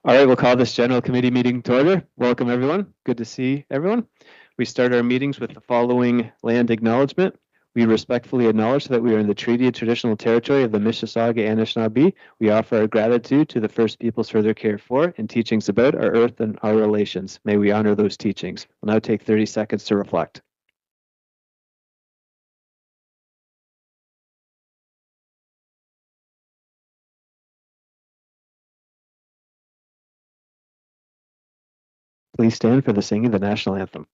All right, we'll call this general committee meeting to order. Welcome, everyone. Good to see everyone. We start our meetings with the following land acknowledgement. We respectfully acknowledge that we are in the treaty traditional territory of the Mississauga Anishinaabe. We offer our gratitude to the First Peoples for their care for and teachings about our earth and our relations. May we honor those teachings. We'll now take 30 seconds to reflect. Please stand for the singing of the national anthem.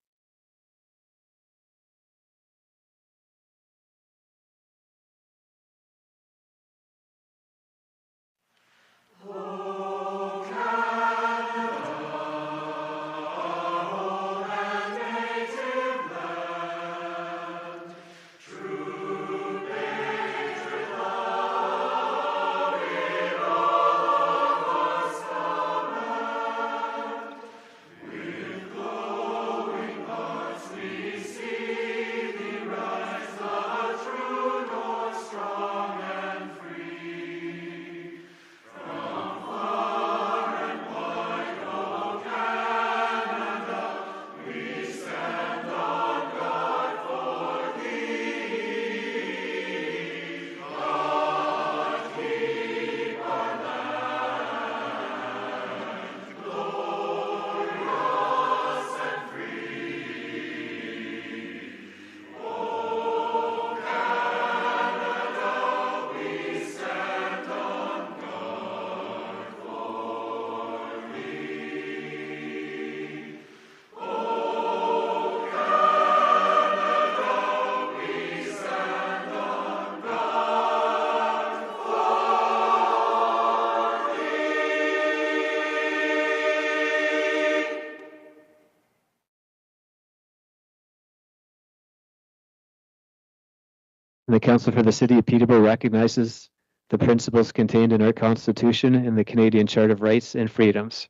The Council for the City of Peterborough recognizes the principles contained in our Constitution and the Canadian Charter of Rights and Freedoms.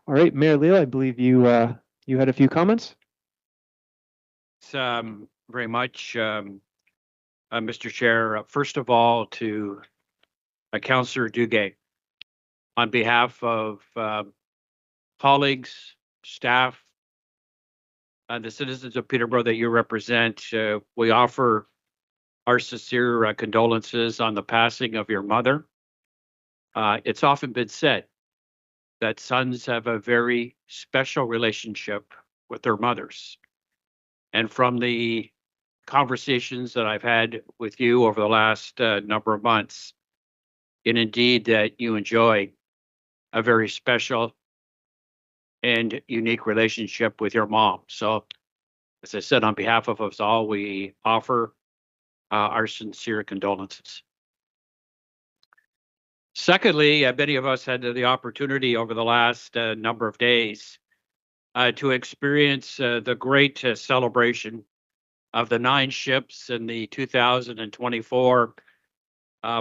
All right, Mayor Leo, I believe you had a few comments. Very much, Mr. Chair. First of all, to Councillor Duguay, on behalf of colleagues, staff, and the citizens of Peterborough that you represent, we offer our sincere condolences on the passing of your mother. It's often been said that sons have a very special relationship with their mothers. And from the conversations that I've had with you over the last number of months, and indeed that you enjoy a very special and unique relationship with your mom. So, as I said, on behalf of us all, we offer our sincere condolences. Secondly, many of us had the opportunity over the last number of days to experience the great celebration of the 9 ships and the 2024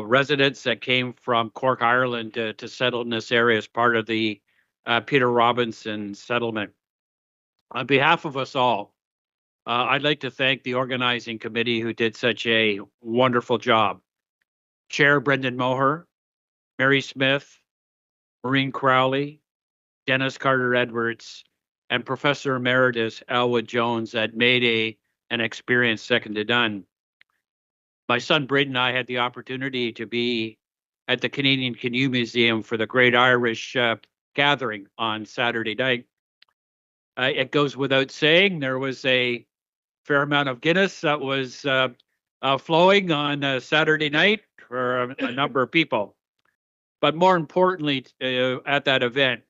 residents that came from Cork, Ireland to settle in this area as part of the Peter Robinson settlement. On behalf of us all, I'd like to thank the organizing committee who did such a wonderful job. Chair Brendan Moher, Mary Smith, Maureen Crowley, Dennis Carter-Edwards, and Professor Emeritus Elwood Jones that made an experience second to none. My son Braden and I had the opportunity to be at the Canadian Canoe Museum for the Great Irish Gathering on Saturday night. It goes without saying, there was a fair amount of Guinness that was flowing on Saturday night for a number of people. But more importantly, at that event,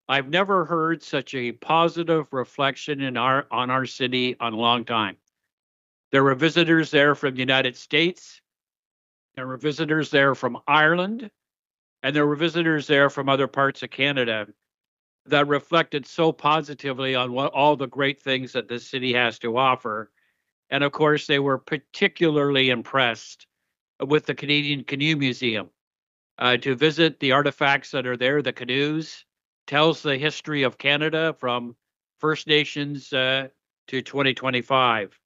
I've never heard such a positive reflection on our city in a long time. There were visitors there from the United States, there were visitors there from Ireland, and there were visitors there from other parts of Canada that reflected so positively on all the great things that this city has to offer. And of course, they were particularly impressed with the Canadian Canoe Museum. To visit the artifacts that are there, the canoes, tells the history of Canada from First Nations to 2025.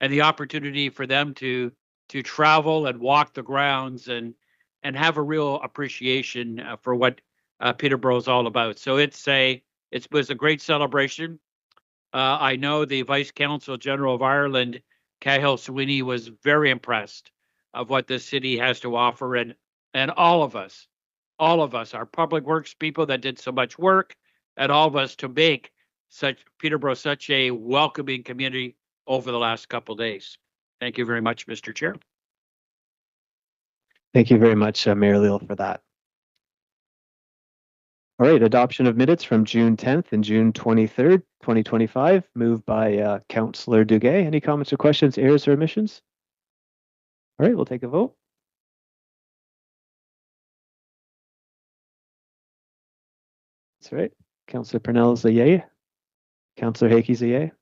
And the opportunity for them to travel and walk the grounds and have a real appreciation for what Peterborough is all about. So it was a great celebration. I know the Vice Consul General of Ireland, Cahill Sweeney, was very impressed of what this city has to offer, and all of us, our public works people that did so much work, and all of us to make Peterborough such a welcoming community over the last couple of days. Thank you very much, Mr. Chair. Thank you very much, Mayor Leal, for that. All right, adoption of minutes from June 10th and June 23rd, 2025, moved by Councillor Duguay. Any comments or questions, errors or omissions? All right, we'll take a vote. That's right. Councillor Purnell is a yay. Councillor Hickey's a yay.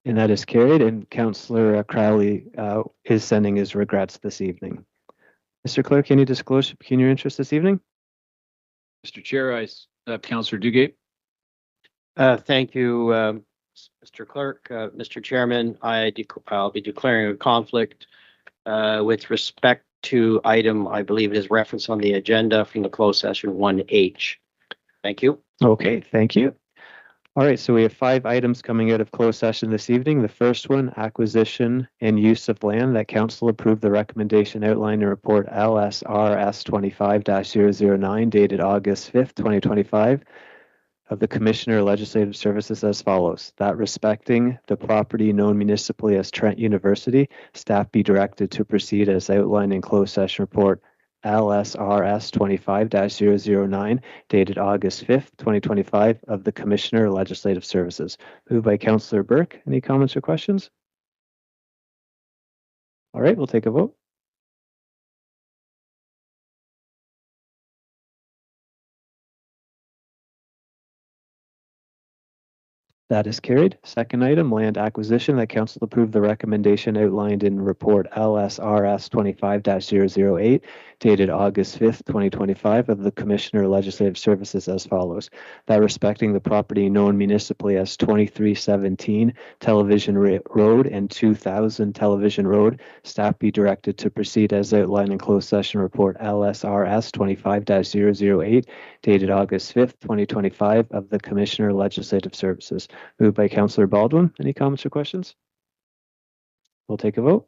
And that is carried, and Councillor Crowley is sending his regrets this evening. Mr. Clerk, any disclosure of pecuniary interest this evening? Mr. Chair, Councillor Duguay. Thank you, Mr. Clerk. Mr. Chairman, I'll be declaring a conflict with respect to item, I believe it is referenced on the agenda from the closed session 1H. Thank you. Okay, thank you. All right, so we have 5 items coming out of closed session this evening. The first one, acquisition and use of land. That council approved the recommendation outlined in report LSRS 25-009 dated August 5th, 2025 of the Commissioner of Legislative Services as follows. That respecting the property known municipally as Trent University, staff be directed to proceed as outlined in closed session report LSRS 25-009 dated August 5th, 2025 of the Commissioner of Legislative Services. Moved by Councillor Burke. Any comments or questions? All right, we'll take a vote. That is carried. Second item, land acquisition. That council approved the recommendation outlined in report LSRS 25-008 dated August 5th, 2025 of the Commissioner of Legislative Services as follows. That respecting the property known municipally as 2317 Television Road and 2000 Television Road, staff be directed to proceed as outlined in closed session report LSRS 25-008 dated August 5th, 2025 of the Commissioner of Legislative Services. Moved by Councillor Baldwin. Any comments or questions? We'll take a vote.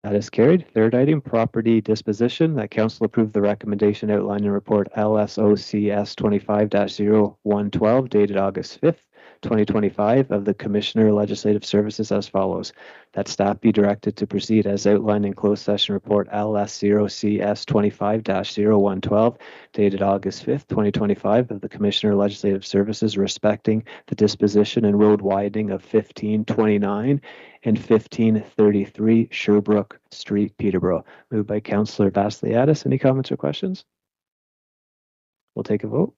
That is carried. Third item, property disposition. That council approved the recommendation outlined in report LSOCS 25-0112 dated August 5th, 2025 of the Commissioner of Legislative Services as follows. That staff be directed to proceed as outlined in closed session report LS0CS 25-0112 dated August 5th, 2025 of the Commissioner of Legislative Services respecting the disposition and road widening of 1529 and 1533 Sherbrooke Street, Peterborough. Moved by Councillor Basiliadis. Any comments or questions? We'll take a vote.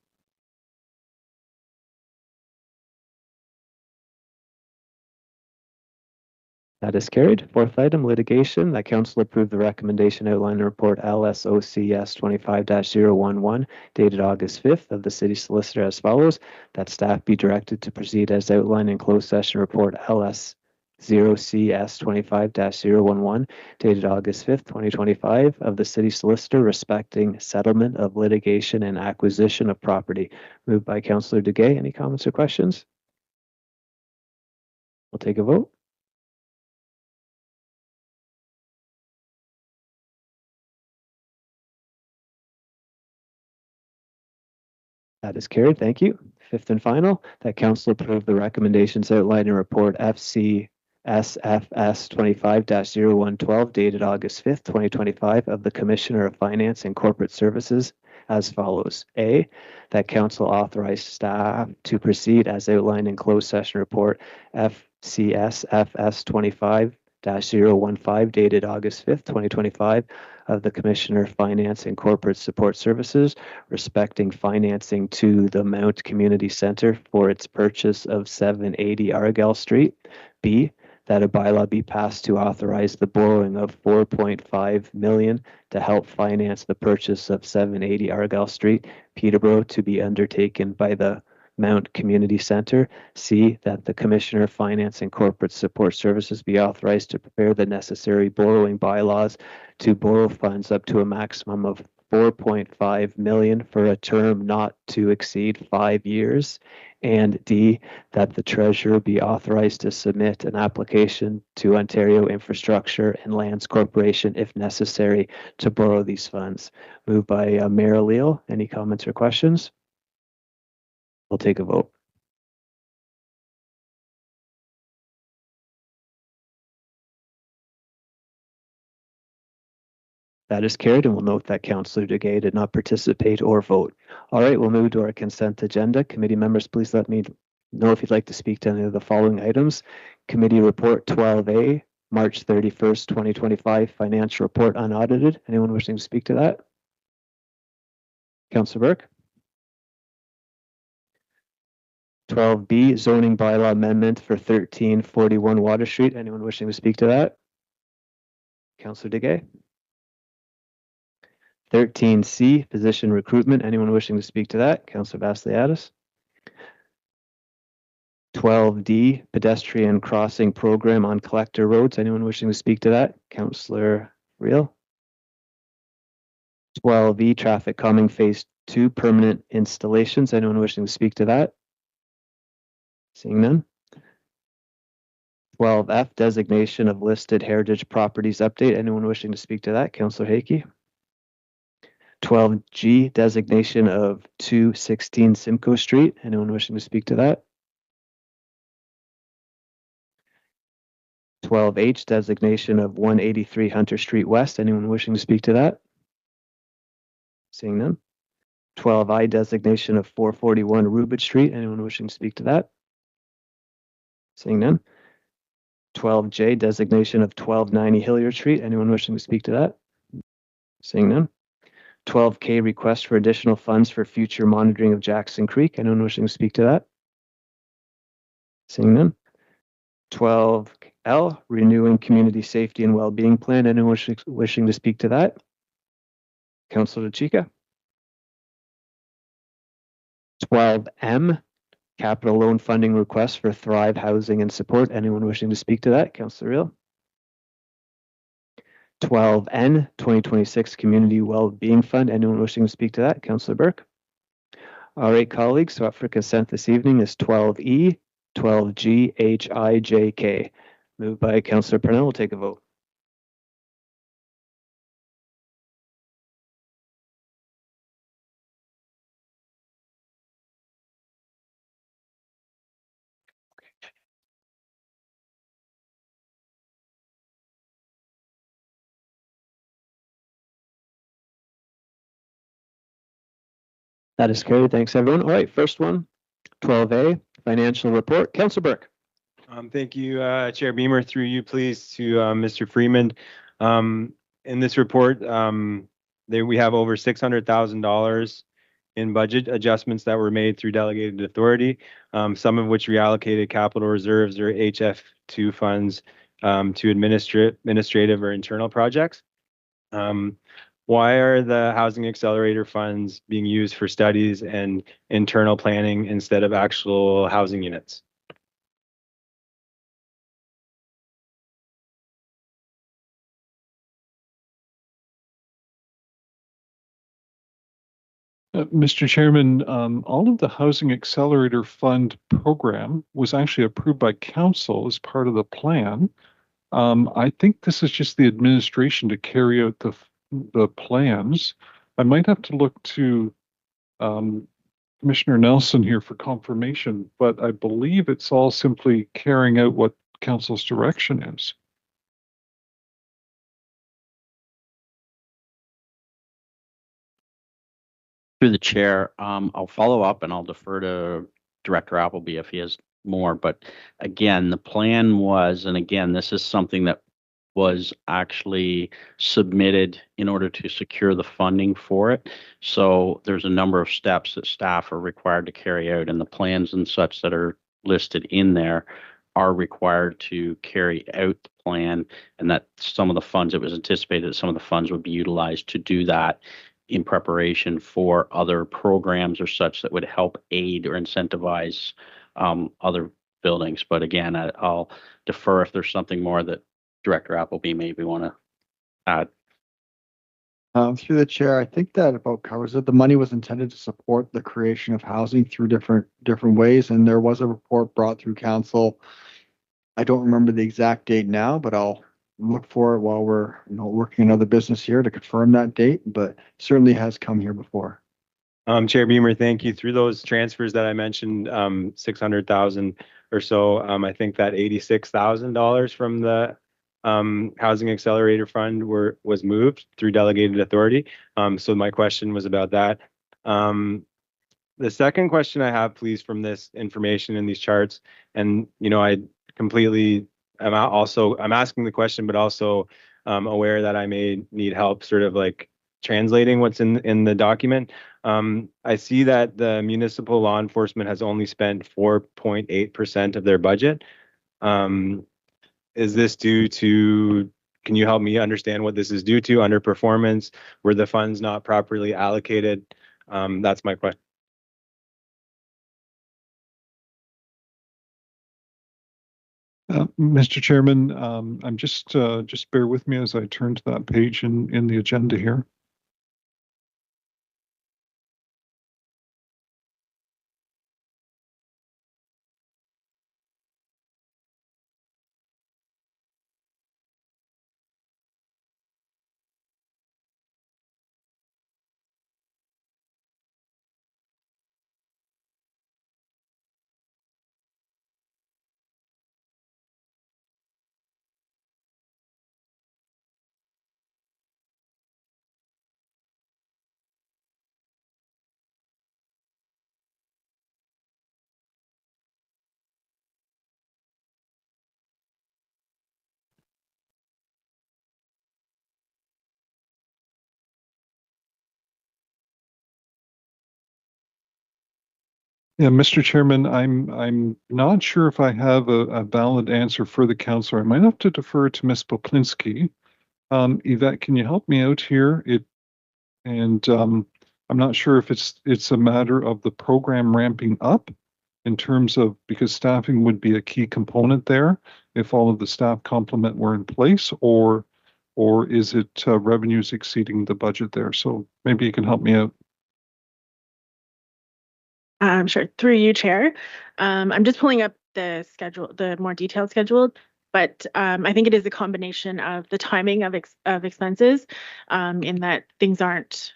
That is carried. Fourth item, litigation. That council approved the recommendation outlined in report LSOCS 25-011 dated August 5th of the city solicitor as follows. That staff be directed to proceed as outlined in closed session report LS0CS 25-011 dated August 5th, 2025 of the city solicitor respecting settlement of litigation and acquisition of property. Moved by Councillor Duguay. Any comments or questions? We'll take a vote. That is carried. Thank you. Fifth and final, that council approved the recommendations outlined in report FCSFS 25-0112 dated August 5th, 2025 of the Commissioner of Finance and Corporate Services as follows. A, that council authorized staff to proceed as outlined in closed session report FCSFS 25-015 dated August 5th, 2025 of the Commissioner of Finance and Corporate Support Services respecting financing to the Mount Community Centre for its purchase of 780 Argyle Street. B, that a bylaw be passed to authorize the borrowing of $4.5 million to help finance the purchase of 780 Argyle Street, Peterborough, to be undertaken by the Mount Community Center. C, that the Commissioner of Finance and Corporate Support Services be authorized to prepare the necessary borrowing bylaws to borrow funds up to a maximum of 4.5 million for a term not to exceed 5 years. And D, that the treasurer be authorized to submit an application to Ontario Infrastructure and Lands Corporation if necessary to borrow these funds. Moved by Mayor Leal. Any comments or questions? We'll take a vote. That is carried, and we'll note that Councillor Duguay did not participate or vote. All right, we'll move to our consent agenda. Committee members, please let me know if you'd like to speak to any of the following items. Committee Report 12A, March 31st, 2025, Financial Report Unaudited. Anyone wishing to speak to that? Councillor Burke. 12B, Zoning Bylaw Amendment for 1341 Water Street. Anyone wishing to speak to that? Councillor Duguay. 13C, Physician Recruitment. Anyone wishing to speak to that? Councillor Vassiliadis. 12D, Pedestrian Crossing Program on Collector Roads. Anyone wishing to speak to that? Councillor Reel. 12E, Traffic Calming Phase 2 Permanent Installations. Anyone wishing to speak to that? Seeing none. 12F, Designation of Listed Heritage Properties Update. Anyone wishing to speak to that? Councillor Hakey. 12G, Designation of 216 Simcoe Street. Anyone wishing to speak to that? 12H, Designation of 183 Hunter Street West. Anyone wishing to speak to that? Seeing none. 12I, Designation of 441 Rubid Street. Anyone wishing to speak to that? Seeing none. 12J, Designation of 1290 Hilliard Street. Anyone wishing to speak to that? Seeing none. 12K, Request for additional funds for future monitoring of Jackson Creek. Anyone wishing to speak to that? Seeing none. 12L, Renewing Community Safety and Wellbeing Plan. Anyone wishing to speak to that? Councillor Chica. 12M, Capital Loan Funding Request for Thrive Housing and Support. Anyone wishing to speak to that? Councillor Reel. 12N, 2026 Community Wellbeing Fund. Anyone wishing to speak to that? Councillor Burke. All right, colleagues, so up for consent this evening is 12E, 12G, H, I, J, K. Moved by Councillor Purnell. We'll take a vote. That is carried. Thanks, everyone. All right, first one, 12A, Financial Report. Councillor Burke. Thank you, Chair Beamer. Through you, please, to Mr. Freeman. In this report, we have over $600,000 in budget adjustments that were made through delegated authority, some of which reallocated capital reserves or HF2 funds to administrative or internal projects. Why are the Housing Accelerator funds being used for studies and internal planning instead of actual housing units? Mr. Chairman, all of the Housing Accelerator Fund program was actually approved by council as part of the plan. I think this is just the administration to carry out the plans. I might have to look to Commissioner Nelson here for confirmation, but I believe it's all simply carrying out what council's direction is. Through the chair, I'll follow up and I'll defer to Director Appleby if he has more. But again, the plan was, and again, this is something that was actually submitted in order to secure the funding for it. So there's a number of steps that staff are required to carry out, and the plans and such that are listed in there are required to carry out the plan, and that some of the funds, it was anticipated that some of the funds would be utilized to do that in preparation for other programs or such that would help aid or incentivize other buildings. But again, I'll defer if there's something more that Director Appleby maybe want to add. Through the chair, I think that about covers it. The money was intended to support the creation of housing through different ways, and there was a report brought through council. I don't remember the exact date now, but I'll look for it while we're working another business here to confirm that date. But certainly has come here before. Chair Beamer, thank you. Through those transfers that I mentioned, 600,000 or so, I think that $86,000 from the Housing Accelerator Fund was moved through delegated authority. So my question was about that. The second question I have, please, from this information in these charts, and I'm asking the question, but also aware that I may need help sort of like translating what's in the document. I see that the municipal law enforcement has only spent 4.8% of their budget. Is this due to, can you help me understand what this is due to? Underperformance? Were the funds not properly allocated? That's my question. Mr. Chairman, I'm just bear with me as I turn to that page in the agenda here. Yeah, Mr. Chairman, I'm not sure if I have a valid answer for the councillor. I might have to defer to Ms. Poplinski. Yvette, can you help me out here? I'm not sure if it's a matter of the program ramping up in terms of, because staffing would be a key component there if all of the staff complement were in place, or is it revenues exceeding the budget there? So maybe you can help me out. Sure. Through you, Chair. I'm just pulling up the schedule, the more detailed schedule, but I think it is a combination of the timing of expenses, in that things aren't.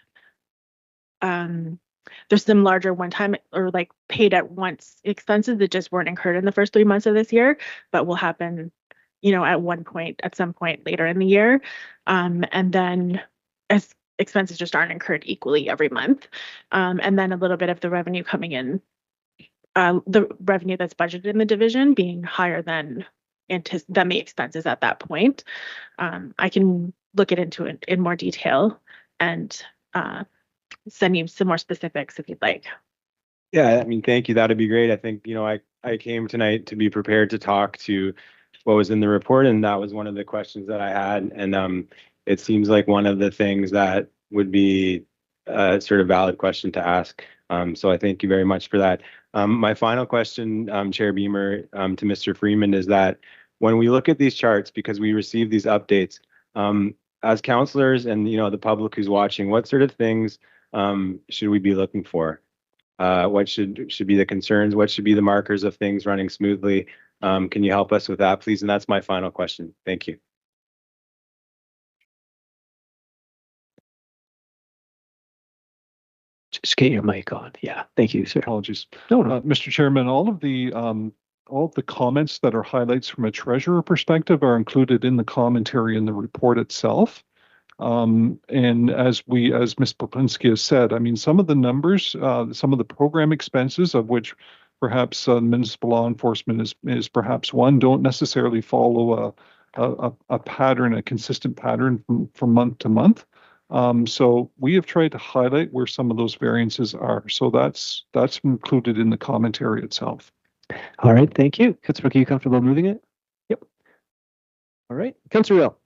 There's some larger one-time or like paid at once expenses that just weren't incurred in the first 3 months of this year, but will happen, at some point later in the year, and then as expenses just aren't incurred equally every month. And then a little bit of the revenue coming in, the revenue that's budgeted in the division being higher than the expenses at that point. I can look into it in more detail and send you some more specifics if you'd like. Yeah, I mean, thank you. That'd be great. I think, I came tonight to be prepared to talk to what was in the report, and that was one of the questions that I had. And it seems like one of the things that would be a sort of valid question to ask. So I thank you very much for that. My final question, Chair Beamer, to Mr. Freeman, is that when we look at these charts, because we receive these updates, as councillors and the public who's watching, what sort of things should we be looking for? What should be the concerns? What should be the markers of things running smoothly? Can you help us with that, please? And that's my final question. Thank you. Just get your mic on. Yeah, thank you, sir. Apologies. No, Mr. Chairman, all of the comments that are highlights from a treasurer perspective are included in the commentary in the report itself. And as Ms. Poplinski has said, I mean, some of the numbers, some of the program expenses, of which perhaps municipal law enforcement is perhaps one, don't necessarily follow a pattern, a consistent pattern from month to month. So we have tried to highlight where some of those variances are. So that's included in the commentary itself. All right, thank you. Councillor, are you comfortable moving it? Yep. All right, Councillor Will.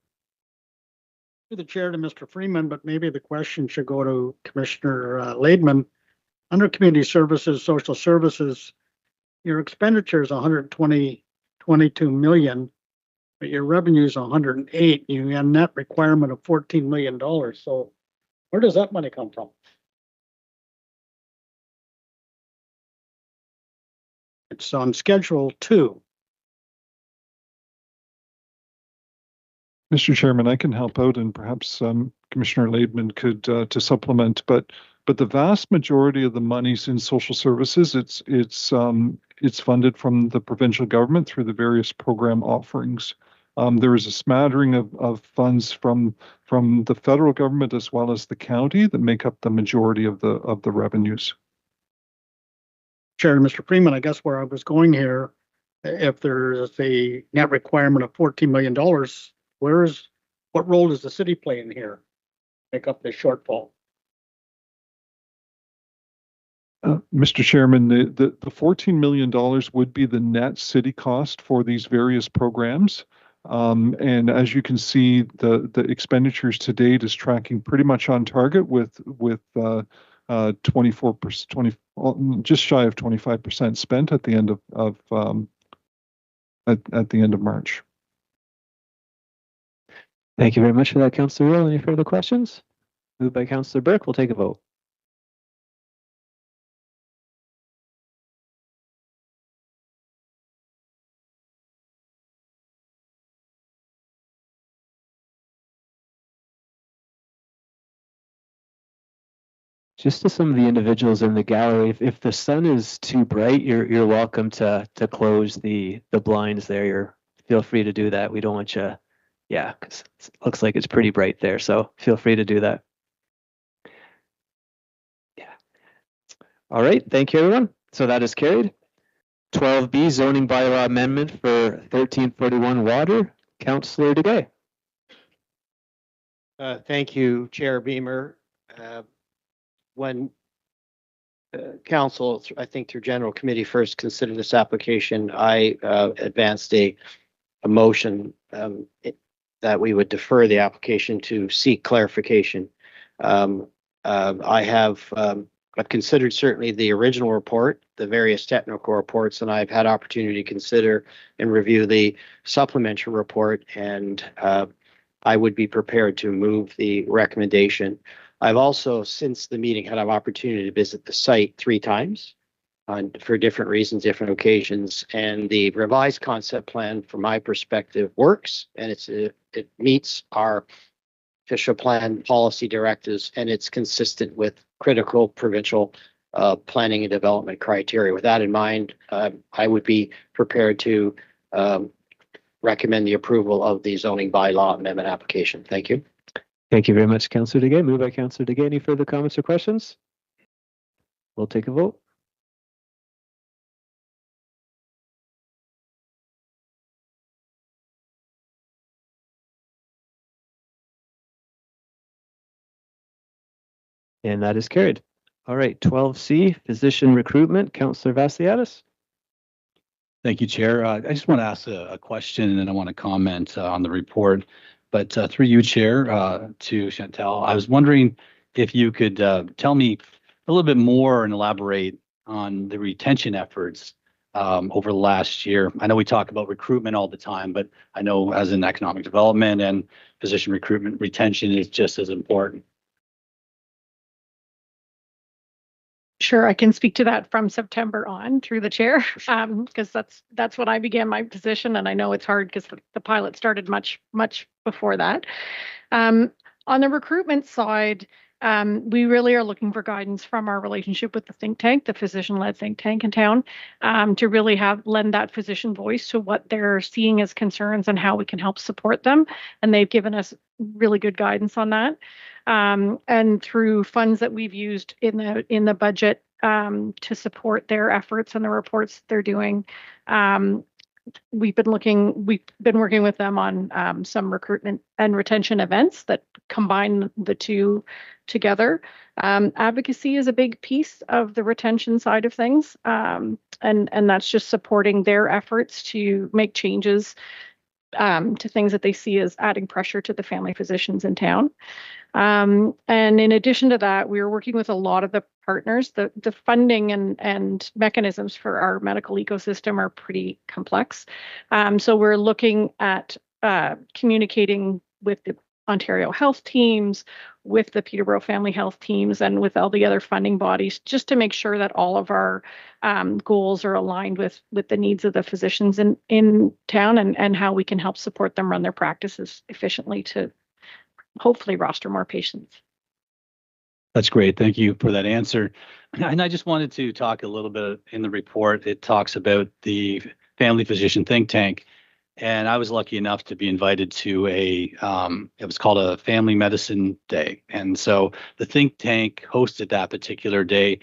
To the chair to Mr. Freeman, but maybe the question should go to Commissioner Laidman. Under community services, social services, your expenditure is 122 million, but your revenue is 108. You have a net requirement of $14 million. So where does that money come from? It's on Schedule 2. Mr. Chairman, I can help out and perhaps Commissioner Laidman could to supplement, but the vast majority of the monies in social services, it's funded from the provincial government through the various program offerings. There is a smattering of funds from the federal government as well as the county that make up the majority of the revenues. Chair, Mr. Freeman, I guess where I was going here, if there's a net requirement of $14 million, what role does the city play in here? Make up the shortfall. Mr. Chairman, the $14 million would be the net city cost for these various programs. And as you can see, the expenditures to date is tracking pretty much on target with 24%, just shy of 25% spent at the end at the end of March. Thank you very much for that, Councillor Rowe. Any further questions? Moved by Councillor Burke. We'll take a vote. Just to some of the individuals in the gallery, if the sun is too bright, you're welcome to close the blinds there. Feel free to do that. We don't want you, yeah, because it looks like it's pretty bright there. So feel free to do that. Yeah. All right. Thank you, everyone. So that is carried. 12B, zoning bylaw amendment for 1341 water. Councillor Degay. Thank you, Chair Beamer. When council, I think through general committee, first considered this application, I advanced a motion that we would defer the application to seek clarification. I've considered certainly the original report, the various technical reports, and I've had opportunity to consider and review the supplementary report, and I would be prepared to move the recommendation. I've also, since the meeting, had an opportunity to visit the site 3 times for different reasons, different occasions, and the revised concept plan, from my perspective, works, and it meets our official plan policy directives, and it's consistent with critical provincial planning and development criteria. With that in mind, I would be prepared to recommend the approval of the zoning bylaw amendment application. Thank you. Thank you very much, Councillor Degay. Moved by Councillor Degay. Any further comments or questions? We'll take a vote. And that is carried. All right, 12C, physician recruitment. Councillor Vassiliadis. Thank you, Chair. I just want to ask a question, and then I want to comment on the report. But through you, Chair, to Chantal, I was wondering if you could tell me a little bit more and elaborate on the retention efforts over the last year. I know we talk about recruitment all the time, but I know as in economic development and physician recruitment, retention is just as important. Sure, I can speak to that from September on through the chair, because that's when I began my position, and I know it's hard because the pilot started much before that. On the recruitment side, we really are looking for guidance from our relationship with the think tank, the physician-led think tank in town, to really lend that physician voice to what they're seeing as concerns and how we can help support them. And they've given us really good guidance on that. And through funds that we've used in the budget to support their efforts and the reports they're doing, we've been working with them on some recruitment and retention events that combine the two together. Advocacy is a big piece of the retention side of things, and that's just supporting their efforts to make changes to things that they see as adding pressure to the family physicians in town. And in addition to that, we are working with a lot of the partners. The funding and mechanisms for our medical ecosystem are pretty complex. So we're looking at communicating with the Ontario health teams, with the Peterborough family health teams, and with all the other funding bodies, just to make sure that all of our goals are aligned with the needs of the physicians in town, and how we can help support them run their practices efficiently to hopefully roster more patients. That's great. Thank you for that answer. And I just wanted to talk a little bit in the report. It talks about the family physician think tank. And I was lucky enough to be invited to it was called a family medicine day. And so the think tank hosted that particular day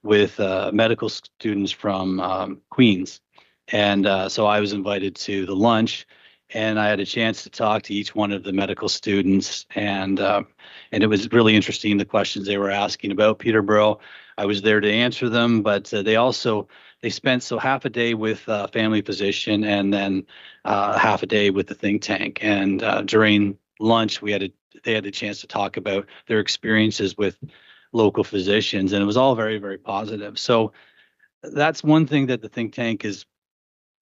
with medical students from Queens. And so I was invited to the lunch, and I had a chance to talk to each one of the medical students. And it was really interesting, the questions they were asking about Peterborough. I was there to answer them, but they spent half a day with a family physician, and then half a day with the think tank. And during lunch, they had a chance to talk about their experiences with local physicians, and it was all very, very positive. So that's one thing that the think tank is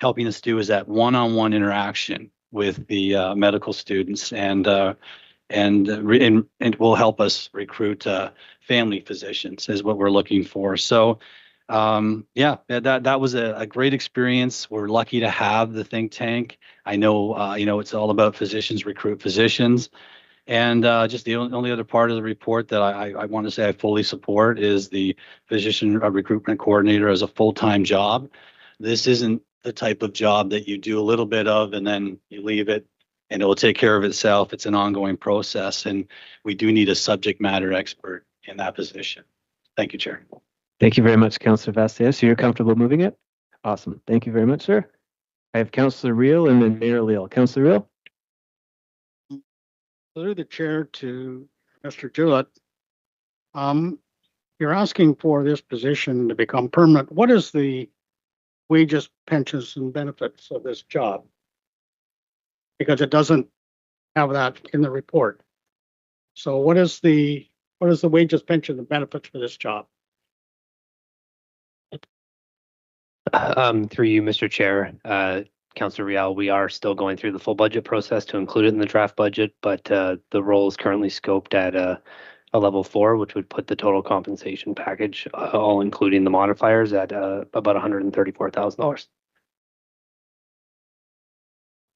helping us do, is that one-on-one interaction with the medical students, and will help us recruit family physicians is what we're looking for. So that was a great experience. We're lucky to have the think tank. I know, it's all about physicians recruit physicians. And just the only other part of the report that I want to say I fully support is the physician recruitment coordinator as a full-time job. This isn't the type of job that you do a little bit of and then you leave it and it will take care of itself. It's an ongoing process, and we do need a subject matter expert in that position. Thank you, Chair. Thank you very much, Councillor Vasquez. So you're comfortable moving it? Awesome. Thank you very much, sir. I have Councillor Reel and then Mayor Leal. Councillor Reel? Through the chair to Mr. Jewett, you're asking for this position to become permanent. What is the wages, pensions, and benefits of this job? Because it doesn't have that in the report. So what is the wages, pension, and benefits for this job? Through you, Mr. Chair, Councillor Rial, we are still going through the full budget process to include it in the draft budget, but the role is currently scoped at a level 4, which would put the total compensation package, all including the modifiers, at about $134,000.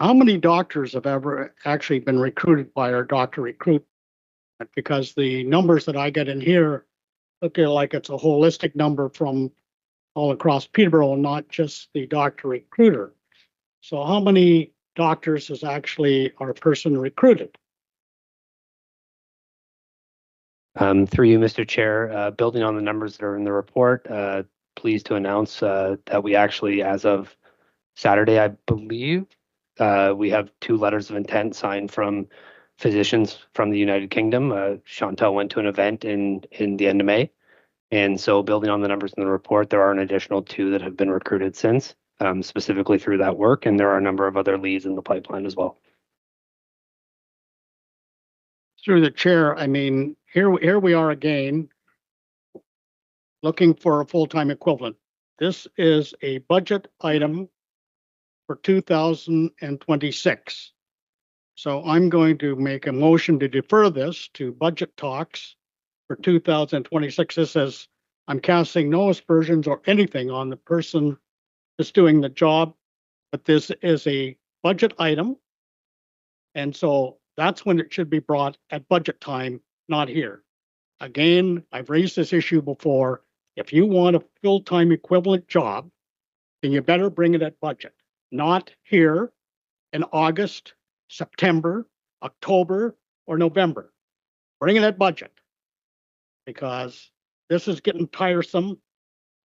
How many doctors have ever actually been recruited by our doctor recruitment? Because the numbers that I get in here look like it's a holistic number from all across Peterborough, not just the doctor recruiter. So how many doctors is actually our person recruited? Through you, Mr. Chair, building on the numbers that are in the report, pleased to announce that we actually, as of Saturday, I believe, we have 2 letters of intent signed from physicians from the United Kingdom. Chantel went to an event in the end of May. And so building on the numbers in the report, there are an additional 2 that have been recruited since, specifically through that work. And there are a number of other leads in the pipeline as well. Through the chair, I mean, here we are again, looking for a full-time equivalent. This is a budget item for 2026. So I'm going to make a motion to defer this to budget talks for 2026. This says I'm casting no aspersions or anything on the person that's doing the job, but this is a budget item. And so that's when it should be brought at budget time, not here. Again, I've raised this issue before. If you want a full-time equivalent job, then you better bring it at budget, not here in August, September, October, or November. Bring it at budget, because this is getting tiresome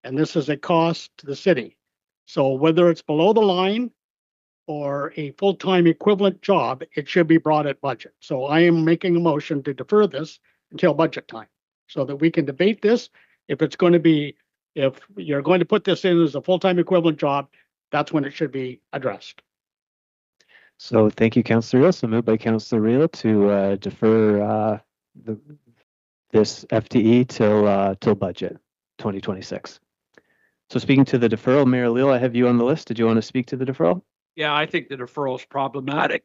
and this is a cost to the city. So whether it's below the line or a full-time equivalent job, it should be brought at budget. So I am making a motion to defer this until budget time so that we can debate this. If you're going to put this in as a full-time equivalent job, that's when it should be addressed. So thank you, Councillor Reel. So moved by Councillor Reel to defer this FTE till budget 2026. So speaking to the deferral, Mayor Leal, I have you on the list. Did you want to speak to the deferral? Yeah, I think the deferral is problematic.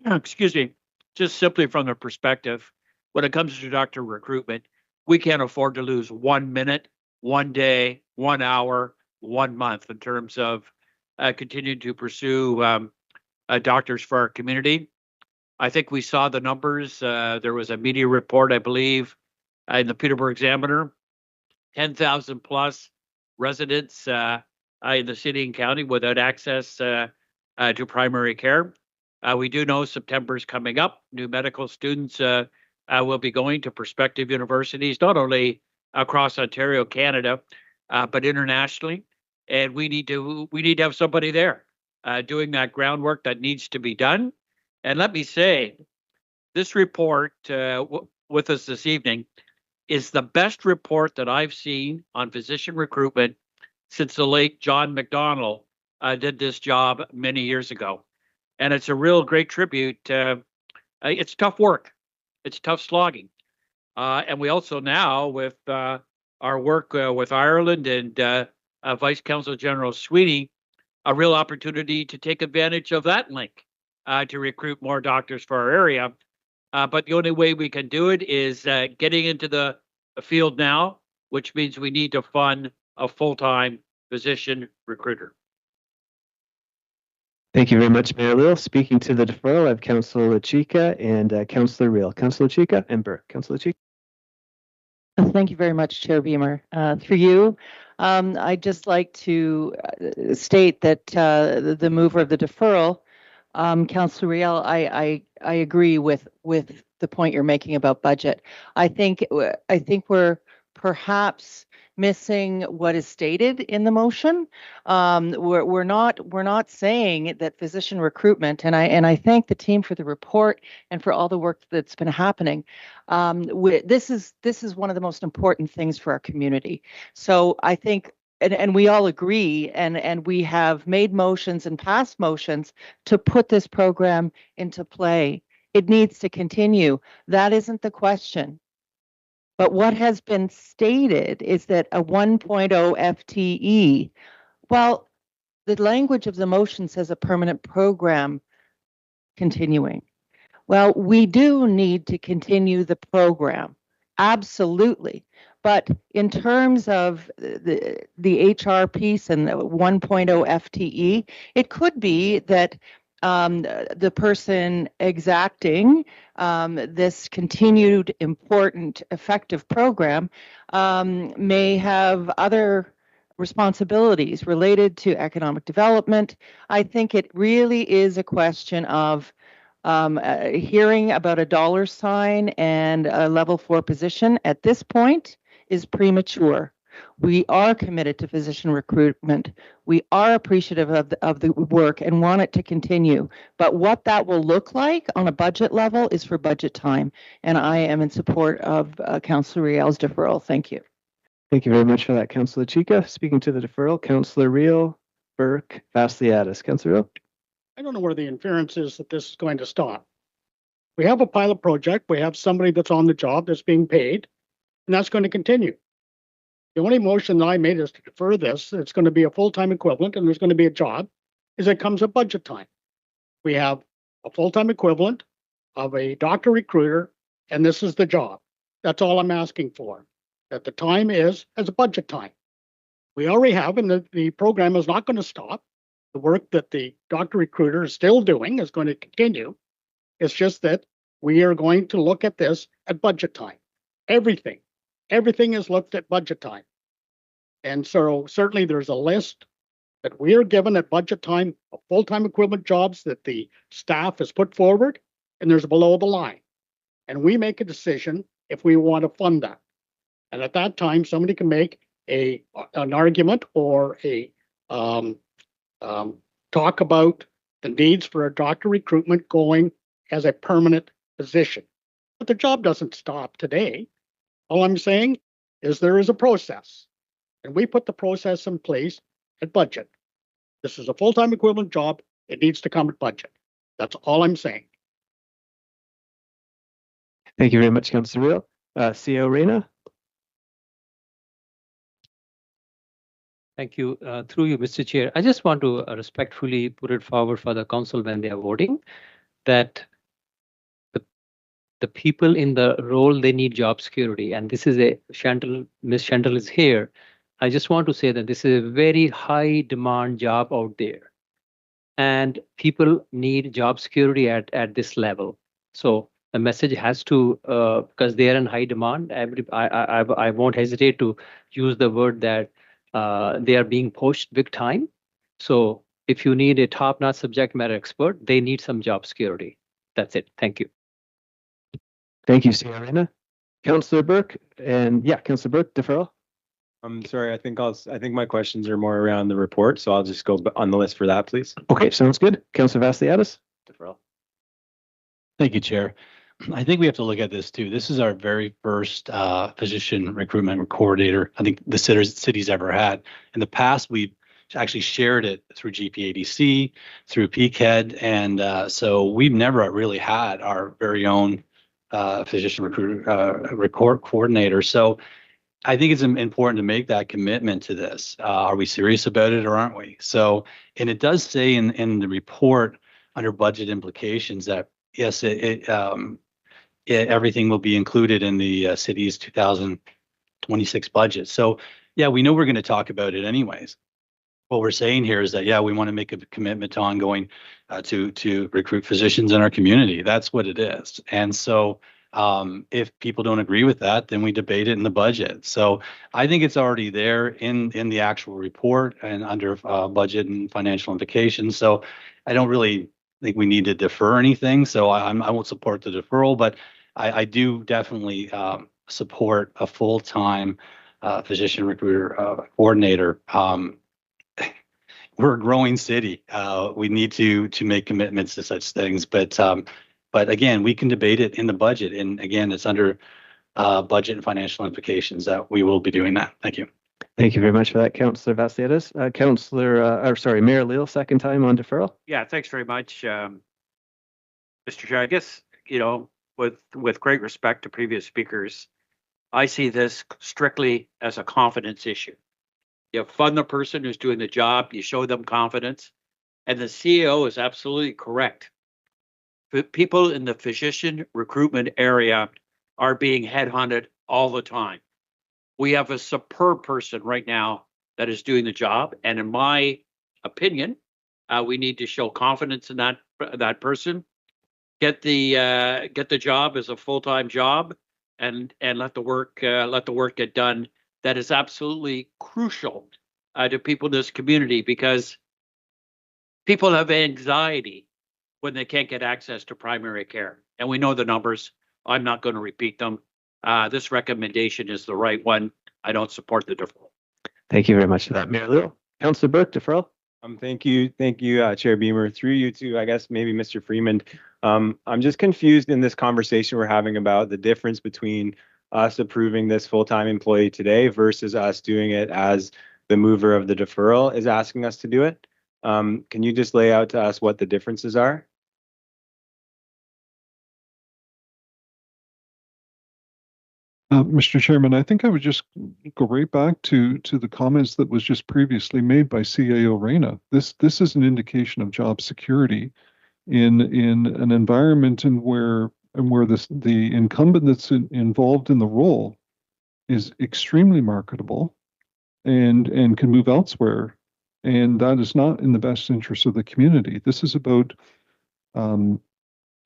Excuse me, just simply from the perspective, when it comes to doctor recruitment, we can't afford to lose 1 minute, 1 day, 1 hour, 1 month in terms of continuing to pursue doctors for our community. I think we saw the numbers. There was a media report, I believe, in the Peterborough Examiner, 10,000 plus residents in the city and county without access to primary care. We do know September is coming up. New medical students will be going to prospective universities, not only across Ontario, Canada, but internationally. And we need to have somebody there doing that groundwork that needs to be done. And let me say, this report with us this evening is the best report that I've seen on physician recruitment since the late John McDonnell did this job many years ago. And it's a real great tribute. It's tough work. It's tough slogging. And we also now, with our work with Ireland and Vice Consul General Sweeney, a real opportunity to take advantage of that link to recruit more doctors for our area. But the only way we can do it is getting into the field now, which means we need to fund a full-time physician recruiter. Thank you very much, Mayor Leal. Speaking to the deferral, I have Councillor Chika and Councillor Reel. Councillor Chika and Burke. Councillor Chika. Thank you very much, Chair Beamer. Through you, I'd just like to state that the mover of the deferral, Councillor Reel, I agree with the point you're making about budget. I think we're perhaps missing what is stated in the motion. We're not saying that physician recruitment, and I thank the team for the report and for all the work that's been happening. This is one of the most important things for our community. So I think, and we all agree, and we have made motions and passed motions to put this program into play. It needs to continue. That isn't the question. But what has been stated is that a 1.0 FTE, well, the language of the motion says a permanent program continuing. Well, we do need to continue the program, absolutely. But in terms of the HR piece and the 1.0 FTE, it could be that the person exacting this continued important effective program may have other responsibilities related to economic development. I think it really is a question of hearing about a dollar sign and a level 4 position at this point is premature. We are committed to physician recruitment. We are appreciative of the work and want it to continue. But what that will look like on a budget level is for budget time. And I am in support of Councillor Riel's deferral. Thank you. Thank you very much for that, Councillor Chika. Speaking to the deferral, Councillor Reel, Burke, Vasilis. Councillor Reel. I don't know where the inference is that this is going to stop. We have a pilot project. We have somebody that's on the job that's being paid, and that's going to continue. The only motion that I made is to defer this. It's going to be a full-time equivalent and there's going to be a job as it comes at budget time. We have a full-time equivalent of a doctor recruiter, and this is the job. That's all I'm asking for. That the time is as a budget time. We already have, and the program is not going to stop. The work that the doctor recruiter is still doing is going to continue. It's just that we are going to look at this at budget time. Everything is looked at budget time. And so certainly there's a list that we are given at budget time of full-time equivalent jobs that the staff has put forward, and there's below the line. And we make a decision if we want to fund that. And at that time, somebody can make an argument or a talk about the needs for a doctor recruitment going as a permanent position. But the job doesn't stop today. All I'm saying is there is a process, and we put the process in place at budget. This is a full-time equivalent job. It needs to come at budget. That's all I'm saying. Thank you very much, Councillor Real. CO Reyna. Thank you. Through you, Mr. Chair, I just want to respectfully put it forward for the council when they are voting that the people in the role, they need job security. And this is Miss Chantal is here. I just want to say that this is a very high demand job out there. And people need job security at this level. So the message has to, because they are in high demand, I won't hesitate to use the word that they are being pushed big time. So if you need a top-notch subject matter expert, they need some job security. That's it. Thank you. Thank you, CO Reyna. Councillor Burke, and yeah, Councillor Burke, deferral. I'm sorry, I think my questions are more around the report, so I'll just go on the list for that, please. Okay, sounds good. Councillor Vassiliadis. Deferral. Thank you, Chair. I think we have to look at this too. This is our very first physician recruitment coordinator I think the city's ever had. In the past, we've actually shared it through GPADC, through PCAD, and so we've never really had our very own physician recruit coordinator. So I think it's important to make that commitment to this. Are we serious about it or aren't we? So, and it does say in the report under budget implications that yes, everything will be included in the city's 2026 budget. So yeah, we know we're going to talk about it anyways. What we're saying here is that, yeah, we want to make a commitment to ongoing to recruit physicians in our community. That's what it is. And so if people don't agree with that, then we debate it in the budget. So I think it's already there in the actual report and under budget and financial implications. So I don't really think we need to defer anything. So I won't support the deferral, but I do definitely support a full-time physician recruiter coordinator. We're a growing city. We need to make commitments to such things, but again, we can debate it in the budget, and again, it's under budget and financial implications that we will be doing that. Thank you. Thank you very much for that, Councillor Vassiliadis. Mayor Leal, second time on deferral. Yeah, thanks very much, Mr. Chair. I guess, with great respect to previous speakers, I see this strictly as a confidence issue. You fund the person who's doing the job, you show them confidence, and the CEO is absolutely correct. People in the physician recruitment area are being headhunted all the time. We have a superb person right now that is doing the job, and in my opinion, we need to show confidence in that person, get the job as a full-time job, and let the work get done. That is absolutely crucial to people in this community, because people have anxiety when they can't get access to primary care. And we know the numbers. I'm not going to repeat them. This recommendation is the right one. I don't support the deferral. Thank you very much for that, Mayor Leal. Councillor Burke, deferral. Thank you, Chair Beamer. Through you to, I guess, maybe Mr. Freeman. I'm just confused in this conversation we're having about the difference between us approving this full-time employee today versus us doing it as the mover of the deferral is asking us to do it. Can you just lay out to us what the differences are? Mr. Chairman, I think I would just go right back to the comments that was just previously made by CAO Reyna. This is an indication of job security in an environment where the incumbent that's involved in the role is extremely marketable and can move elsewhere, and that is not in the best interest of the community. This is about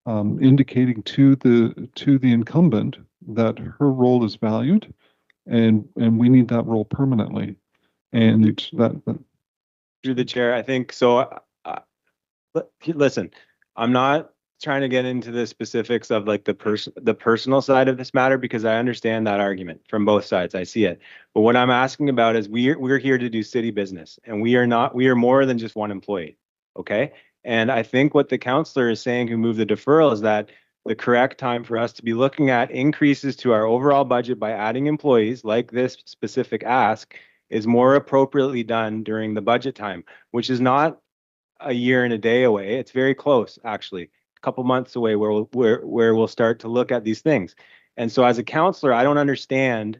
indicating to the incumbent that her role is valued, and we need that role permanently. And that through the chair, I think so. Listen, I'm not trying to get into the specifics of like the personal side of this matter, because I understand that argument from both sides. I see it. But what I'm asking about is we're here to do city business, and we are more than just one employee. Okay. And I think what the councillor is saying who moved the deferral is that the correct time for us to be looking at increases to our overall budget by adding employees like this specific ask is more appropriately done during the budget time, which is not a year and a day away. It's very close, actually, a couple months away where we'll start to look at these things. And so as a counselor, I don't understand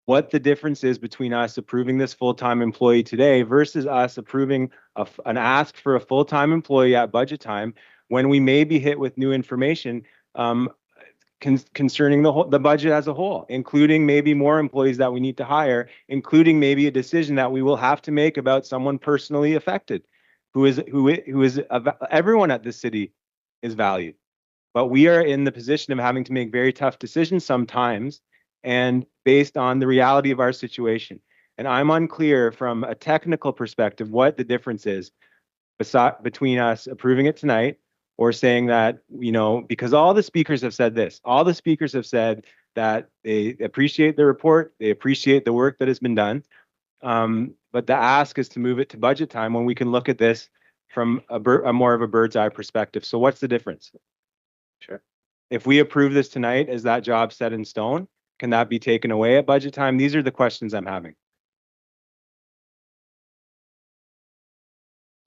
what the difference is between us approving this full-time employee today versus us approving an ask for a full-time employee at budget time when we may be hit with new information concerning the budget as a whole, including maybe more employees that we need to hire, including maybe a decision that we will have to make about someone personally affected, who is everyone at this city is valued. But we are in the position of having to make very tough decisions sometimes, and based on the reality of our situation. And I'm unclear from a technical perspective what the difference is between us approving it tonight or saying that, because all the speakers have said this. All the speakers have said that they appreciate the report, they appreciate the work that has been done. But the ask is to move it to budget time when we can look at this from a more of a bird's eye perspective. So what's the difference? Sure. If we approve this tonight, is that job set in stone? Can that be taken away at budget time? These are the questions I'm having.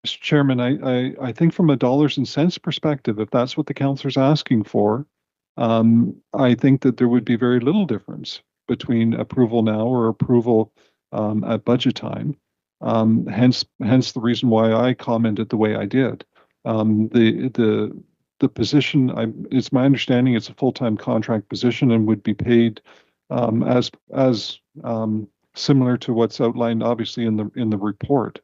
Mr. Chairman, I think from a dollars and cents perspective, if that's what the councillor's asking for, I think that there would be very little difference between approval now or approval at budget time. Hence the reason why I commented the way I did. The position, it's my understanding it's a full-time contract position and would be paid as similar to what's outlined obviously in the report.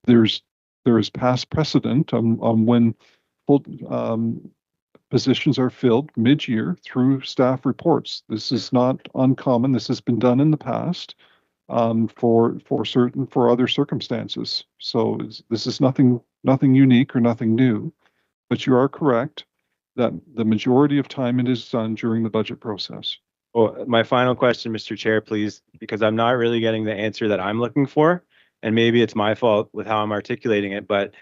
There is past precedent on when full positions are filled mid-year through staff reports. This is not uncommon. This has been done in the past for other circumstances. So this is nothing unique or nothing new. But you are correct that the majority of time it is done during the budget process. Well, my final question, Mr. Chair, please, because I'm not really getting the answer that I'm looking for, and maybe it's my fault with how I'm articulating it, but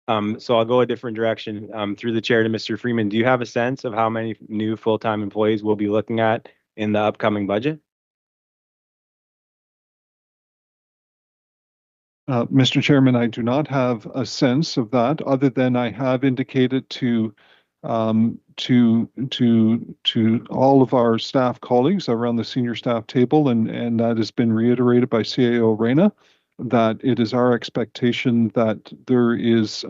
so I'll go a different direction through the chair to Mr. Freeman. Do you have a sense of how many new full-time employees we'll be looking at in the upcoming budget? Mr. Chairman, I do not have a sense of that, other than I have indicated to all of our staff colleagues around the senior staff table, and that has been reiterated by CAO Reyna, that it is our expectation that there is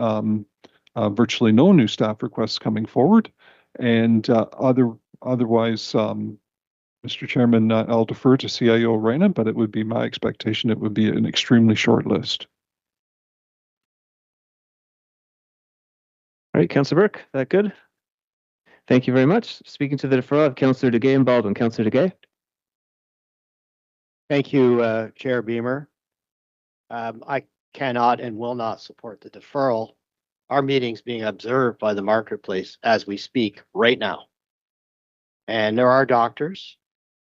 virtually no new staff requests coming forward, and otherwise, Mr. Chairman, I'll defer to CIO Reyna, but it would be my expectation it would be an extremely short list. All right, Councillor Burke, that good? Thank you very much. Speaking to the deferral of Councillor Duguay and Baldwin. Councillor Duguay. Thank you, Chair Beamer. I cannot and will not support the deferral. Our meeting's being observed by the marketplace as we speak right now. And there are doctors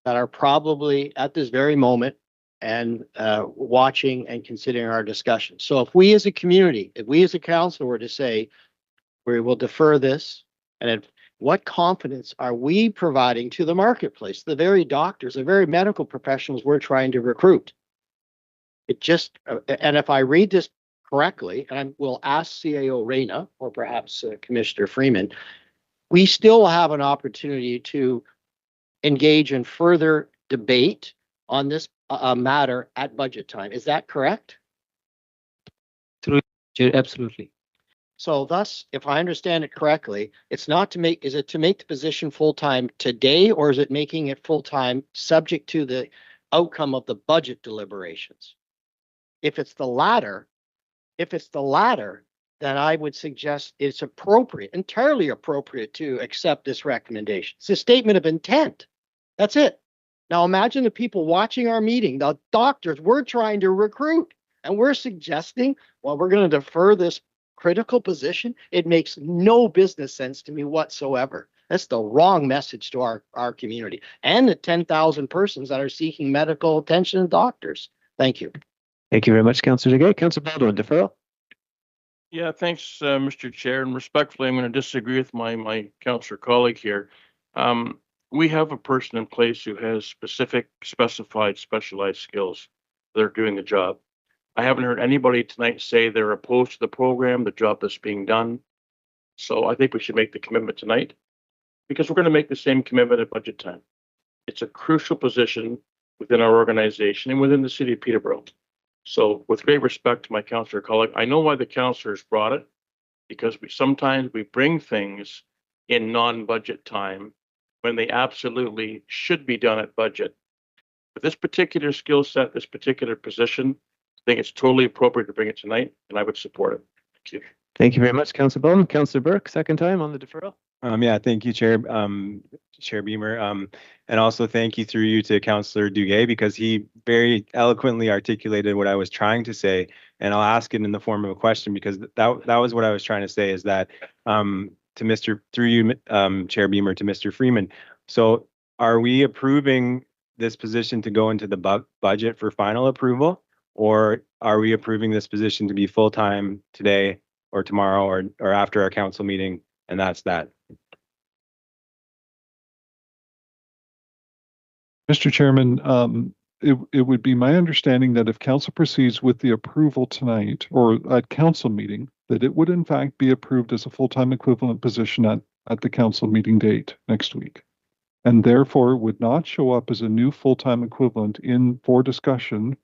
that are probably at this very moment and watching and considering our discussion. So if we as a community, if we as a council were to say, we will defer this, and what confidence are we providing to the marketplace, the very doctors, the very medical professionals we're trying to recruit? It just, and if I read this correctly, and I will ask CAO Reyna or perhaps Commissioner Freeman, we still have an opportunity to engage in further debate on this matter at budget time. Is that correct? Absolutely. So thus, if I understand it correctly, it's not to make, is it to make the position full-time today, or is it making it full-time subject to the outcome of the budget deliberations? If it's the latter, then I would suggest it's appropriate, entirely appropriate to accept this recommendation. It's a statement of intent. That's it. Now imagine the people watching our meeting, the doctors we're trying to recruit, and we're suggesting, well, we're going to defer this critical position. It makes no business sense to me whatsoever. That's the wrong message to our community and the 10,000 persons that are seeking medical attention and doctors. Thank you. Thank you very much, Councillor Duguay. Councillor Baldwin, deferral. Yeah, thanks, Mr. Chair. And respectfully, I'm going to disagree with my councillor colleague here. We have a person in place who has specified, specialized skills that are doing the job. I haven't heard anybody tonight say they're opposed to the program, the job that's being done. So I think we should make the commitment tonight because we're going to make the same commitment at budget time. It's a crucial position within our organization and within the city of Peterborough. So with great respect to my councillor colleague, I know why the councillors brought it, because sometimes we bring things in non-budget time when they absolutely should be done at budget. With this particular skill set, this particular position, I think it's totally appropriate to bring it tonight, and I would support it. Thank you. Thank you very much, Councillor Bowman. Councillor Burke, second time on the deferral. Yeah, thank you, Chair, Chair Beamer. And also thank you through you to Councillor Duguay, because he very eloquently articulated what I was trying to say. And I'll ask it in the form of a question, because that was what I was trying to say, is that to Mr. through you, Chair Beamer, to Mr. Freeman. So are we approving this position to go into the budget for final approval, or are we approving this position to be full-time today or tomorrow or after our council meeting? And that's that. Mr. Chairman, it would be my understanding that if council proceeds with the approval tonight or at council meeting, that it would in fact be approved as a full-time equivalent position at the council meeting date next week, and therefore would not show up as a new full-time equivalent for discussion,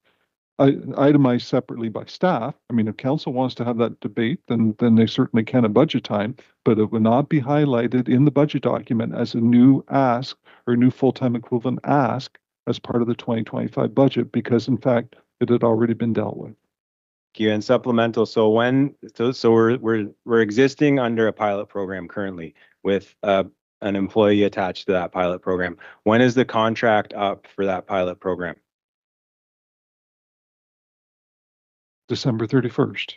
itemized separately by staff. I mean, if council wants to have that debate, then they certainly can at budget time, but it would not be highlighted in the budget document as a new ask or new full-time equivalent ask as part of the 2025 budget, because in fact it had already been dealt with. Thank you. And supplemental. So we're existing under a pilot program currently with an employee attached to that pilot program. When is the contract up for that pilot program? December 31st.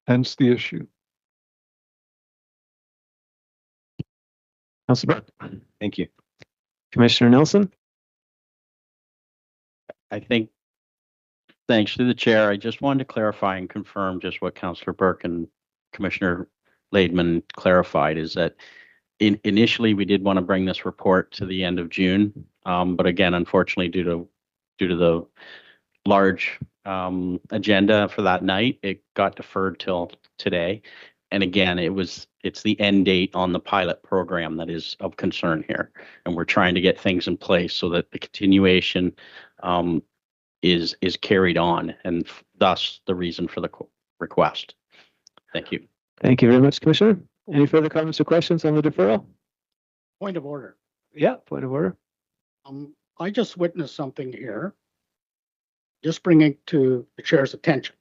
Hence the issue. Councillor Burke. Thank you. Commissioner Nelson. I think, thanks to the chair, I just wanted to clarify and confirm just what Councillor Burke and Commissioner Laidman clarified, is that initially we did want to bring this report to the end of June, but again, unfortunately, due to the large agenda for that night, it got deferred till today. And again, it's the end date on the pilot program that is of concern here, and we're trying to get things in place so that the continuation is carried on, and thus the reason for the request. Thank you. Thank you very much, Commissioner. Any further comments or questions on the deferral? Point of order. Yeah, point of order. I just witnessed something here. Just bringing to the chair's attention.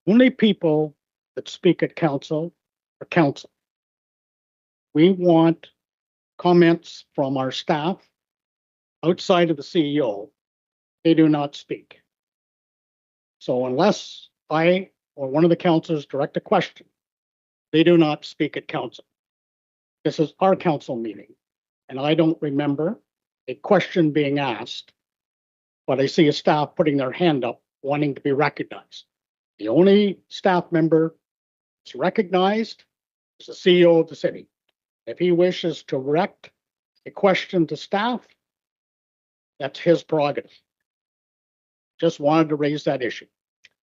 Only people that speak at council are council. We want comments from our staff outside of the CEO. They do not speak. So unless I or one of the councilors direct a question, they do not speak at council. This is our council meeting, and I don't remember a question being asked, but I see a staff putting their hand up wanting to be recognized. The only staff member that's recognized is the CEO of the city. If he wishes to direct a question to staff, that's his prerogative. Just wanted to raise that issue.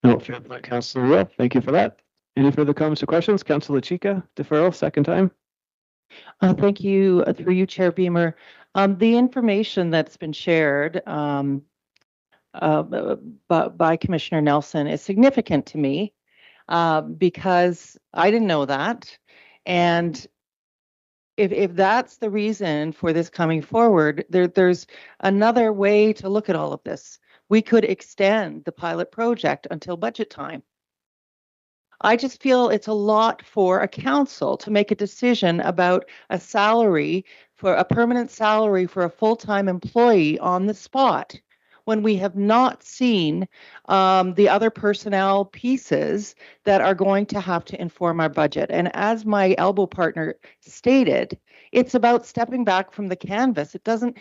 No, Councillor Will, thank you for that. Any further comments or questions? Councillor Chica, deferral, second time. Thank you, through you, Chair Beamer. The information that's been shared by Commissioner Nelson is significant to me because I didn't know that. And if that's the reason for this coming forward, there's another way to look at all of this. We could extend the pilot project until budget time. I just feel it's a lot for a council to make a decision about a salary, for a permanent salary for a full-time employee on the spot, when we have not seen the other personnel pieces that are going to have to inform our budget. And as my elbow partner stated, it's about stepping back from the canvas. It doesn't,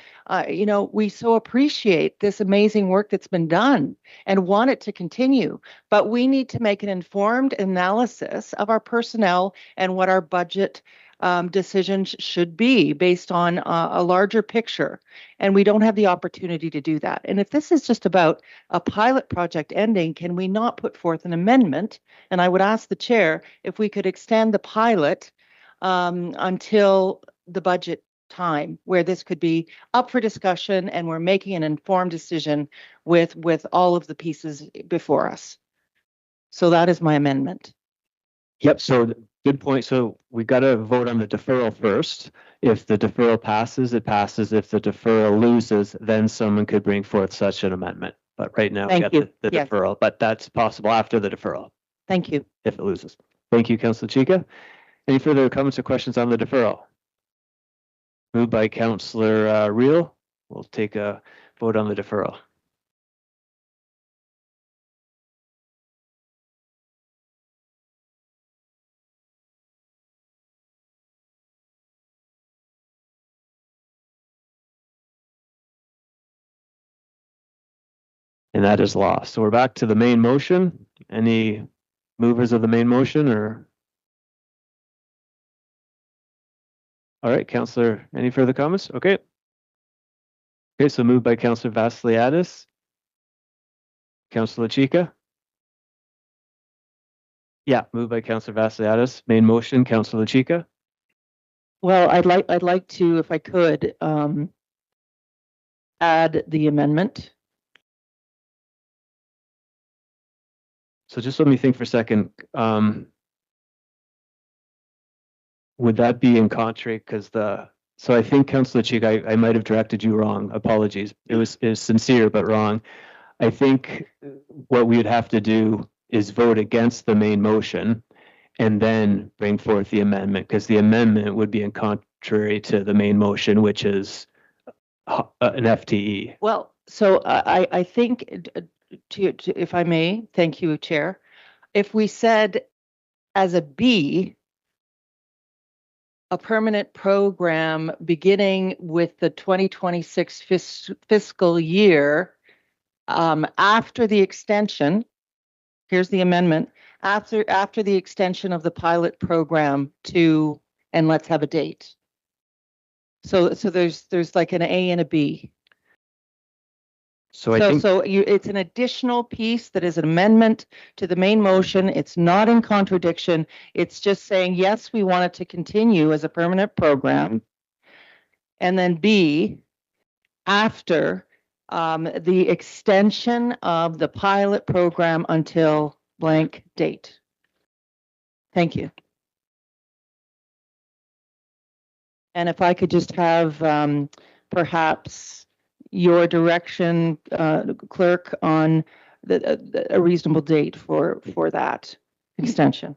we so appreciate this amazing work that's been done and want it to continue, but we need to make an informed analysis of our personnel and what our budget decision should be based on a larger picture. And we don't have the opportunity to do that. And if this is just about a pilot project ending, can we not put forth an amendment? And I would ask the chair if we could extend the pilot until the budget time, where this could be up for discussion and we're making an informed decision with all of the pieces before us. So that is my amendment. Yep, so good point. So we got to vote on the deferral first. If the deferral passes, it passes. If the deferral loses, then someone could bring forth such an amendment. But right now, we Thank got you. the Yes. deferral, but that's possible after the deferral Thank you. if it loses. Thank you, Councillor Chica. Any further comments or questions on the deferral? Moved by Councillor Reel. We'll take a vote on the deferral. And that is lost. So we're back to the main motion. Any movers of the main motion or? All right, Councillor, any further comments? Okay. Okay, so moved by Councillor Vassiliadis. Councillor Chica? Yeah, moved by Councillor Vassiliadis. Main motion, Councillor Chica? Well, I'd like to, if I could, add the amendment. So just let me think for a second. Would that be in contrary? Because so I think Councillor Chica, I might have directed you wrong. Apologies. It was sincere but wrong. I think what we would have to do is vote against the main motion and then bring forth the amendment, because the amendment would be in contrary to the main motion, which is an FTE. Well, so I think, if I may, thank you, Chair. If we said as a B, a permanent program beginning with the 2026 fiscal year, after the extension, here's the amendment, after the extension of the pilot program to, and let's have a date. So there's like an A and a B. So I think It's an additional piece that is an amendment to the main motion. It's not in contradiction. It's just saying, yes, we want it to continue as a permanent program. And then B, after the extension of the pilot program until blank date. Thank you. And if I could just have perhaps your direction, clerk, on a reasonable date for that extension.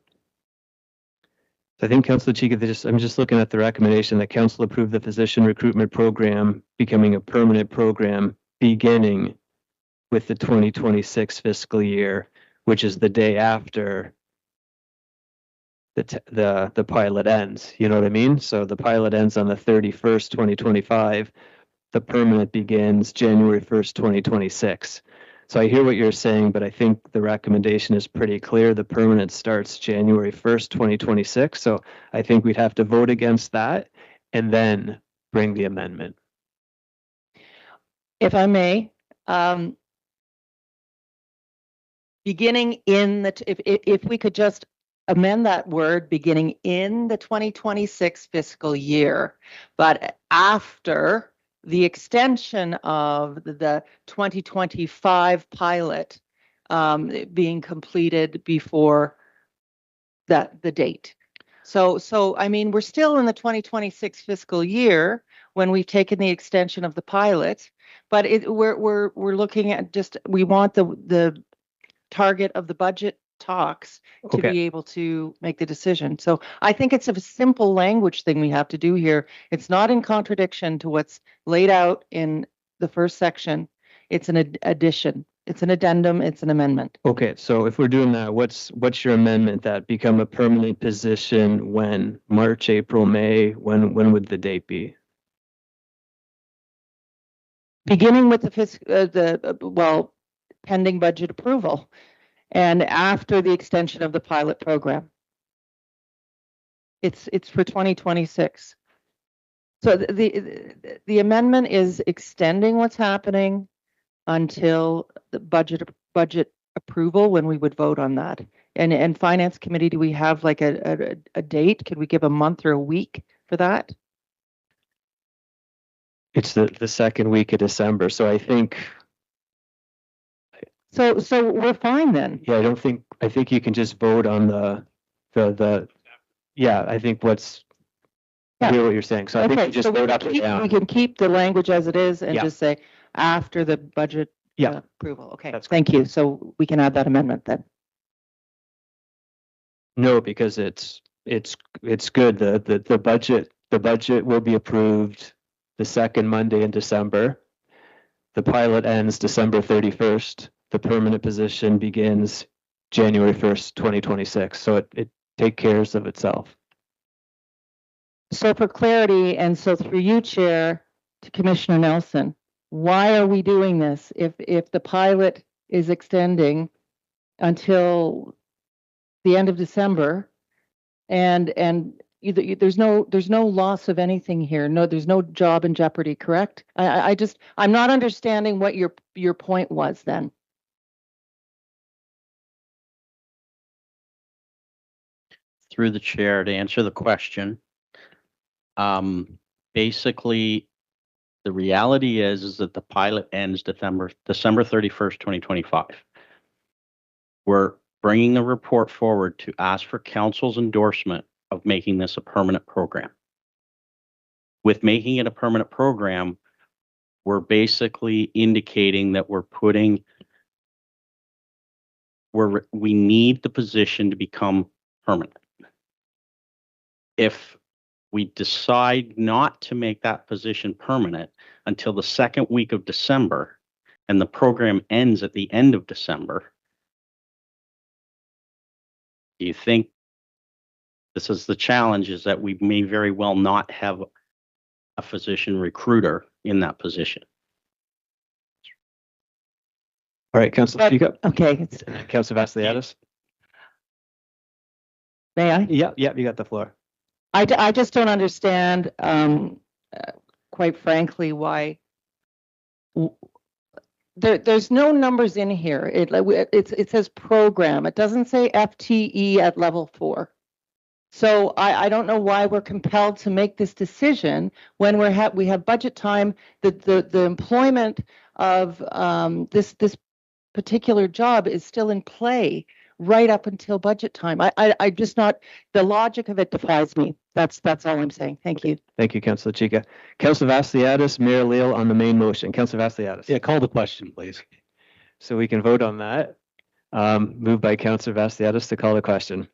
I think Councillor Chica, I'm just looking at the recommendation that council approve the physician recruitment program becoming a permanent program beginning with the 2026 fiscal year, which is the day after the pilot ends. You know what I mean? So the pilot ends on the 31st, 2025. The permanent begins January 1st, 2026. So I hear what you're saying, but I think the recommendation is pretty clear. The permanent starts January 1st, 2026. So I think we'd have to vote against that and then bring the amendment. If I may, beginning in if we could just amend that word, beginning in the 2026 fiscal year, but after the extension of the 2025 pilot being completed before the date. So I mean, we're still in the 2026 fiscal year when we've taken the extension of the pilot, but we're looking at we want the target of the budget talks to be able to make the decision. So I think it's a simple language thing we have to do here. It's not in contradiction to what's laid out in the first section. It's an addition. It's an addendum. It's an amendment. Okay, so if we're doing that, what's your amendment that become a permanent position when? March, April, May? When would the date be? Beginning with pending budget approval, and after the extension of the pilot program. It's for 2026. So the amendment is extending what's happening until the budget approval when we would vote on that. And Finance Committee, do we have like a date? Could we give a month or a week for that? It's the second week of December, so I think, So we're fine then. yeah, I think you can just vote on yeah, I think I hear what you're saying, so I think you just vote up or We down. can keep the language as it is and Yeah. just say after the budget Yeah. approval. Okay, That's thank you. So we can add that amendment then. No, because it's good. The budget will be approved the second Monday in December. The pilot ends December 31st. The permanent position begins January 1st, 2026. So it take cares of itself. So for clarity, and so through you, Chair, to Commissioner Nelson, why are we doing this if the pilot is extending until the end of December and there's no loss of anything here. No, there's no job in jeopardy, correct? I'm not understanding what your point was then. Through the chair, to answer the question, basically, the reality is that the pilot ends December 31st, 2025. We're bringing the report forward to ask for council's endorsement of making this a permanent program. With making it a permanent program, we're basically indicating that we need the position to become permanent. If we decide not to make that position permanent until the second week of December, and the program ends at the end of December, do you think this is the challenge, is that we may very well not have a physician recruiter in that position? All right, Councilor, speak up. Okay. Councilor Vassiliadis. May I? Yeah, you got the floor. I just don't understand, quite frankly, why there's no numbers in here. It says program. It doesn't say FTE at level 4. So I don't know why we're compelled to make this decision when we have budget time. The employment of this particular job is still in play right up until budget time. I just not, the logic of it defies me. That's all I'm saying. Thank you. Thank you, Councilor Chica. Councilor Vassiliadis, Mayor Leal on the main motion. Councilor Vassiliadis. Yeah, call the question, please. So we can vote on that. Moved by Councilor Vassiliadis to call the question.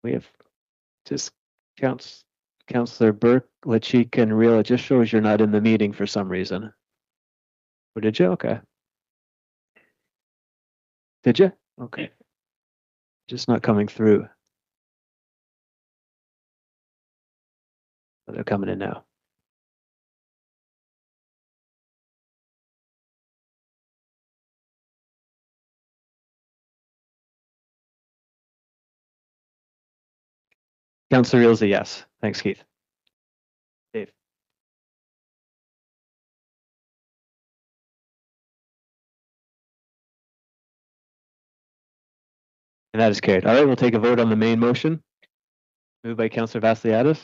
We have just Councilor Burke, Lachika, and Real. It just shows you're not in the meeting for some reason. Or did you? Okay. Did you? Okay. Just not coming through. They're coming in now. Councilor Real is a yes. Thanks, Keith. Dave. And that is carried. All right, we'll take a vote on the main motion. Moved by Councilor Vassiliadis.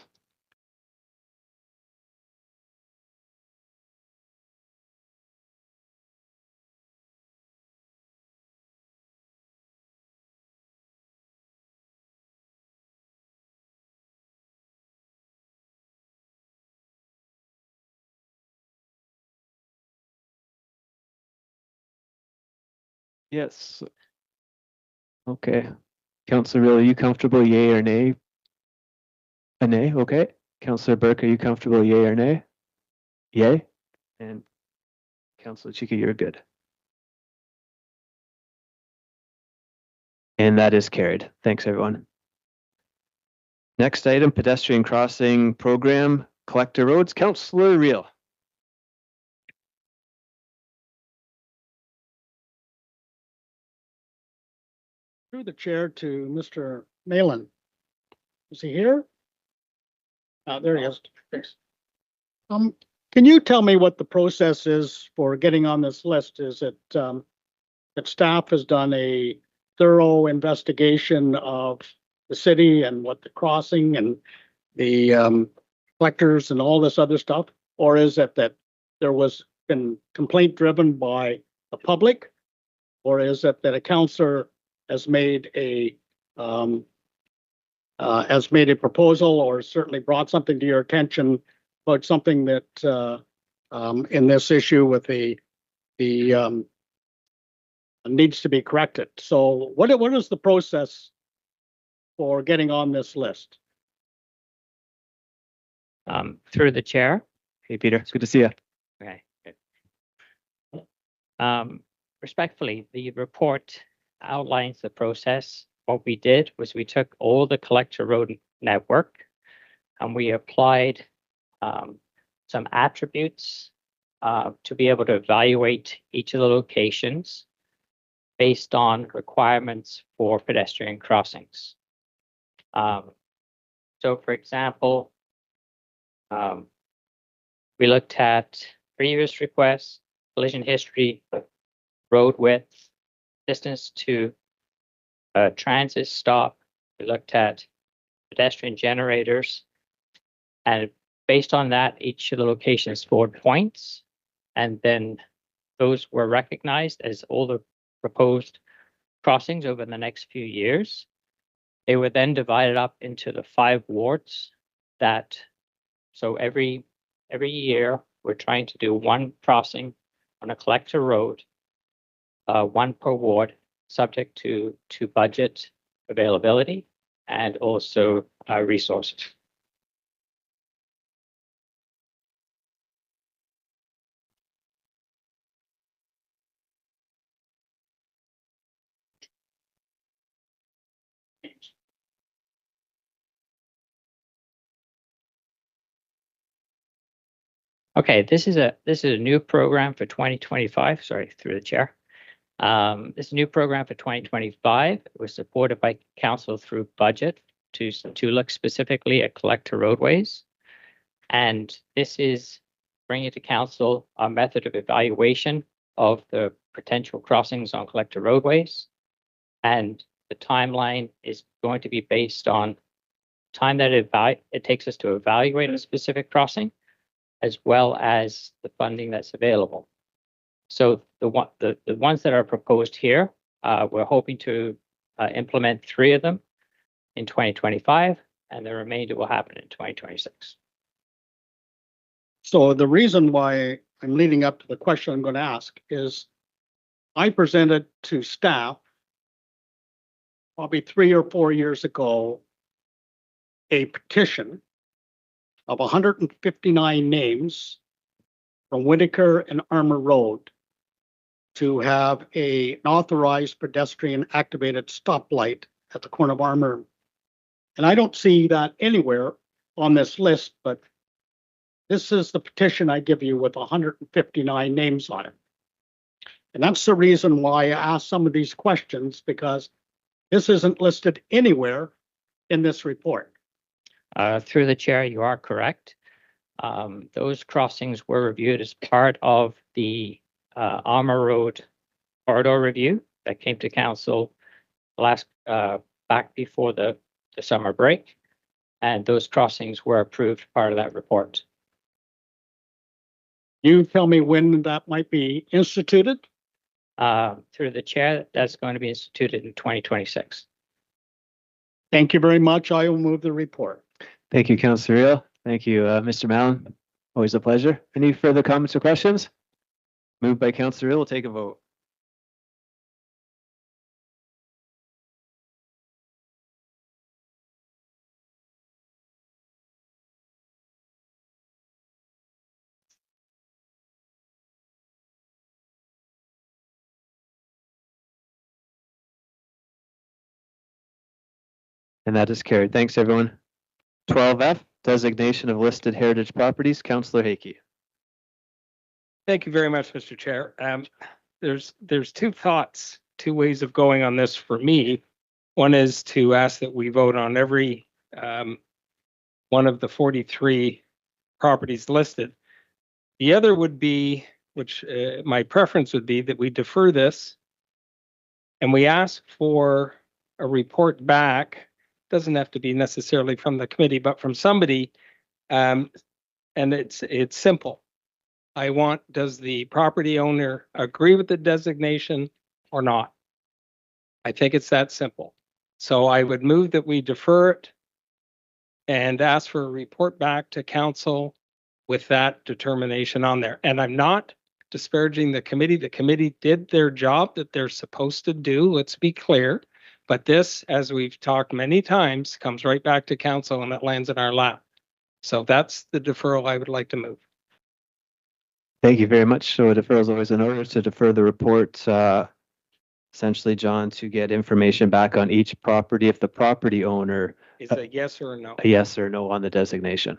Yes. Okay. Counselor Real, are you comfortable, yay or nay? A nay, okay. Counselor Burke, are you comfortable, yay or nay? Yay. And Counselor Chika, you're good. And that is carried. Thanks, everyone. Next item, pedestrian crossing program, collector roads. Counselor Real. Through the chair to Mr. Malin. Is he here? There he is. Thanks. Can you tell me what the process is for getting on this list? Is it that staff has done a thorough investigation of the city and what the crossing and the collectors and all this other stuff? Or is it that there was been complaint driven by the public? Or is it that a counselor has made a proposal or certainly brought something to your attention about something that in this issue with the needs to be corrected? So what is the process for getting on this list? Through the chair. Hey, Peter, it's good to see you. Okay. Good. Respectfully, the report outlines the process. What we did was we took all the collector road network and we applied some attributes to be able to evaluate each of the locations based on requirements for pedestrian crossings. So, for example, we looked at previous requests, collision history, road width, distance to transit stop. We looked at pedestrian generators, and based on that, each of the locations scored points, and then those were recognized as all the proposed crossings over the next few years. They were then divided up into the 5 wards so every year we're trying to do 1 crossing on a collector road, 1 per ward, subject to budget availability and also resources. Okay, this is a new program for 2025. Sorry, through the chair. This is a new program for 2025. It was supported by council through budget to look specifically at collector roadways. And this is bringing to council a method of evaluation of the potential crossings on collector roadways. And the timeline is going to be based on time that it takes us to evaluate a specific crossing, as well as the funding that's available. So the ones that are proposed here, we're hoping to implement 3 of them in 2025, and the remainder will happen in 2026. So the reason why I'm leading up to the question I'm going to ask is I presented to staff probably 3 or 4 years ago a petition of 159 names from Whitaker and Armour Road to have an authorized pedestrian activated stoplight at the corner of Armour. And I don't see that anywhere on this list, but this is the petition I give you with 159 names on it. And that's the reason why I asked some of these questions, because this isn't listed anywhere in this report. Through the chair, you are correct. Those crossings were reviewed as part of the Armour Road corridor review that came to council back before the summer break, and those crossings were approved part of that report. You tell me when that might be instituted? Through the chair, that's going to be instituted in 2026. Thank you very much. I will move the report. Thank you, Councillor Real. Thank you, Mr. Mallon. Always a pleasure. Any further comments or questions? Moved by Councillor Real, we'll take a vote. And that is carried. Thanks, everyone. 12F, designation of listed heritage properties. Councillor Hakey. Thank you very much, Mr. Chair. There's two thoughts, two ways of going on this for me. One is to ask that we vote on every one of the 43 properties listed. The other would be, which my preference would be, that we defer this and we ask for a report back. Doesn't have to be necessarily from the committee, but from somebody. And it's simple. Does the property owner agree with the designation or not? I think it's that simple. So I would move that we defer it and ask for a report back to council with that determination on there. And I'm not disparaging the committee. The committee did their job that they're supposed to do. Let's be clear. But this, as we've talked many times, comes right back to council and it lands in our lap. So that's the deferral I would like to move. Thank you very much. So a deferral is always in order to defer the report, essentially, John, to get information back on each property if the property owner Is a yes or a no? a yes or no on the designation.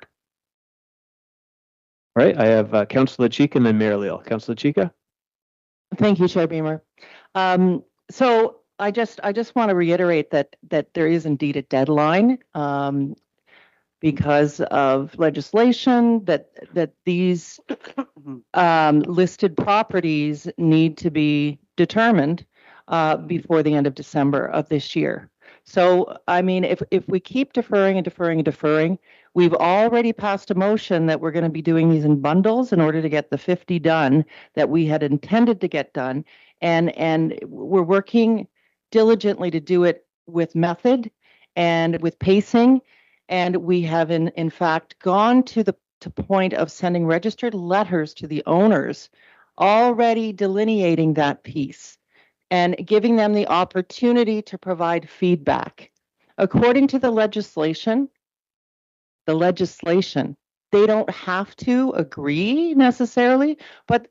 All right, I have Councillor Chica and then Mayor Leal. Councillor Chica. Thank you, Chair Beamer. So I just want to reiterate that there is indeed a deadline because of legislation that these listed properties need to be determined before the end of December of this year. So, I mean, if we keep deferring and deferring and deferring, we've already passed a motion that we're going to be doing these in bundles in order to get the 50 done that we had intended to get done. And we're working diligently to do it with method and with pacing. And we have in fact gone to the point of sending registered letters to the owners, already delineating that piece and giving them the opportunity to provide feedback. According to the legislation, they don't have to agree necessarily, but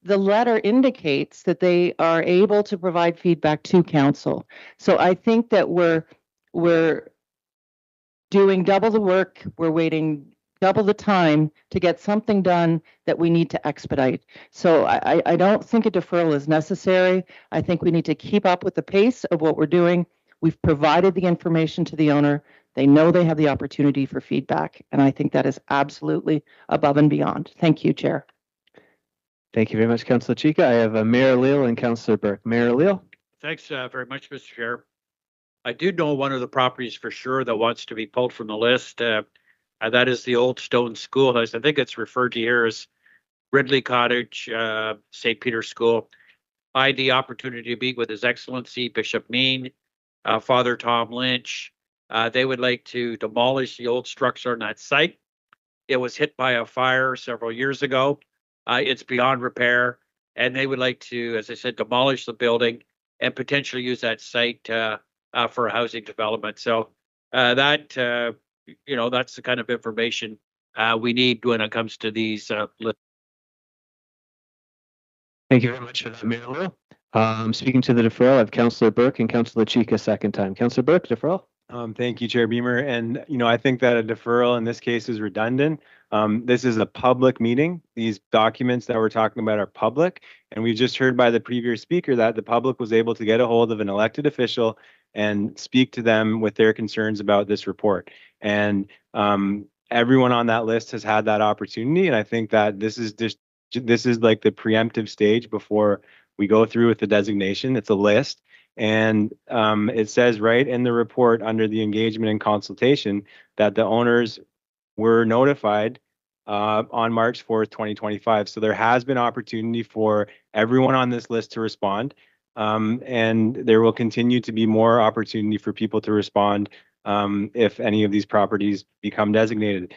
the letter indicates that they are able to provide feedback to council. So I think that we're doing double the work, we're waiting double the time to get something done that we need to expedite. So I don't think a deferral is necessary. I think we need to keep up with the pace of what we're doing. We've provided the information to the owner. They know they have the opportunity for feedback, and I think that is absolutely above and beyond. Thank you, Chair. Thank you very much, Councillor Chica. I have Mayor Leal and Councillor Burke. Mayor Leal. Thanks very much, Mr. Chair. I do know one of the properties for sure that wants to be pulled from the list. That is the Old Stone Schoolhouse. I think it's referred to here as Ridley Cottage, St. Peter's School. I had the opportunity to meet with His Excellency Bishop Mean, Father Tom Lynch. They would like to demolish the old structure on that site. It was hit by a fire several years ago. It's beyond repair, and they would like to, as I said, demolish the building and potentially use that site for a housing development. So that's the kind of information we need when it comes to these. Thank you very much for that, Mayor Leal. Speaking to the deferral, I have Councillor Burke and Councillor Chica second time. Councillor Burke, deferral. Thank you, Chair Beamer. And, I think that a deferral in this case is redundant. This is a public meeting. These documents that we're talking about are public. And we've just heard by the previous speaker that the public was able to get a hold of an elected official and speak to them with their concerns about this report. And everyone on that list has had that opportunity. And I think that this is like the preemptive stage before we go through with the designation. It's a list. And it says right in the report under the engagement and consultation that the owners were notified on March 4th, 2025. So there has been opportunity for everyone on this list to respond. And there will continue to be more opportunity for people to respond if any of these properties become designated.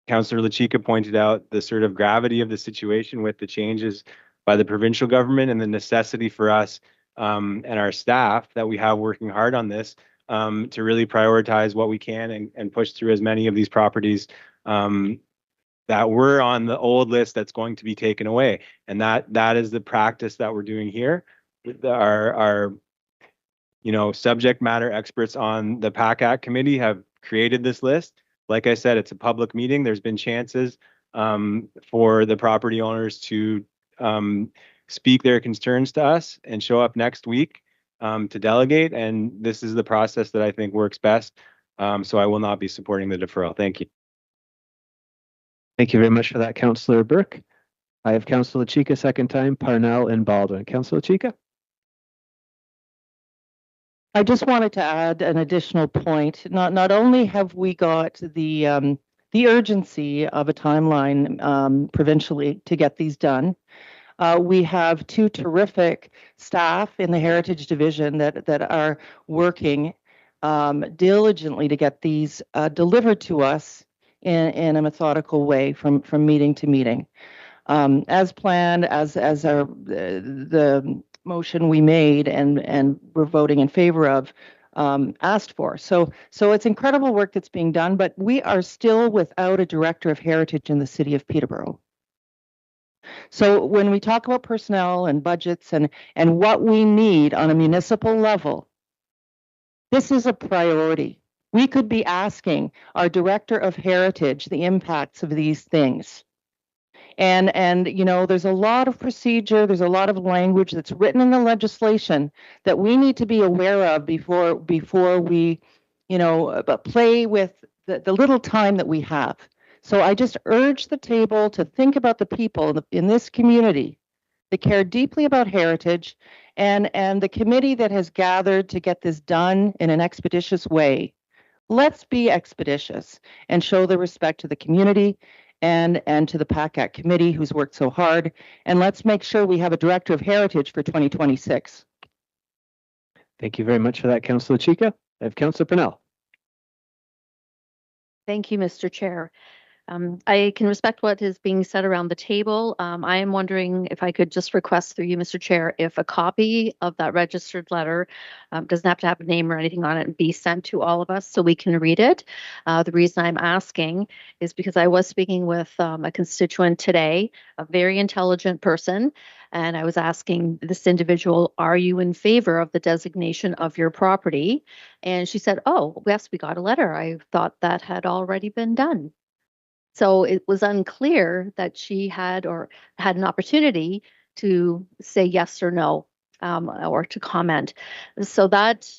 Councillor LaChica pointed out the sort of gravity of the situation with the changes by the provincial government and the necessity for us and our staff that we have working hard on this to really prioritize what we can and push through as many of these properties that were on the old list that's going to be taken away. And that is the practice that we're doing here. Our subject matter experts on the PAC Act committee have created this list. Like I said, it's a public meeting. There's been chances for the property owners to speak their concerns to us and show up next week to delegate. And this is the process that I think works best. So I will not be supporting the deferral. Thank you. Thank you very much for that, Councillor Burke. I have Councillor Chica second time, Parnell and Baldwin. Councillor Chica. I just wanted to add an additional point. Not only have we got the urgency of a timeline provincially to get these done, we have two terrific staff in the Heritage Division that are working diligently to get these delivered to us in a methodical way from meeting to meeting. As planned, as the motion we made and we're voting in favor of asked for. So it's incredible work that's being done, but we are still without a director of heritage in the city of Peterborough. So when we talk about personnel and budgets and what we need on a municipal level, this is a priority. We could be asking our director of heritage the impacts of these things. And there's a lot of procedure, there's a lot of language that's written in the legislation that we need to be aware of before we, play with the little time that we have. So I just urge the table to think about the people in this community that care deeply about heritage and the committee that has gathered to get this done in an expeditious way. Let's be expeditious and show the respect to the community and to the PAC Act committee who's worked so hard. And let's make sure we have a director of heritage for 2026. Thank you very much for that, Councillor Chica. I have Councillor Purnell. Thank you, Mr. Chair. I can respect what is being said around the table. I am wondering if I could just request through you, Mr. Chair, if a copy of that registered letter doesn't have to have a name or anything on it, be sent to all of us so we can read it. The reason I'm asking is because I was speaking with a constituent today, a very intelligent person, and I was asking this individual, are you in favor of the designation of your property? And she said, oh, yes, we got a letter. I thought that had already been done. So it was unclear that she had an opportunity to say yes or no, or to comment. So that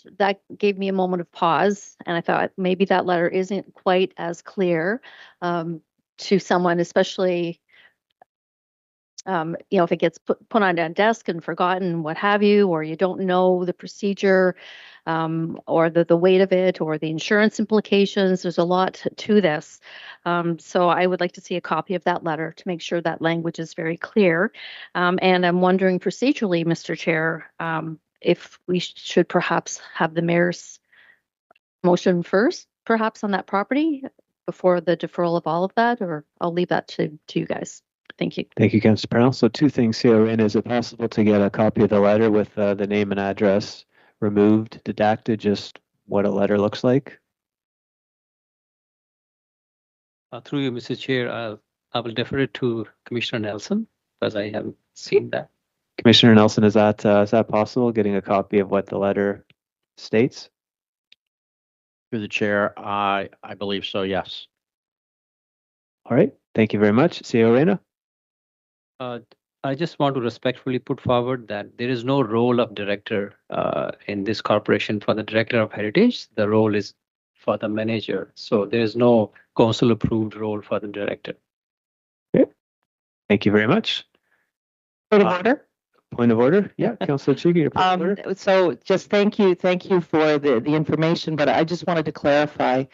gave me a moment of pause, and I thought maybe that letter isn't quite as clear to someone, especially if it gets put on a desk and forgotten, what have you, or you don't know the procedure, or the weight of it, or the insurance implications. There's a lot to this. So I would like to see a copy of that letter to make sure that language is very clear. And I'm wondering procedurally, Mr. Chair, if we should perhaps have the mayor's motion first, perhaps on that property before the deferral of all of that, or I'll leave that to you guys. Thank you. Thank you, Councillor Purnell. So two things here. And is it possible to get a copy of the letter with the name and address removed, redacted, just what a letter looks like? Through you, Mr. Chair, I will defer it to Commissioner Nelson because I haven't seen that. Commissioner Nelson, is that possible, getting a copy of what the letter states? Through the chair, I believe so, yes. All right. Thank you very much. CEO Reyna. I just want to respectfully put forward that there is no role of director in this corporation for the director of heritage. The role is for the manager. So there is no council approved role for the director. Okay. Thank you very much. Point of order. Point of order. Yeah, Councillor Chica, your point of order. So just thank you for the information, but I just wanted to clarify.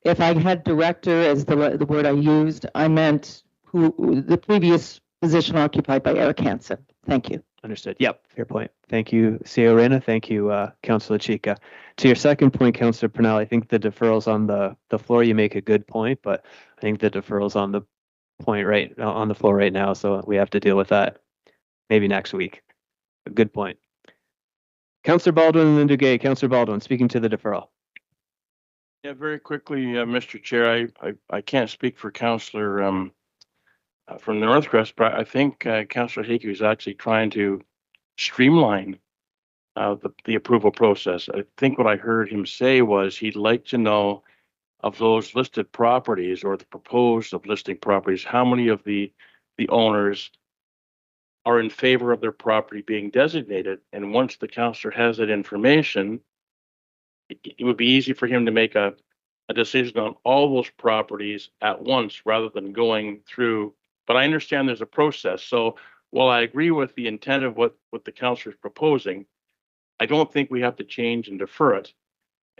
If I had director as the word I used, I meant the previous position occupied by Eric Hansen. Thank you. Understood. Yep, fair point. Thank you, CEO Reyna. Thank you, Councillor Chica. To your second point, Councillor Purnell, I think the deferral's on the floor. You make a good point, but I think the deferral's on the floor right now, so we have to deal with that maybe next week. A good point. Councillor Baldwin and then Duguay. Councillor Baldwin, speaking to the deferral. Yeah, very quickly, Mr. Chair, I can't speak for Councillor from Northcrest, but I think Councillor Hickey is actually trying to streamline the approval process. I think what I heard him say was he'd like to know of those listed properties or the proposed of listing properties, how many of the owners are in favor of their property being designated. And once the counselor has that information, it would be easy for him to make a decision on all those properties at once rather than going through. But I understand there's a process. So while I agree with the intent of what the counselor is proposing, I don't think we have to change and defer it.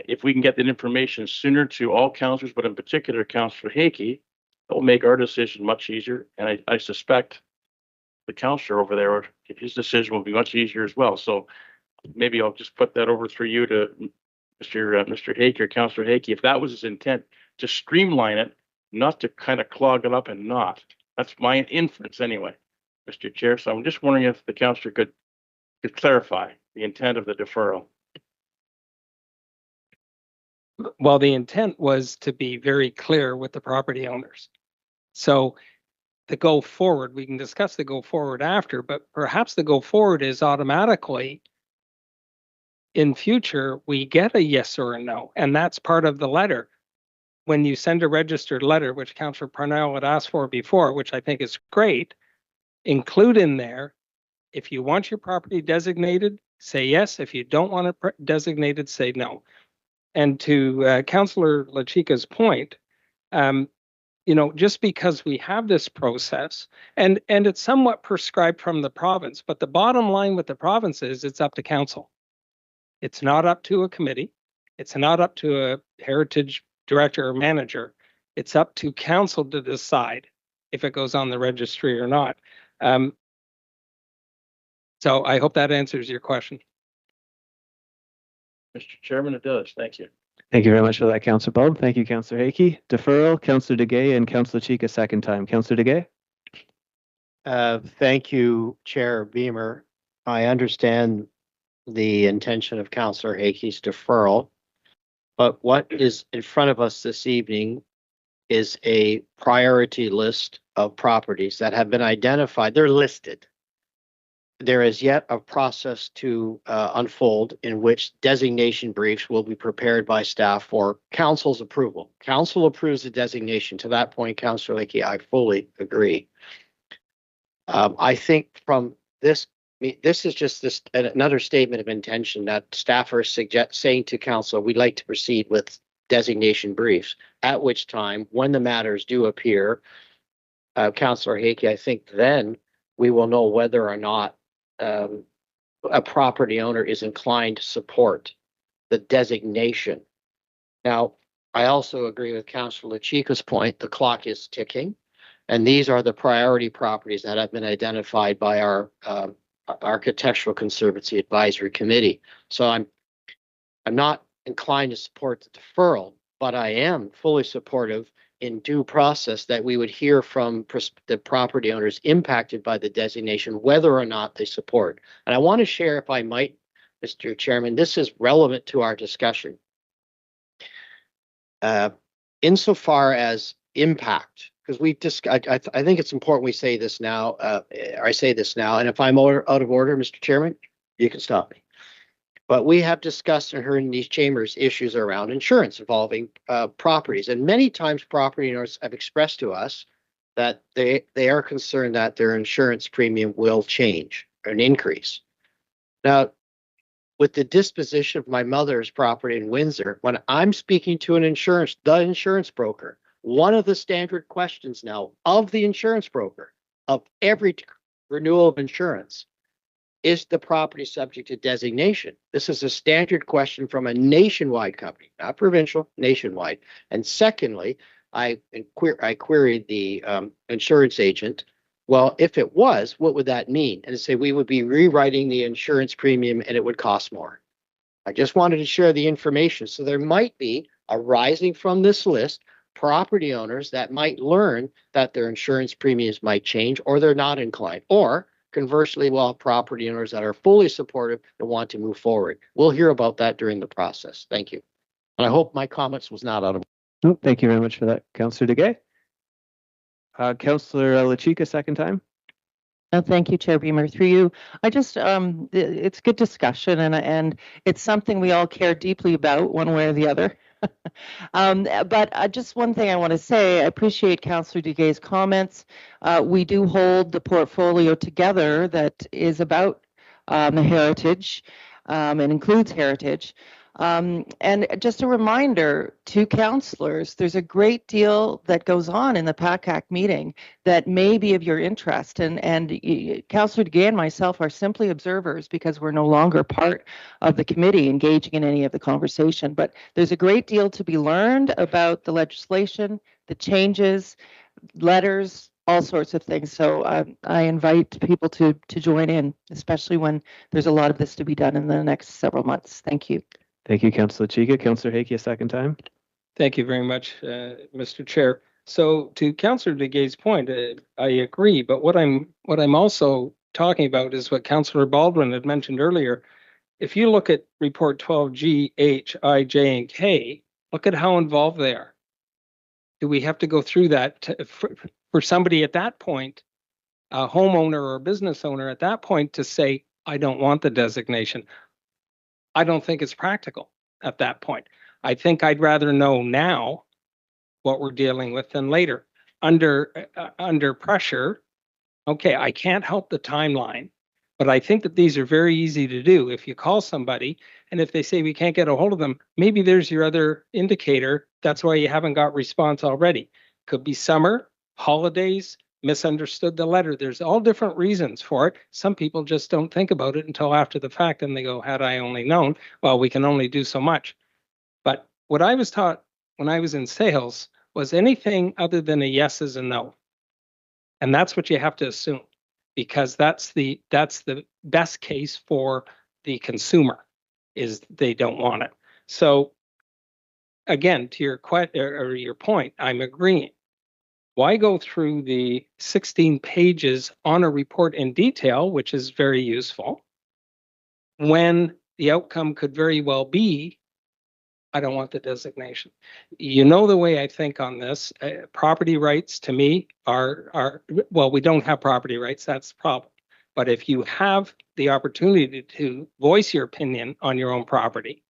If we can get that information sooner to all counselors, but in particular Councillor Hakey, it will make our decision much easier. And I suspect the counselor over there, his decision will be much easier as well. So maybe I'll just put that over through you to Mr. Hakey or Councillor Hakey. If that was his intent, to streamline it, not to kind of clog it up and not. That's my inference anyway, Mr. Chair. So I'm just wondering if the counselor could clarify the intent of the deferral. Well, the intent was to be very clear with the property owners. So the go forward, we can discuss the go forward after, but perhaps the go forward is automatically in future, we get a yes or a no, and that's part of the letter. When you send a registered letter, which Councillor Parnell had asked for before, which I think is great, include in there, if you want your property designated, say yes. If you don't want it designated, say no. And to Councillor Lachika's point, just because we have this process, and it's somewhat prescribed from the province, but the bottom line with the province is it's up to council. It's not up to a committee. It's not up to a heritage director or manager. It's up to council to decide if it goes on the registry or not. So I hope that answers your question. Mr. Chairman, it does. Thank you. Thank you very much for that, Councillor Bulb. Thank you, Councillor Hakey. Deferral, Councillor DeGay and Councillor Cheek a second time. Councillor DeGay? Thank you, Chair Beamer. I understand the intention of Councillor Hakey's deferral, but what is in front of us this evening is a priority list of properties that have been identified. They're listed. There is yet a process to unfold in which designation briefs will be prepared by staff for council's approval. Council approves the designation. To that point, Councillor Lakey, I fully agree. I think from this is just another statement of intention that staff are saying to council, we'd like to proceed with designation briefs, at which time, when the matters do appear, Councillor Hakey, I think then we will know whether or not a property owner is inclined to support the designation. Now, I also agree with Councillor Lachika's point, the clock is ticking, and these are the priority properties that have been identified by our Architectural Conservancy Advisory Committee. So I'm not inclined to support the deferral, but I am fully supportive in due process that we would hear from the property owners impacted by the designation, whether or not they support. And I want to share, if I might, Mr. Chairman, this is relevant to our discussion. Insofar as impact, because we've discussed, I think it's important we say this now, I say this now, and if I'm out of order, Mr. Chairman, you can stop me. But we have discussed and heard in these chambers issues around insurance involving properties. And many times property owners have expressed to us that they are concerned that their insurance premium will change or an increase. Now, with the disposition of my mother's property in Windsor, when I'm speaking to the insurance broker, one of the standard questions now of the insurance broker of every renewal of insurance, is the property subject to designation? This is a standard question from a nationwide company, not provincial, nationwide. And secondly, I queried the insurance agent, well, if it was, what would that mean? And they say we would be rewriting the insurance premium and it would cost more. I just wanted to share the information. So there might be, arising from this list, property owners that might learn that their insurance premiums might change or they're not inclined. Or conversely, we'll have property owners that are fully supportive and want to move forward. We'll hear about that during the process. Thank you. And I hope my comments was not out of. No, thank you very much for that, Councillor DeGay. Councillor Lachika, second time. Thank you, Chair Beamer. Through you, I just, it's good discussion and it's something we all care deeply about one way or the other. But just one thing I want to say, I appreciate Councillor Duguay's comments. We do hold the portfolio together that is about heritage and includes heritage. And just a reminder to councillors, there's a great deal that goes on in the PACAC meeting that may be of your interest. And Councillor Duguay and myself are simply observers because we're no longer part of the committee engaging in any of the conversation. But there's a great deal to be learned about the legislation, the changes, letters, all sorts of things. So I invite people to join in, especially when there's a lot of this to be done in the next several months. Thank you. Thank you, Councillor Chica. Councillor Hickey, a second time. Thank you very much, Mr. Chair. So to Councillor Duguay's point, I agree. But what I'm also talking about is what Councillor Baldwin had mentioned earlier. If you look at Report 12G, H, I, J, and K, look at how involved they are. Do we have to go through that for somebody at that point, a homeowner or a business owner at that point, to say, I don't want the designation? I don't think it's practical at that point. I think I'd rather know now what we're dealing with than later. Under pressure, okay, I can't help the timeline, but I think that these are very easy to do. If you call somebody and if they say we can't get a hold of them, maybe there's your other indicator. That's why you haven't got response already. Could be summer, holidays, misunderstood the letter. There's all different reasons for it. Some people just don't think about it until after the fact and they go, had I only known. Well, we can only do so much. But what I was taught when I was in sales was anything other than a yes is a no. And that's what you have to assume, because that's the best case for the consumer, is they don't want it. So again, to your point, I'm agreeing. Why go through the 16 pages on a report in detail, which is very useful, when the outcome could very well be, I don't want the designation? You know the way I think on this. Property rights to me are well, we don't have property rights. That's the problem. But if you have the opportunity to voice your opinion on your own property,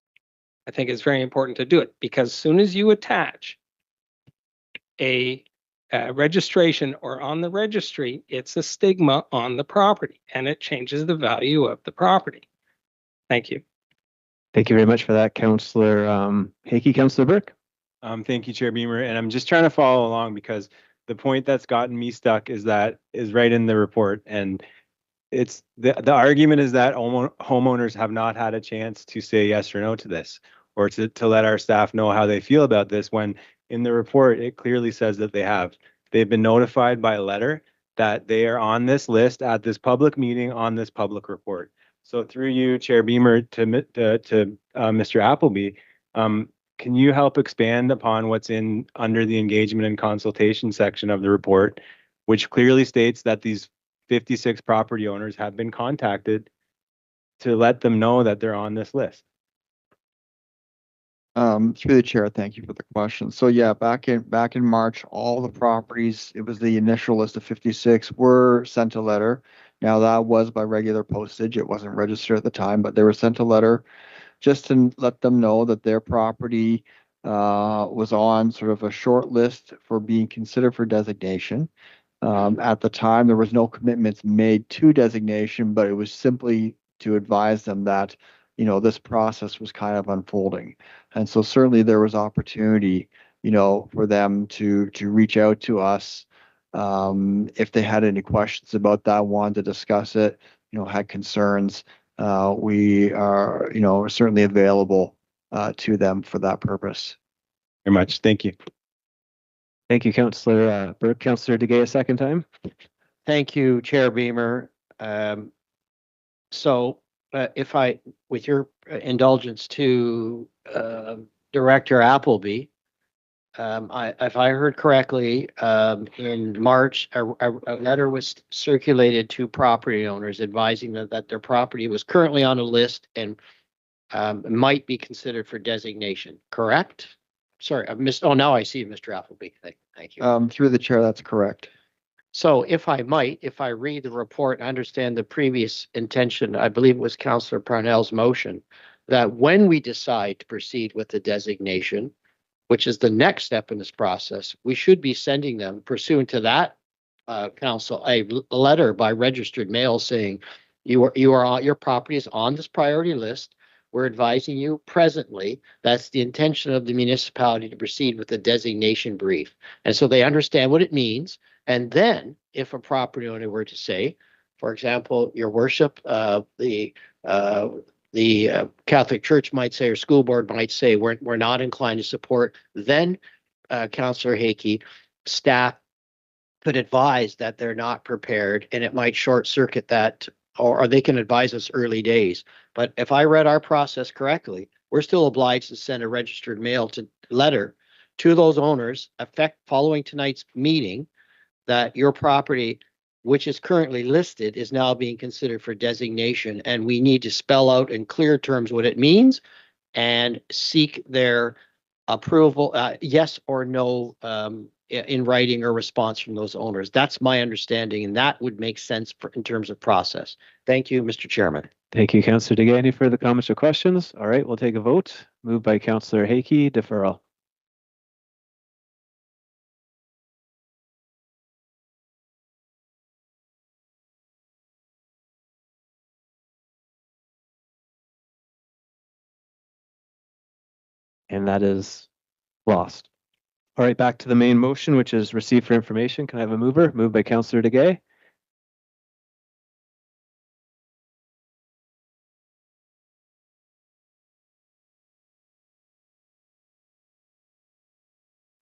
I think it's very important to do it, because as soon as you attach a registration or on the registry, it's a stigma on the property and it changes the value of the property. Thank you. Thank you very much for that, Councillor Hickey. Councillor Burke. Thank you, Chair Beamer. And I'm just trying to follow along because the point that's gotten me stuck is right in the report. And it's the argument is that homeowners have not had a chance to say yes or no to this, or to let our staff know how they feel about this, when in the report it clearly says that they have. They've been notified by letter that they are on this list at this public meeting on this public report. So through you, Chair Beamer, to Mr. Appleby, can you help expand upon what's under the engagement and consultation section of the report, which clearly states that these 56 property owners have been contacted to let them know that they're on this list? Through the chair, thank you for the question. So yeah, back in March, all the properties, it was the initial list of 56, were sent a letter. Now that was by regular postage. It wasn't registered at the time, but they were sent a letter just to let them know that their property was on sort of a short list for being considered for designation. At the time, there was no commitments made to designation, but it was simply to advise them that, you know, this process was kind of unfolding. And so certainly there was opportunity, you know, for them to reach out to us if they had any questions about that, wanted to discuss it, you know, had concerns. We are, you know, certainly available to them for that purpose. Very much. Thank you. Thank you, Councillor Burke. Councillor Duguay, a second time. Thank you, Chair Beamer. So if I, with your indulgence to Director Appleby, if I heard correctly, in March, a letter was circulated to property owners advising them that their property was currently on a list and might be considered for designation, correct? Sorry, I missed. Oh, now I see Mr. Appleby. Thank you. Through the chair, that's correct. So if I might, if I read the report and understand the previous intention, I believe it was Councillor Parnell's motion, that when we decide to proceed with the designation, which is the next step in this process, we should be sending them pursuant to that council, a letter by registered mail saying your property is on this priority list. We're advising you presently, that's the intention of the municipality to proceed with the designation brief. And so they understand what it means. And then if a property owner were to say, for example, your worship, the Catholic Church might say, or school board might say, we're not inclined to support, then Councillor Hakey, staff could advise that they're not prepared, and it might short circuit that, or they can advise us early days. But if I read our process correctly, we're still obliged to send a registered mail letter to those owners following tonight's meeting that your property, which is currently listed, is now being considered for designation, and we need to spell out in clear terms what it means and seek their approval, yes or no, in writing or response from those owners. That's my understanding, and that would make sense in terms of process. Thank you, Mr. Chairman. Thank you, Councillor Duguay. Any further comments or questions? All right, we'll take a vote. Moved by Councillor Hakey, deferral. And that is lost. All right, back to the main motion, which is receive for information. Can I have a mover? Moved by Councillor Duguay.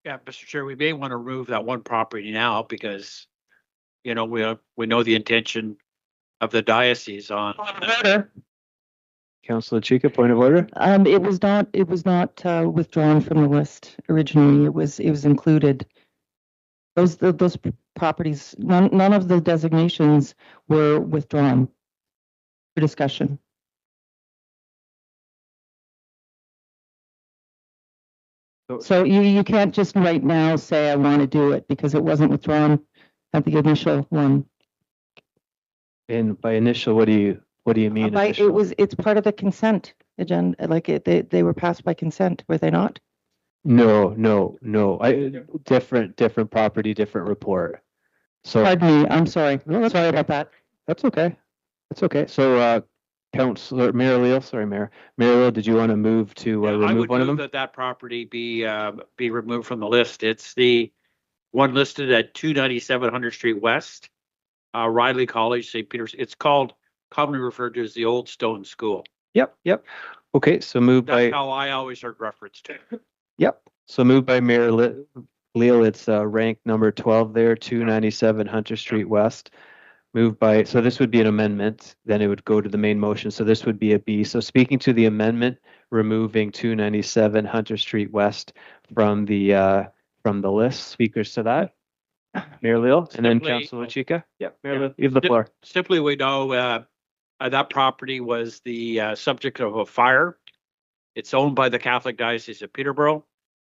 Yeah, Mr. Chair, we may want to remove that one property now because, you know, we know the intention of the diocese on. Councillor Chika, point of order. It was not withdrawn from the list originally. It was included. Those properties, none of the designations were withdrawn for discussion. So you can't just right now say I want to do it because it wasn't withdrawn at the initial one. And by initial, what do you mean? It's part of the consent agenda. Like they were passed by consent, were they not? No. Different property, different report. So pardon me. I'm sorry. No, sorry about that. That's okay. That's okay. So Councillor Mayor Leal, Mayor Leal, did you want to move to remove one of them? That property be removed from the list. It's the one listed at 297 100th Street West, Riley College, St. Peter's. It's commonly referred to as the Old Stone School. Yep. Okay, so moved by. That's how I always heard reference to it. Yep. So moved by Mayor Leal. It's rank number 12 there, 297 Hunter Street West. Moved by, so this would be an amendment, then it would go to the main motion. So this would be a B. So speaking to the amendment, removing 297 Hunter Street West from the list. Speakers to that. Mayor Leal, and then Councillor Chika. Yep, Mayor Leal, you have the floor. Simply, we know that property was the subject of a fire. It's owned by the Catholic Diocese of Peterborough.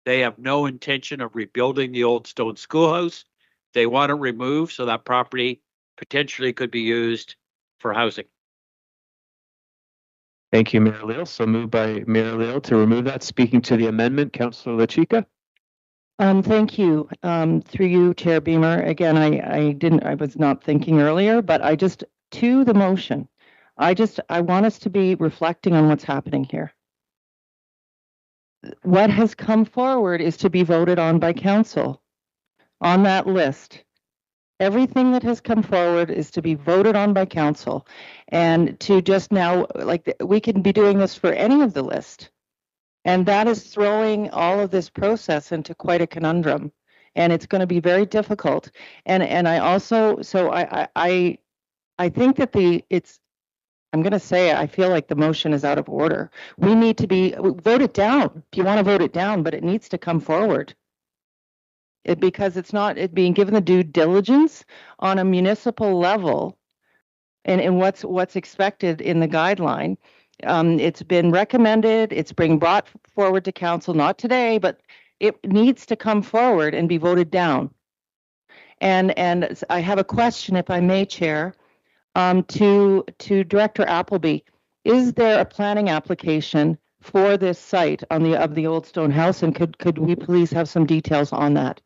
They have no intention of rebuilding the Old Stone Schoolhouse. They want it removed so that property potentially could be used for housing. Thank you, Mayor Leal. So moved by Mayor Leal to remove that. Speaking to the amendment, Councillor Chika. Thank you. Through you, Chair Beamer. Again, I was not thinking earlier, but to the motion, I want us to be reflecting on what's happening here. What has come forward is to be voted on by council on that list. Everything that has come forward is to be voted on by council, and to just now, we can be doing this for any of the list. And that is throwing all of this process into quite a conundrum, and it's going to be very difficult. And I also, so I think that I'm going to say, I feel like the motion is out of order. We need to vote it down if you want to vote it down, but it needs to come forward. Because it's not being given the due diligence on a municipal level and what's expected in the guideline. It's been recommended, it's being brought forward to council, not today, but it needs to come forward and be voted down. And I have a question, if I may, Chair, to Director Appleby. Is there a planning application for this site on the old stone house? And could we please have some details on that?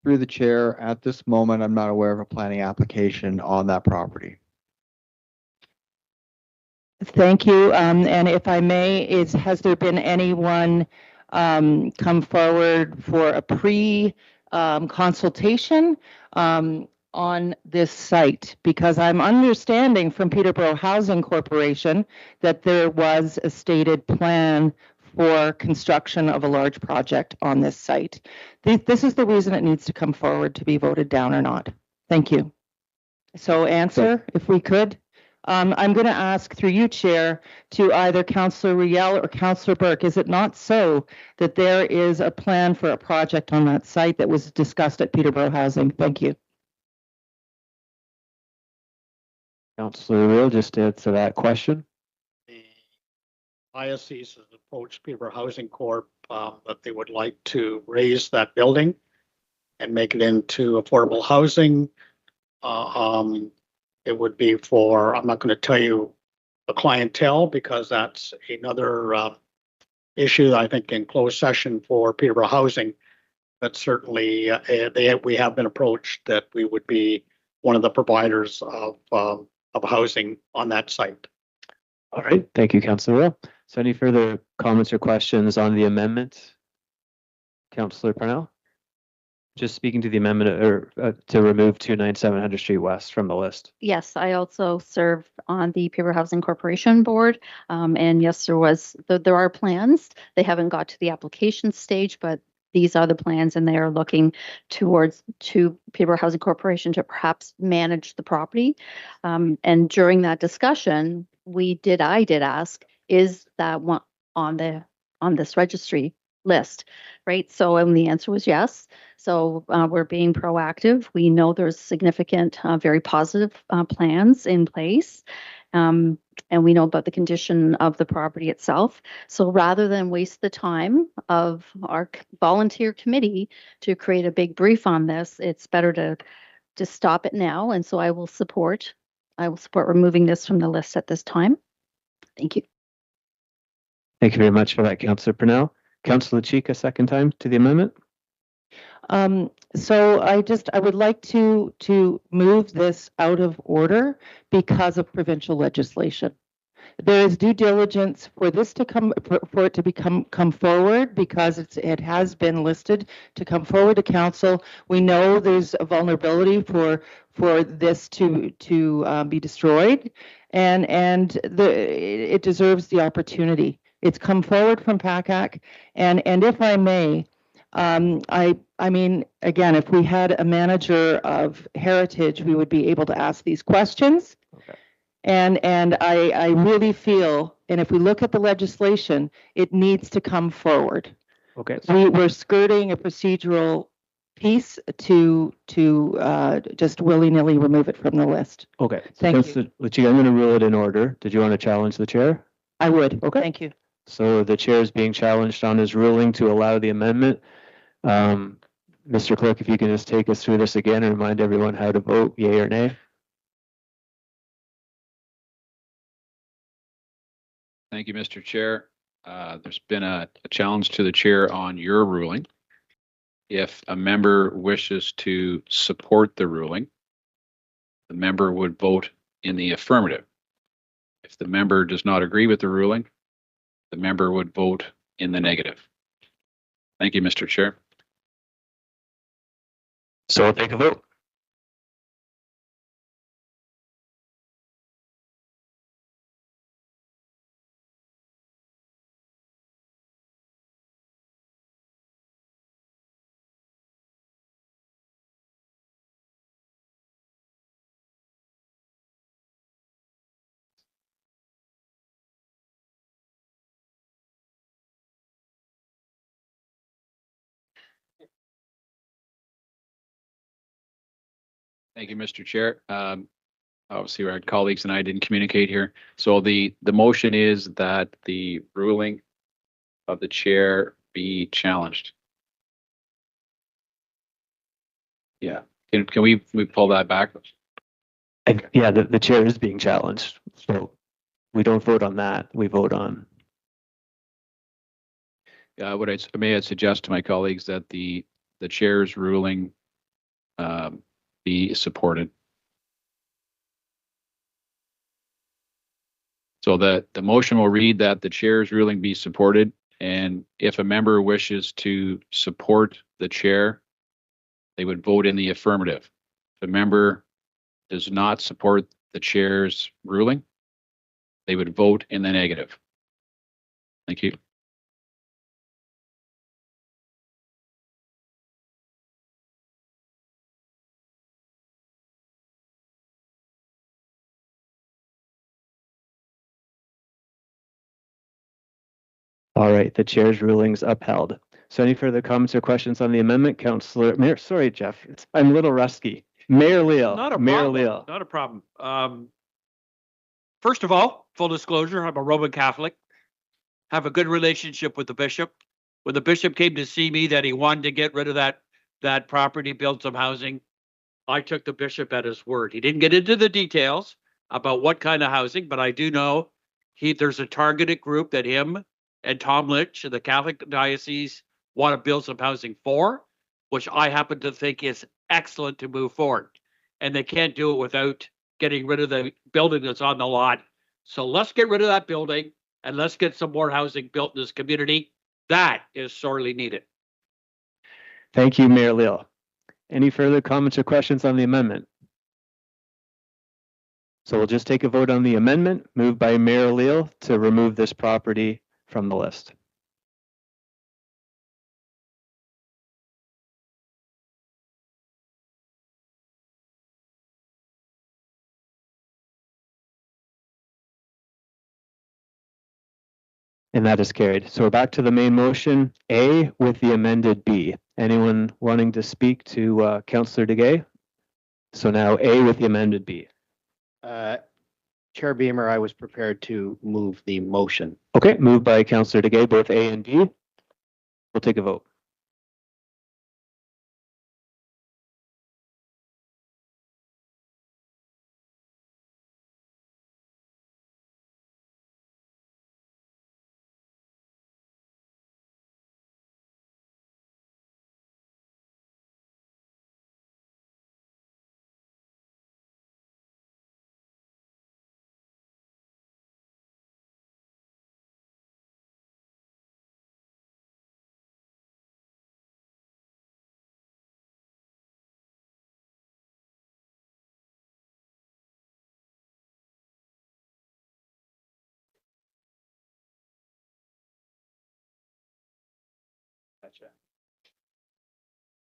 Through the chair, at this moment, I'm not aware of a planning application on that property. Thank you. And if I may, has there been anyone come forward for a consultation on this site? Because I'm understanding from Peterborough Housing Corporation that there was a stated plan for construction of a large project on this site. This is the reason it needs to come forward to be voted down or not. Thank you. So answer, if we could. I'm going to ask through you, Chair, to either Councillor Riel or Councillor Burke. Is it not so that there is a plan for a project on that site that was discussed at Peterborough Housing? Thank you. Councillor Riel, just to answer that question. Diocese has approached Peterborough Housing Corp that they would like to raise that building and make it into affordable housing. It would be for, I'm not going to tell you the clientele because that's another issue, I think, in closed session for Peterborough Housing. But certainly we have been approached that we would be one of the providers of housing on that site. All right. Thank you, Councillor Riel. So any further comments or questions on the amendment? Councillor Parnell? Just speaking to the amendment or to remove 297 Hunter Street West from the list. Yes, I also serve on the Peterborough Housing Corporation board. And yes, there are plans. They haven't got to the application stage, but these are the plans and they are looking to Peterborough Housing Corporation to perhaps manage the property. And during that discussion, I did ask, is that one on this registry list, right? So, and the answer was yes. So we're being proactive. We know there's significant, very positive plans in place. And we know about the condition of the property itself. So rather than waste the time of our volunteer committee to create a big brief on this, it's better to stop it now. And so I will support removing this from the list at this time. Thank you. Thank you very much for that, Councillor Parnell. Councillor Cheek, a second time to the amendment. So I would like to move this out of order because of provincial legislation. There is due diligence for this to come forward because it has been listed to come forward to council. We know there's a vulnerability for this to be destroyed, and it deserves the opportunity. It's come forward from PACAC, and if I may, I mean, again, if we had a manager of Heritage, we would be able to ask these questions. Okay. And I really feel, and if we look at the legislation, it needs to come forward. Okay. We're skirting a procedural piece to just willy-nilly remove it from the list. Okay. So Thank you. I'm going to rule it in order. Did you want to challenge the chair? I would. Okay. Thank you. So the chair is being challenged on his ruling to allow the amendment. Mr. Clerk, if you can just take us through this again and remind everyone how to vote, yay or nay. Thank you, Mr. Chair. There's been a challenge to the chair on your ruling. If a member wishes to support the ruling, the member would vote in the affirmative. If the member does not agree with the ruling, the member would vote in the negative. Thank you, Mr. Chair. So I'll take a vote. Thank you, Mr. Chair. Obviously, our colleagues and I didn't communicate here. So the motion is that the ruling of the chair be challenged. Yeah. Can we pull that back? Yeah, the chair is being challenged, so we don't vote on that. We vote on. May I suggest to my colleagues that the chair's ruling be supported. So the motion will read that the chair's ruling be supported, and if a member wishes to support the chair, they would vote in the affirmative. If a member does not support the chair's ruling, they would vote in the negative. Thank you. All right, the chair's ruling's upheld. So any further comments or questions on the amendment, Councillor Mayor? Sorry, Jeff, I'm a little rusty. Mayor Leal. Not a Mayor problem. Leal. Not a problem. First of all, full disclosure, I'm a Roman Catholic. Have a good relationship with the bishop. When the bishop came to see me that he wanted to get rid of that property, build some housing, I took the bishop at his word. He didn't get into the details about what kind of housing, but I do know there's a targeted group that him and Tom Litch and the Catholic Diocese want to build some housing for, which I happen to think is excellent to move forward. And they can't do it without getting rid of the building that's on the lot. So let's get rid of that building and let's get some more housing built in this community. That is sorely needed. Thank you, Mayor Leal. Any further comments or questions on the amendment? So we'll just take a vote on the amendment moved by Mayor Leal to remove this property from the list. And that is carried. So we're back to the main motion, A with the amended B. Anyone wanting to speak to Councillor Degay? So now A with the amended B. Chair Beamer, I was prepared to move the motion. Okay, moved by Councillor Degay, both A and B. We'll take a vote.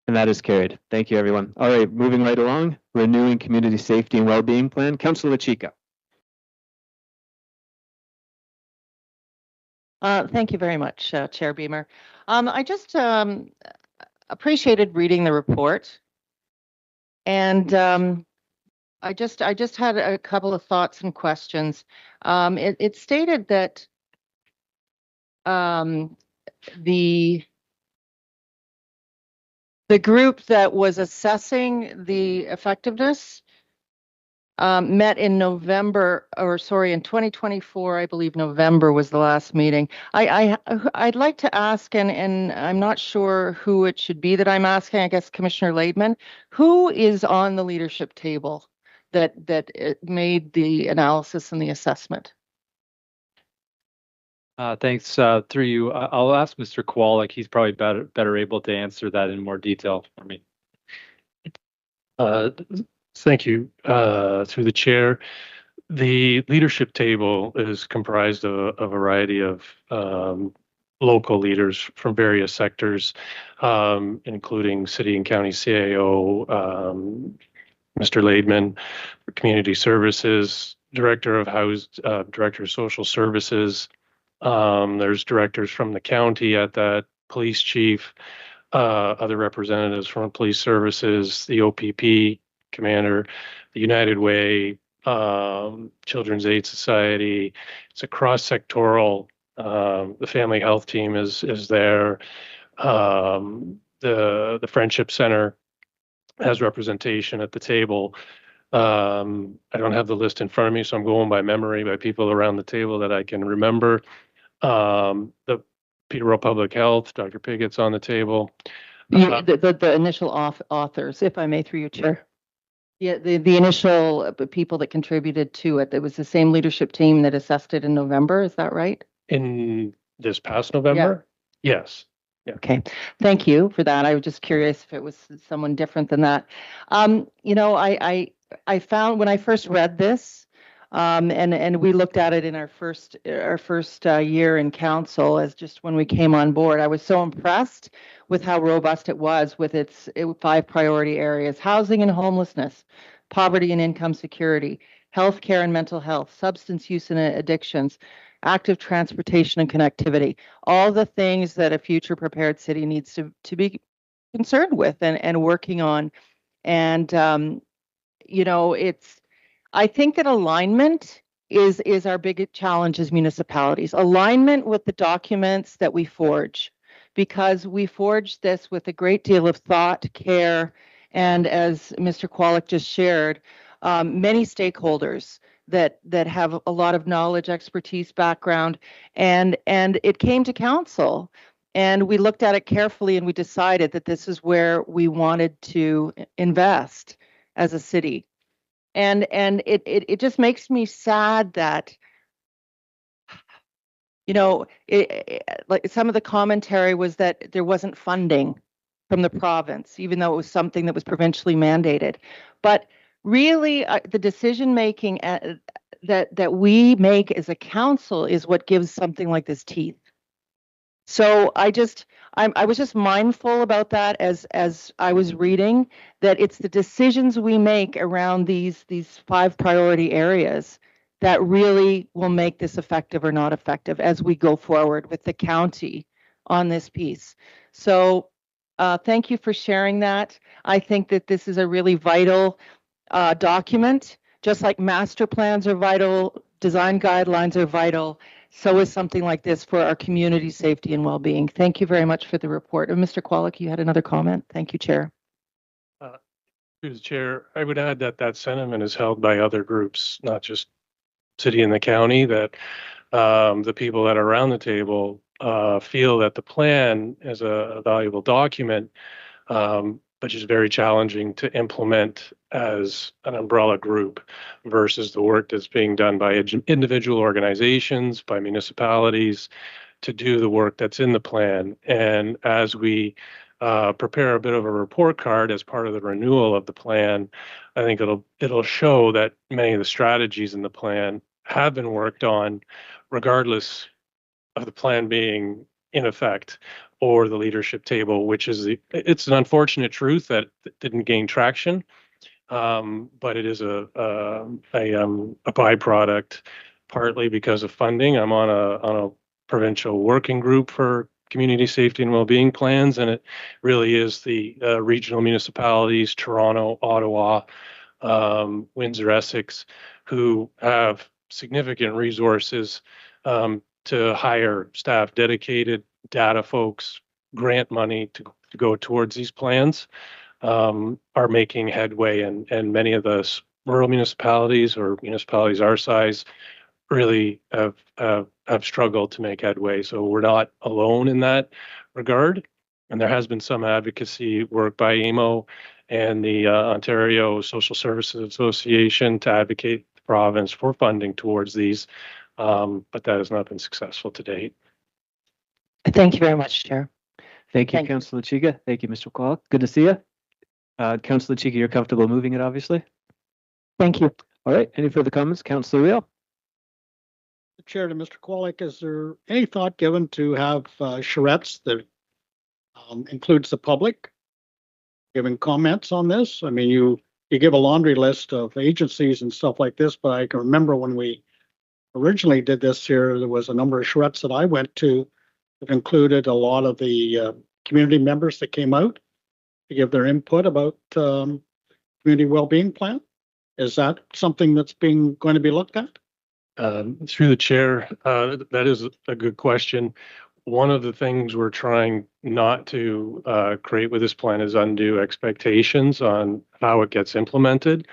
And that is carried. Thank you, everyone. All right, moving right along, renewing community safety and well-being plan. Councillor Chica. Thank you very much, Chair Beamer. I just appreciated reading the report, and I just had a couple of thoughts and questions. It stated that the group that was assessing the effectiveness met in November, in 2024, I believe November was the last meeting. I'd like to ask, and I'm not sure who it should be that I'm asking, I guess Commissioner Laidman, who is on the leadership table that made the analysis and the assessment? Thanks. Through you, I'll ask Mr. Kowalik. He's probably better able to answer that in more detail for me. Thank you. Through the chair, the leadership table is comprised of a variety of local leaders from various sectors, including city and county CAO, Mr. Laidman, community services, director of social services. There's directors from the county at that, police chief, other representatives from police services, the OPP commander, the United Way, Children's Aid Society. It's a cross-sectoral. The family health team is there. The Friendship Center. has representation at the table. I don't have the list in front of me, so I'm going by memory by people around the table that I can remember. The Peterborough Public Health, Dr. Piggott's on the table. The initial authors, if I may, through your chair. Yeah, the initial people that contributed to it, it was the same leadership team that assessed it in November, is that right? In this past November? Yes. Yeah. Okay, thank you for that. I was just curious if it was someone different than that. You know, I found when I first read this, and we looked at it in our first year in council as just when we came on board, I was so impressed with how robust it was with its 5 priority areas: housing and homelessness, poverty and income security, healthcare and mental health, substance use and addictions, active transportation and connectivity, all the things that a future prepared city needs to be concerned with and working on. And, you know, I think that alignment is our biggest challenge as municipalities. Alignment with the documents that we forge, because we forge this with a great deal of thought, care, and as Mr. Kwolek just shared, many stakeholders that have a lot of knowledge, expertise, background, and it came to council, and we looked at it carefully, and we decided that this is where we wanted to invest as a city, and it just makes me sad that, you know, like some of the commentary was that there wasn't funding from the province, even though it was something that was provincially mandated, but really, the decision making that we make as a council is what gives something like this teeth. So I was just mindful about that as I was reading, that it's the decisions we make around these 5 priority areas that really will make this effective or not effective as we go forward with the county on this piece. So thank you for sharing that. I think that this is a really vital document. Just like master plans are vital, design guidelines are vital, so is something like this for our community safety and well-being. Thank you very much for the report. And Mr. Kwolek, you had another comment. Thank you, Chair. Through the chair, I would add that sentiment is held by other groups, not just city and the county, that the people that are around the table feel that the plan is a valuable document, but is very challenging to implement as an umbrella group versus the work that's being done by individual organizations, by municipalities to do the work that's in the plan. And as we prepare a bit of a report card as part of the renewal of the plan, I think it'll show that many of the strategies in the plan have been worked on regardless of the plan being in effect, or the leadership table, which is it's an unfortunate truth that didn't gain traction, but it is a byproduct, partly because of funding. I'm on a provincial working group for community safety and well-being plans, and it really is the regional municipalities, Toronto, Ottawa, Windsor, Essex, who have significant resources to hire staff, dedicated data folks, grant money to go towards these plans, are making headway, and many of the rural municipalities or municipalities our size really have struggled to make headway. So we're not alone in that regard, and there has been some advocacy work by AMO and the Ontario Social Services Association to advocate the province for funding towards these. But that has not been successful to date. Thank you very much, Chair. Thank you, Councillor Chiga. Thank you, Mr. Kwolek. Good to see you. Councillor Chiga, you're comfortable moving it, obviously? Thank you. All right. Any further comments? Councillor Real. Chair, to Mr. Kwolek, is there any thought given to have charrettes that includes the public giving comments on this? I mean, you give a laundry list of agencies and stuff like this, but I can remember when we originally did this here, there was a number of charrettes that I went to that included a lot of the community members that came out to give their input about community well-being plan. Is that something that's going to be looked at? Through the chair, that is a good question. one of the things we're trying not to create with this plan is undue expectations on how it gets implemented.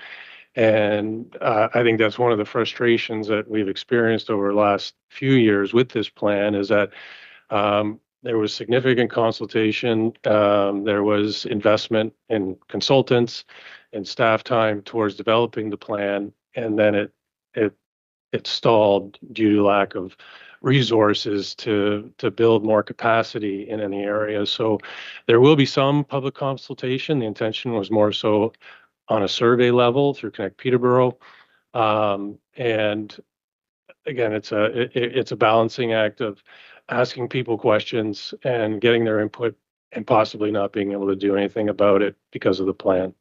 And I think that's one of the frustrations that we've experienced over the last few years with this plan is that there was significant consultation, there was investment in consultants and staff time towards developing the plan, and then it stalled due to lack of resources to build more capacity in any area. So there will be some public consultation. The intention was more so on a survey level through Connect Peterborough. And again, it's a balancing act of asking people questions and getting their input and possibly not being able to do anything about it because of the plan.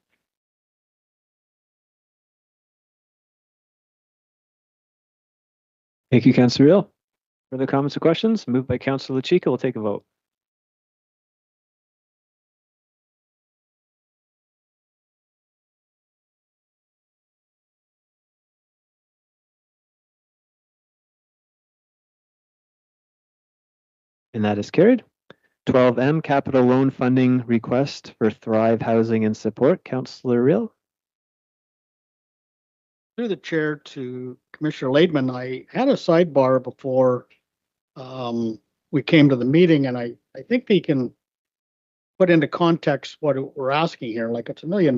Thank you, Councillor Real. Further comments or questions? Moved by Councillor Chica. We'll take a vote. And that is carried. 12M, capital loan funding request for Thrive Housing and Support. Councillor Real. Through the chair to Commissioner Laidman, I had a sidebar before we came to the meeting, and I think he can put into context what we're asking here, like it's $1 million.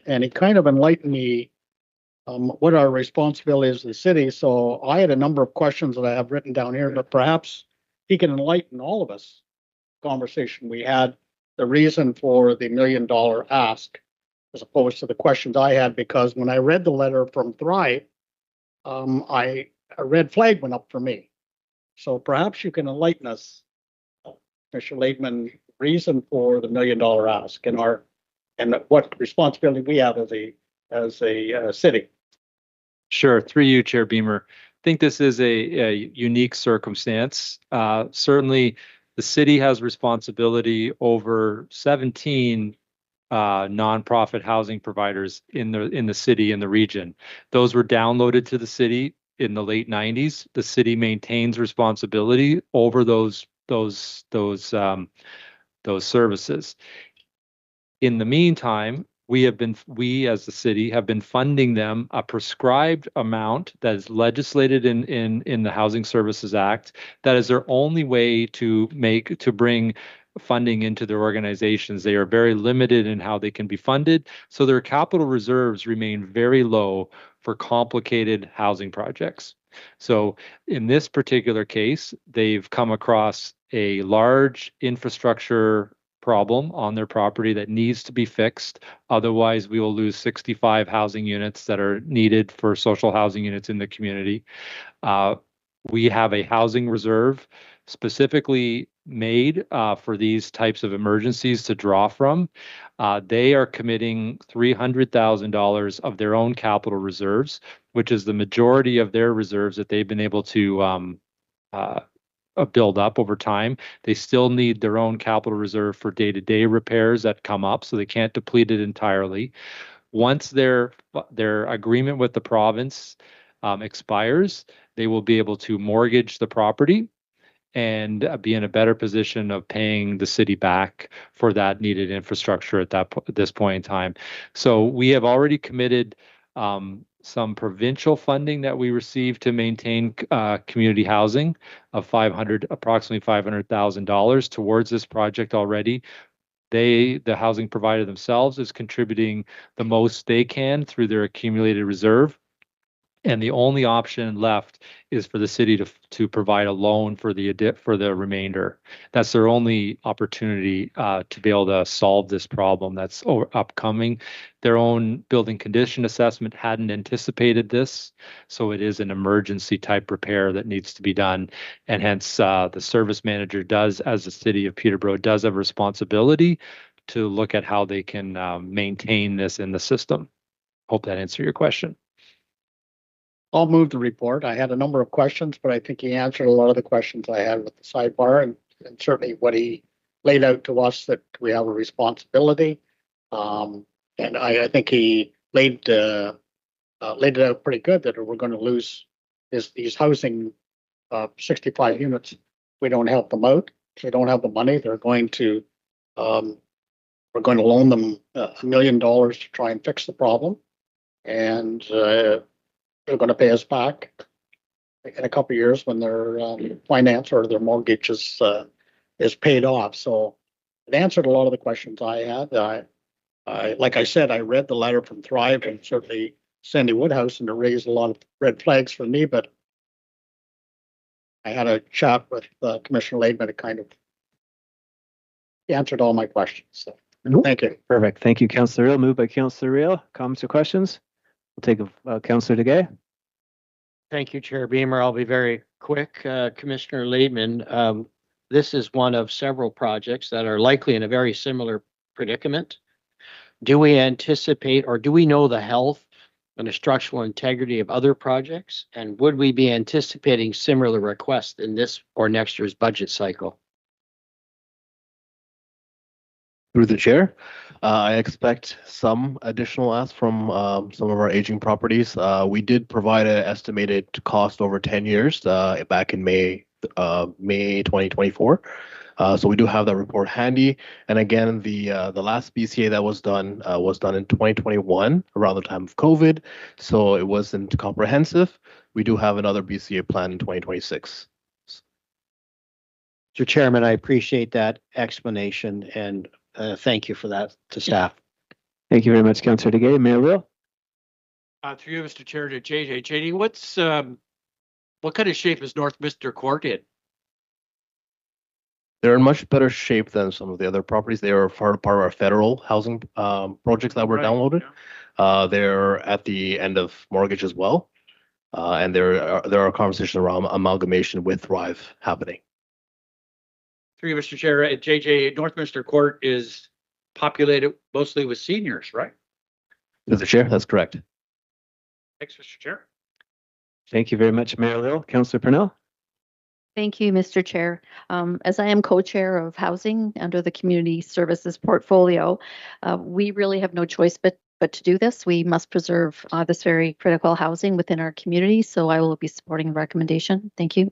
And he kind of enlightened me what our responsibility is to the city. So I had a number of questions that I have written down here, but perhaps he can enlighten all of us. Conversation we had, the reason for the $1 million ask, as opposed to the questions I had, because when I read the letter from Thrive, a red flag went up for me. So perhaps you can enlighten us, Mr. Laidman, reason for the $1 million ask and what responsibility we have as a city. Sure. Through you, Chair Beamer. I think this is a unique circumstance. Certainly, the city has responsibility over 17 nonprofit housing providers in the city and the region. Those were downloaded to the city in the late 90s. The city maintains responsibility over those services. In the meantime, we as the city have been funding them a prescribed amount that is legislated in the Housing Services Act. That is their only way to bring funding into their organizations. They are very limited in how they can be funded. So their capital reserves remain very low for complicated housing projects. So in this particular case, they've come across a large infrastructure problem on their property that needs to be fixed. Otherwise, we will lose 65 housing units that are needed for social housing units in the community. We have a housing reserve specifically made for these types of emergencies to draw from. They are committing $300,000 of their own capital reserves, which is the majority of their reserves that they've been able to build up over time. They still need their own capital reserve for day-to-day repairs that come up, so they can't deplete it entirely. Once their agreement with the province expires, they will be able to mortgage the property and be in a better position of paying the city back for that needed infrastructure at this point in time. So we have already committed some provincial funding that we received to maintain community housing of approximately $500,000 towards this project already. The housing provider themselves is contributing the most they can through their accumulated reserve. And the only option left is for the city to provide a loan for the remainder. That's their only opportunity to be able to solve this problem that's upcoming. Their own building condition assessment hadn't anticipated this, so it is an emergency type repair that needs to be done. And hence, the service manager does, as the city of Peterborough, does have a responsibility to look at how they can maintain this in the system. Hope that answered your question. I'll move the report. I had a number of questions, but I think he answered a lot of the questions I had with the sidebar, and certainly what he laid out to us, that we have a responsibility. And I think he laid it out pretty good, that we're going to lose these housing 65 units. We don't help them out. They don't have the money. They're going to, we're going to loan them $1 million to try and fix the problem. And they're going to pay us back in a couple of years when their finance or their mortgage is paid off. So it answered a lot of the questions I had. Like I said, I read the letter from Thrive and certainly Sandy Woodhouse, and it raised a lot of red flags for me, but I had a chat with Commissioner Laidman. It kind of answered all my questions. So thank you. Perfect. Thank you, Councillor Real. Moved by Councillor Real. Comments or questions? We'll take Councillor DeGay. Thank you, Chair Beamer. I'll be very quick. Commissioner Laidman, this is one of several projects that are likely in a very similar predicament. Do we anticipate or do we know the health and the structural integrity of other projects? And would we be anticipating similar requests in this or next year's budget cycle? Through the chair, I expect some additional asks from some of our aging properties. We did provide an estimated cost over 10 years back in May 2024. So we do have that report handy. And again, the last BCA that was done in 2021 around the time of COVID. So it wasn't comprehensive. We do have another BCA plan in 2026. Mr. Chairman, I appreciate that explanation and thank you for that to staff. Thank you very much, Councillor DeGay. Mayor Will. Through you, Mr. Chair, to JJ. JD, what kind of shape is Northminster Court in? They're in much better shape than some of the other properties. They are part of our federal housing projects that were downloaded. Yeah. They're at the end of mortgage as well. And there are conversations around amalgamation with Thrive happening. Through you, Mr. Chair, JJ, Northminster Court is populated mostly with seniors, right? Mr. Chair, that's correct. Thanks, Mr. Chair. Thank you very much, Mayor Lill. Councillor Purnell. Thank you, Mr. Chair. As I am co-chair of housing under the community services portfolio, we really have no choice but to do this. We must preserve this very critical housing within our community. So I will be supporting the recommendation. Thank you.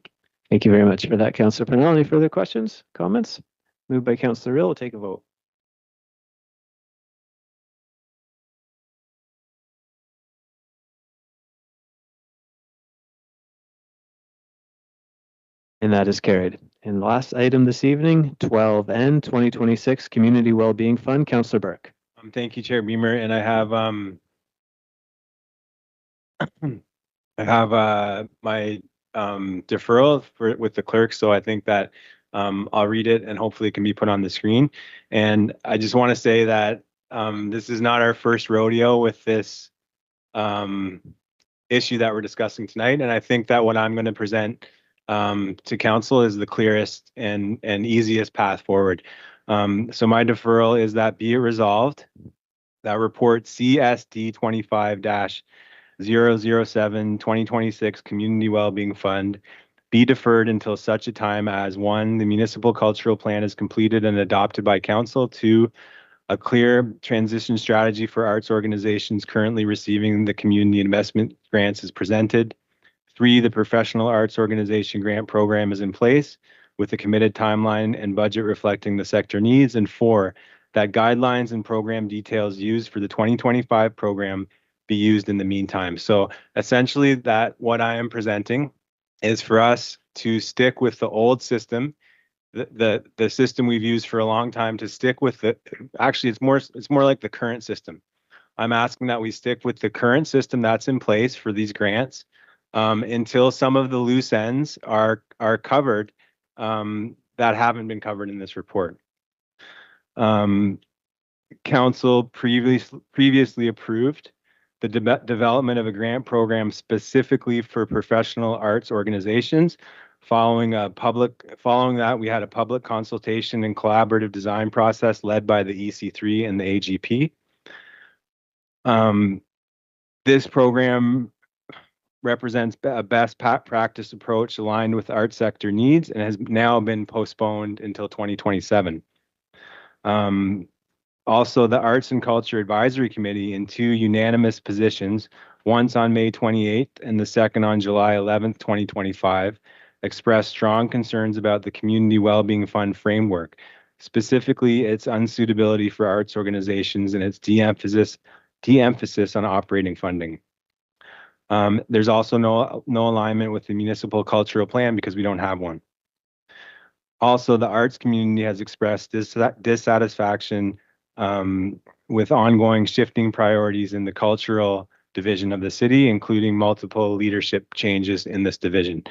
Thank you very much for that, Councillor Purnell. Any further questions, comments? Moved by Councillor Real. We'll take a vote. And that is carried. And last item this evening, 12N 2026 Community Wellbeing Fund. Councillor Burke. Thank you, Chair Beamer. And I have my deferral with the clerk. So I think that I'll read it and hopefully it can be put on the screen. And I just want to say that this is not our first rodeo with this issue that we're discussing tonight. And I think that what I'm going to present to council is the clearest and easiest path forward. So my deferral is that be it resolved that report CSD 25-007 2026 Community Wellbeing Fund be deferred until such a time as 1, the municipal cultural plan is completed and adopted by council, 2, a clear transition strategy for arts organizations currently receiving the community investment grants is presented, 3, the professional arts organization grant program is in place with a committed timeline and budget reflecting the sector needs, and 4, that guidelines and program details used for the 2025 program be used in the meantime. So essentially that what I am presenting is for us to stick with the old system, the system we've used for a long time, to stick with it. Actually, it's more like the current system. I'm asking that we stick with the current system that's in place for these grants until some of the loose ends are covered that haven't been covered in this report. Council previously approved the development of a grant program specifically for professional arts organizations. Following that, we had a public consultation and collaborative design process led by the EC3 and the AGP. This program represents a best practice approach aligned with art sector needs and has now been postponed until 2027. Also, the Arts and Culture Advisory Committee in 2 unanimous positions, once on May 28th and the second on July 11th, 2025, expressed strong concerns about the Community Wellbeing Fund framework, specifically its unsuitability for arts organizations and its de-emphasis on operating funding. There's also no alignment with the municipal cultural plan because we don't have one. Also, the arts community has expressed dissatisfaction with ongoing shifting priorities in the cultural division of the city, including multiple leadership changes in this division.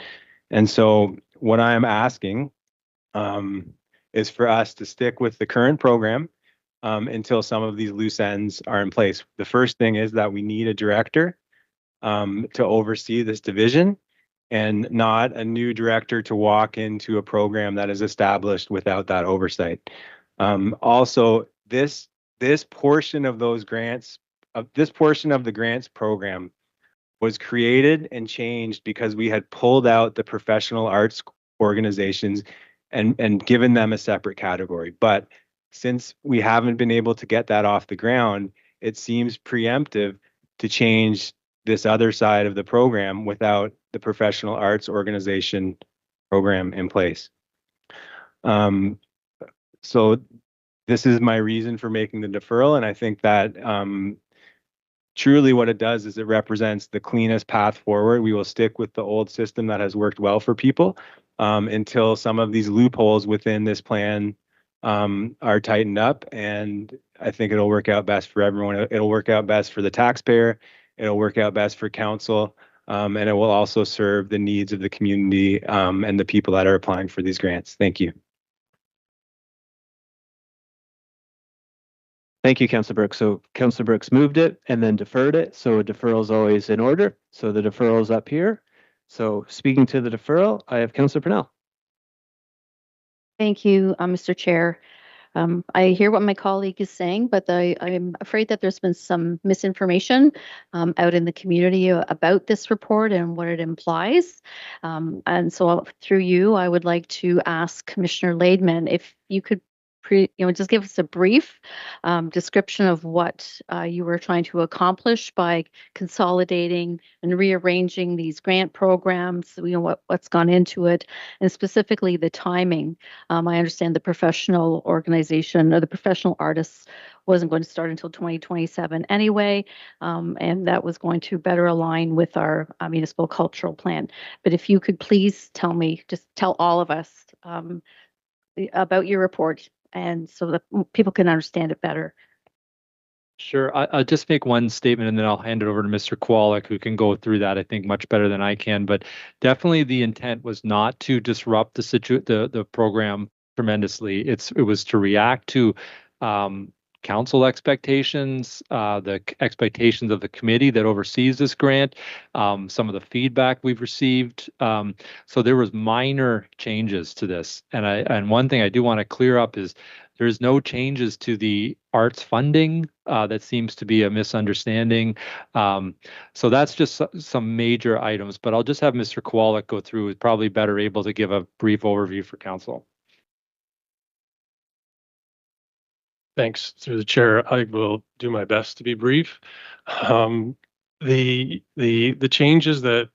And so what I am asking is for us to stick with the current program until some of these loose ends are in place. The first thing is that we need a director to oversee this division, and not a new director to walk into a program that is established without that oversight. Also, this portion of those grants, this portion of the grants program was created and changed because we had pulled out the professional arts organizations and given them a separate category. But since we haven't been able to get that off the ground, it seems preemptive to change this other side of the program without the professional arts organization program in place. So this is my reason for making the deferral, and I think that truly what it does is it represents the cleanest path forward. We will stick with the old system that has worked well for people until some of these loopholes within this plan are tightened up, and I think it'll work out best for everyone. It'll work out best for the taxpayer. It'll work out best for council, and it will also serve the needs of the community and the people that are applying for these grants. Thank you. Thank you, Councillor Brooks. So Councillor Brooks moved it and then deferred it. So a deferral is always in order. So the deferral is up here. So speaking to the deferral, I have Councillor Purnell. Thank you, Mr. Chair. I hear what my colleague is saying, but I'm afraid that there's been some misinformation out in the community about this report and what it implies. And so through you, I would like to ask Commissioner Laidman if you could just give us a brief description of what you were trying to accomplish by consolidating and rearranging these grant programs, what's gone into it, and specifically the timing. I understand the professional organization or the professional artists wasn't going to start until 2027 anyway, and that was going to better align with our municipal cultural plan. But if you could please just tell all of us about your report, and so that people can understand it better. Sure. I'll just make one statement and then I'll hand it over to Mr. Kowalik, who can go through that, I think, much better than I can. But definitely the intent was not to disrupt the program tremendously. It was to react to council expectations, the expectations of the committee that oversees this grant, some of the feedback we've received. So there was minor changes to this. And one thing I do want to clear up is there's no changes to the arts funding. That seems to be a misunderstanding. So that's just some major items, but I'll just have Mr. Kowalik go through. Is probably better able to give a brief overview for council. Thanks. Through the chair, I will do my best to be brief. The changes that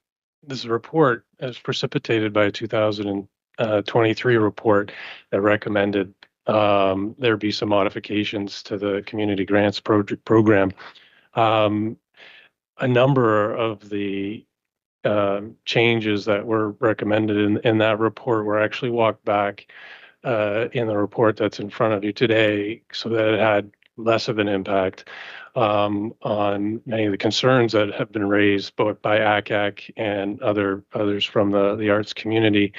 this report as precipitated by a 2023 report that recommended there be some modifications to the community grants program. A number of the changes that were recommended in that report were actually walked back in the report that's in front of you today, so that it had less of an impact on many of the concerns that have been raised both by ACAC and others from the arts community,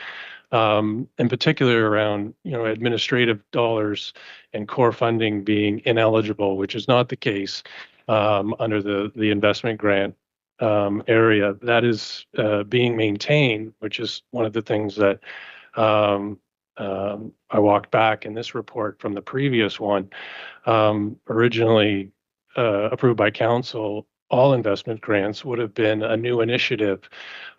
in particular around administrative dollars and core funding being ineligible, which is not the case under the investment grant area. That is being maintained, which is one of the things that I walked back in this report from the previous one. Originally approved by council, all investment grants would have been a new initiative.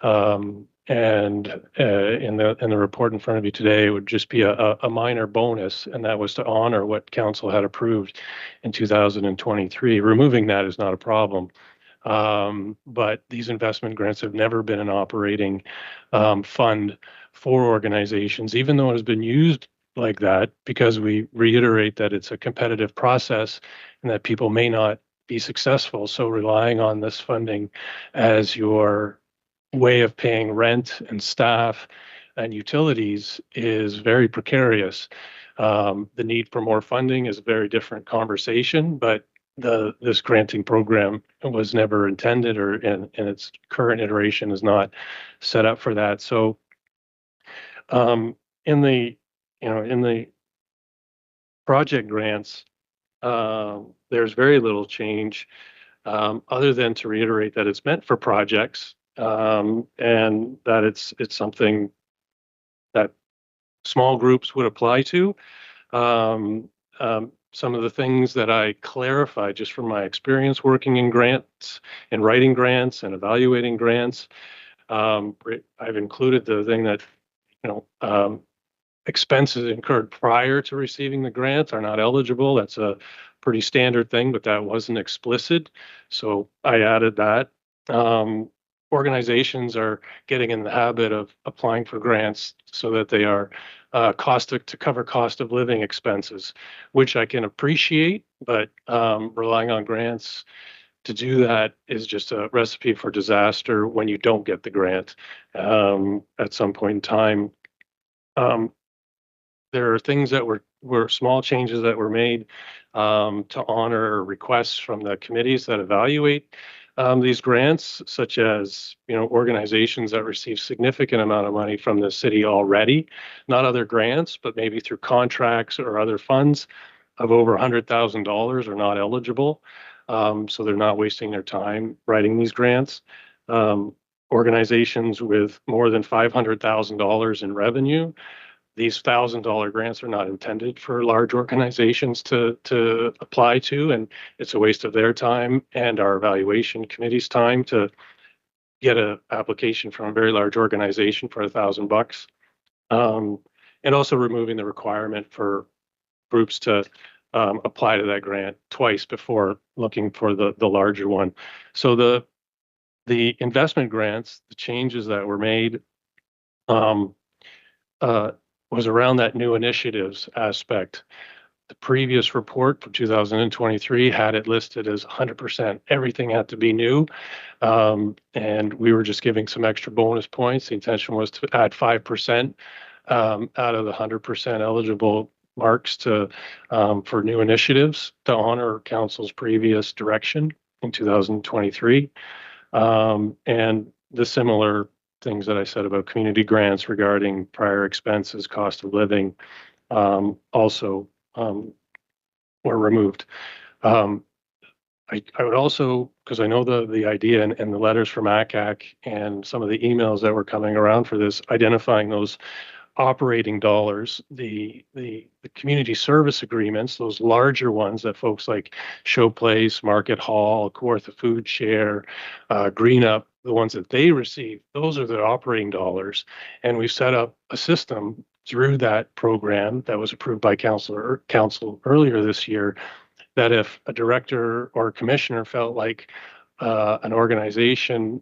And in the report in front of you today, it would just be a minor bonus, and that was to honor what council had approved in 2023. Removing that is not a problem. But these investment grants have never been an operating fund for organizations, even though it has been used like that, because we reiterate that it's a competitive process and that people may not be successful. So relying on this funding as your way of paying rent and staff and utilities is very precarious. The need for more funding is a very different conversation, but this granting program was never intended, or in its current iteration is not set up for that. So in the project grants, there's very little change, other than to reiterate that it's meant for projects, and that it's something that small groups would apply to. Some of the things that I clarified just from my experience working in grants and writing grants and evaluating grants, I've included the thing that, expenses incurred prior to receiving the grant are not eligible. That's a pretty standard thing, but that wasn't explicit. So I added that. Organizations are getting in the habit of applying for grants so that they are to cover cost of living expenses, which I can appreciate, but relying on grants to do that is just a recipe for disaster when you don't get the grant at some point in time. There are things that were small changes that were made to honor requests from the committees that evaluate these grants, such as organizations that receive significant amount of money from the city already, not other grants, but maybe through contracts or other funds of over $100,000 are not eligible. So they're not wasting their time writing these grants. Organizations with more than $500,000 in revenue, these $1,000 grants are not intended for large organizations to apply to, and it's a waste of their time and our evaluation committee's time to get an application from a very large organization for $1,000. And also removing the requirement for groups to apply to that grant twice before looking for the larger one. So the investment grants, the changes that were made, was around that new initiatives aspect. The previous report for 2023 had it listed as 100%. Everything had to be new. And we were just giving some extra bonus points. The intention was to add 5% out of the 100% eligible marks for new initiatives to honor council's previous direction in 2023. And the similar things that I said about community grants regarding prior expenses, cost of living, also were removed. I would also, because I know the idea and the letters from ACAC and some of the emails that were coming around for this, identifying those operating dollars, the community service agreements, those larger ones that folks like Show Place, Market Hall, Kawartha Food Share, Green Up, the ones that they receive, those are the operating dollars. And we've set up a system through that program that was approved by council earlier this year, that if a director or a commissioner felt like an organization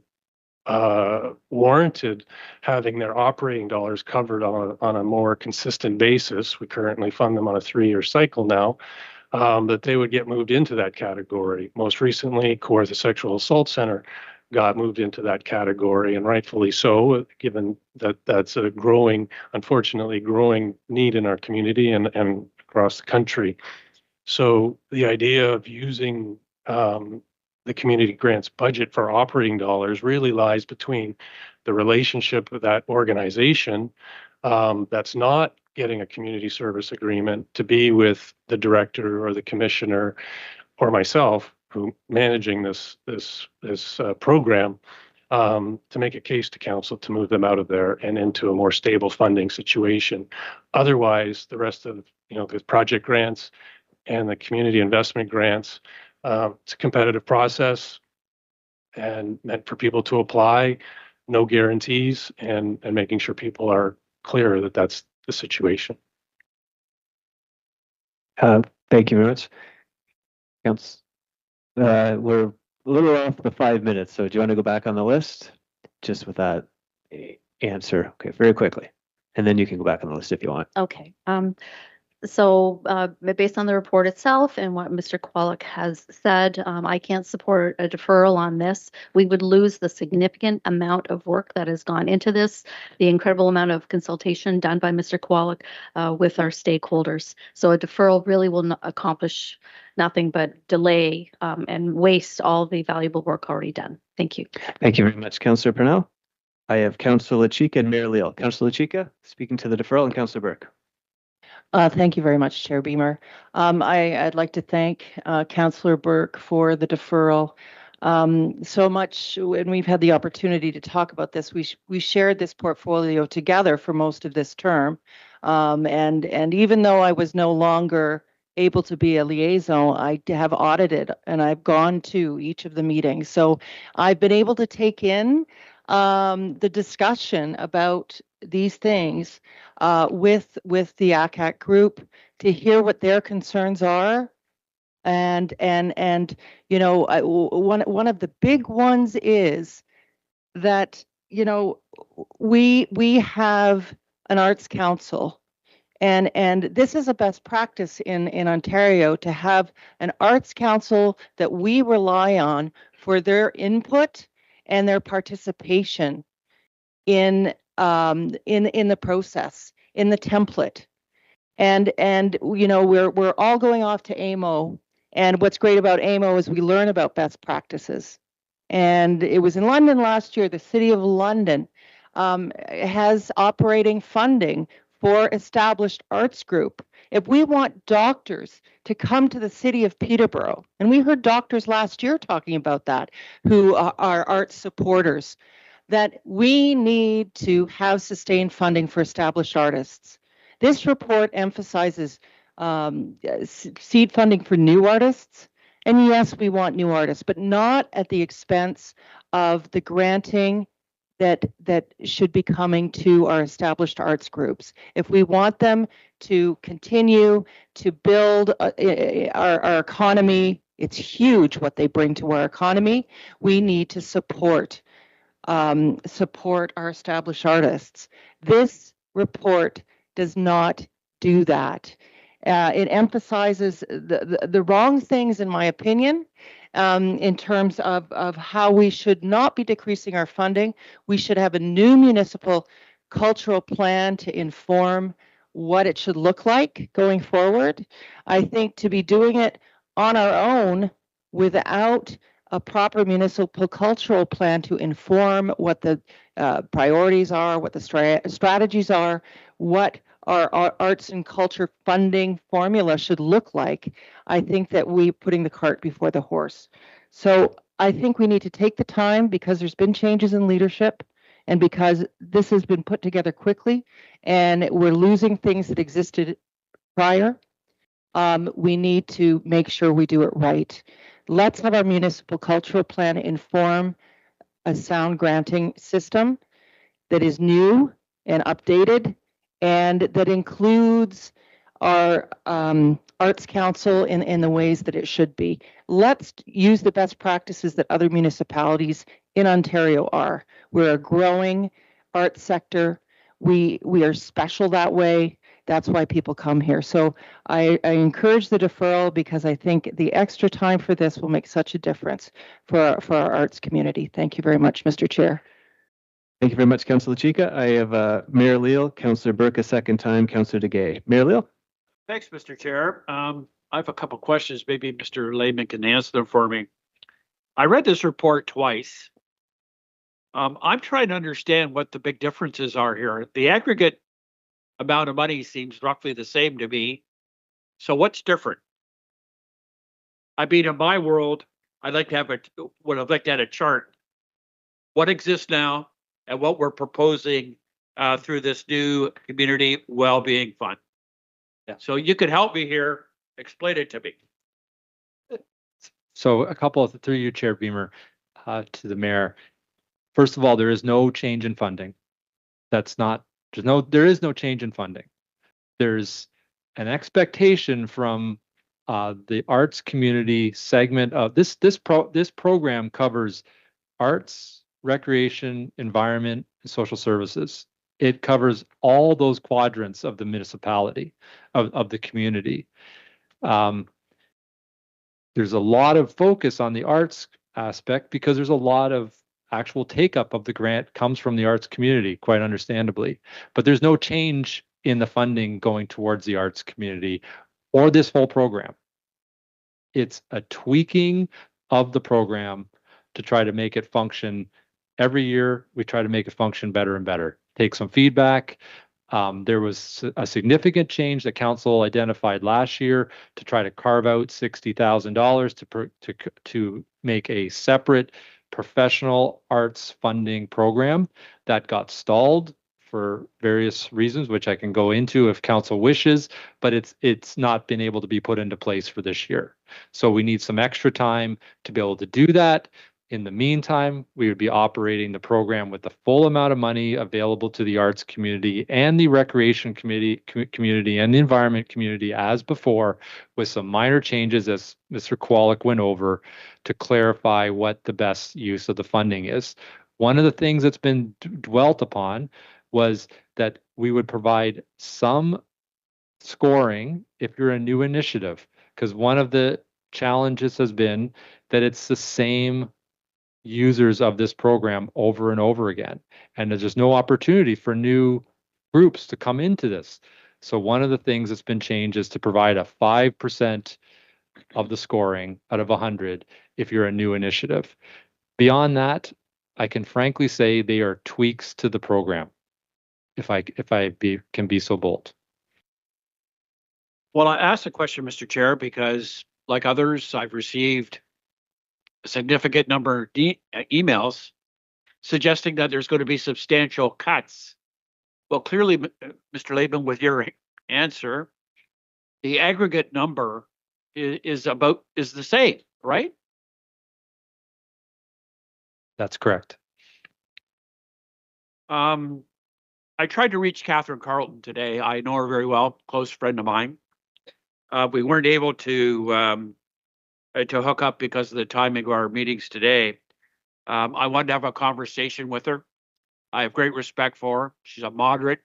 warranted having their operating dollars covered on a more consistent basis, we currently fund them on a 3-year cycle now, that they would get moved into that category. Most recently, Kawartha Sexual Assault Center got moved into that category, and rightfully so, given that that's a unfortunately growing need in our community and across the country. So the idea of using the community grants budget for operating dollars really lies between the relationship with that organization that's not getting a community service agreement to be with the director or the commissioner or myself who managing this program, to make a case to council to move them out of there and into a more stable funding situation. Otherwise, the rest of the project grants and the community investment grants, it's a competitive process and meant for people to apply, no guarantees, and making sure people are clear that that's the situation. Thank you very much. We're a little off the 5 minutes, so do you want to go back on the list? Just with that answer, okay, very quickly. And then you can go back on the list if you want. Okay. So based on the report itself and what Mr. Kwolek has said, I can't support a deferral on this. We would lose the significant amount of work that has gone into this, the incredible amount of consultation done by Mr. Kwolek with our stakeholders. So a deferral really will not accomplish nothing but delay and waste all the valuable work already done. Thank you. Thank you very much, Councillor Purnell. I have Councillor Chika and Mayor Leal. Councillor Chika speaking to the deferral, and Councillor Burke. Thank you very much, Chair Beamer. I'd like to thank Councillor Burke for the deferral. So much, and we've had the opportunity to talk about this. We shared this portfolio together for most of this term, and even though I was no longer able to be a liaison, I have audited and I've gone to each of the meetings. So I've been able to take in the discussion about these things with the ACAC group to hear what their concerns are. And you know, one of the big ones is that, you know, we have an arts council, and this is a best practice in Ontario to have an arts council that we rely on for their input and their participation in the process, in the template. And you know, we're all going off to AMO, and what's great about AMO is we learn about best practices. And it was in London last year. The City of London has operating funding for established arts group. If we want doctors to come to the city of Peterborough, and we heard doctors last year talking about that, who are arts supporters, that we need to have sustained funding for established artists. This report emphasizes seed funding for new artists. And yes, we want new artists, but not at the expense of the granting that should be coming to our established arts groups. If we want them to continue to build our economy, it's huge what they bring to our economy. We need to support our established artists. This report does not do that. It emphasizes the wrong things, in my opinion, in terms of how we should not be decreasing our funding. We should have a new municipal cultural plan to inform what it should look like going forward. I think to be doing it on our own without a proper municipal cultural plan to inform what the priorities are, what the strategies are, what our arts and culture funding formula should look like, I think that we're putting the cart before the horse. So I think we need to take the time, because there's been changes in leadership and because this has been put together quickly and we're losing things that existed prior. We need to make sure we do it right. Let's have our municipal cultural plan inform a sound granting system that is new and updated, and that includes our Arts Council in the ways that it should be. Let's use the best practices that other municipalities in Ontario are. We're a growing arts sector. We are special that way. That's why people come here. So I encourage the deferral, because I think the extra time for this will make such a difference for our arts community. Thank you very much, Mr. Chair. Thank you very much, Councillor Chika. I have Mayor Leal, Councillor Burke a second time, Councillor DeGay. Mayor Leal. Thanks, Mr. Chair. I have a couple questions. Maybe Mr. Lehman can answer them for me. I read this report twice. I'm trying to understand what the big differences are here. The aggregate amount of money seems roughly the same to me. So what's different? I mean, in my world, I'd like to have a chart. What exists now and what we're proposing through this new community well-being fund. Yeah. So you could help me here, explain it to me. So a couple through you, Chair Beamer, to the mayor. First of all, there is no change in funding. There is no change in funding. There's an expectation from the arts community segment of this program covers arts, recreation, environment, and social services. It covers all those quadrants of the municipality, of the community. There's a lot of focus on the arts aspect because there's a lot of actual take up of the grant comes from the arts community, quite understandably. But there's no change in the funding going towards the arts community or this whole program. It's a tweaking of the program to try to make it function. Every year, we try to make it function better and better. Take some feedback. There was a significant change that council identified last year to try to carve out $60,000 to make a separate professional arts funding program that got stalled for various reasons, which I can go into if council wishes, but it's not been able to be put into place for this year. So we need some extra time to be able to do that. In the meantime, we would be operating the program with the full amount of money available to the arts community and the recreation community and the environment community as before, with some minor changes as Mr. Kowalik went over to clarify what the best use of the funding is. One of the things that's been dwelt upon was that we would provide some scoring if you're a new initiative, because one of the challenges has been that it's the same users of this program over and over again. And there's just no opportunity for new groups to come into this. So one of the things that's been changed is to provide a 5% of the scoring out of 100 if you're a new initiative. Beyond that, I can frankly say they are tweaks to the program, if I can be so bold. Well, I asked the question, Mr. Chair, because like others, I've received a significant number of emails suggesting that there's going to be substantial cuts. Well, clearly, Mr. Laidman, with your answer, the aggregate number is the same, right? That's correct. I tried to reach Catherine Carlton today. I know her very well, close friend of mine. We weren't able to hook up because of the timing of our meetings today. I wanted to have a conversation with her. I have great respect for her. She's a moderate,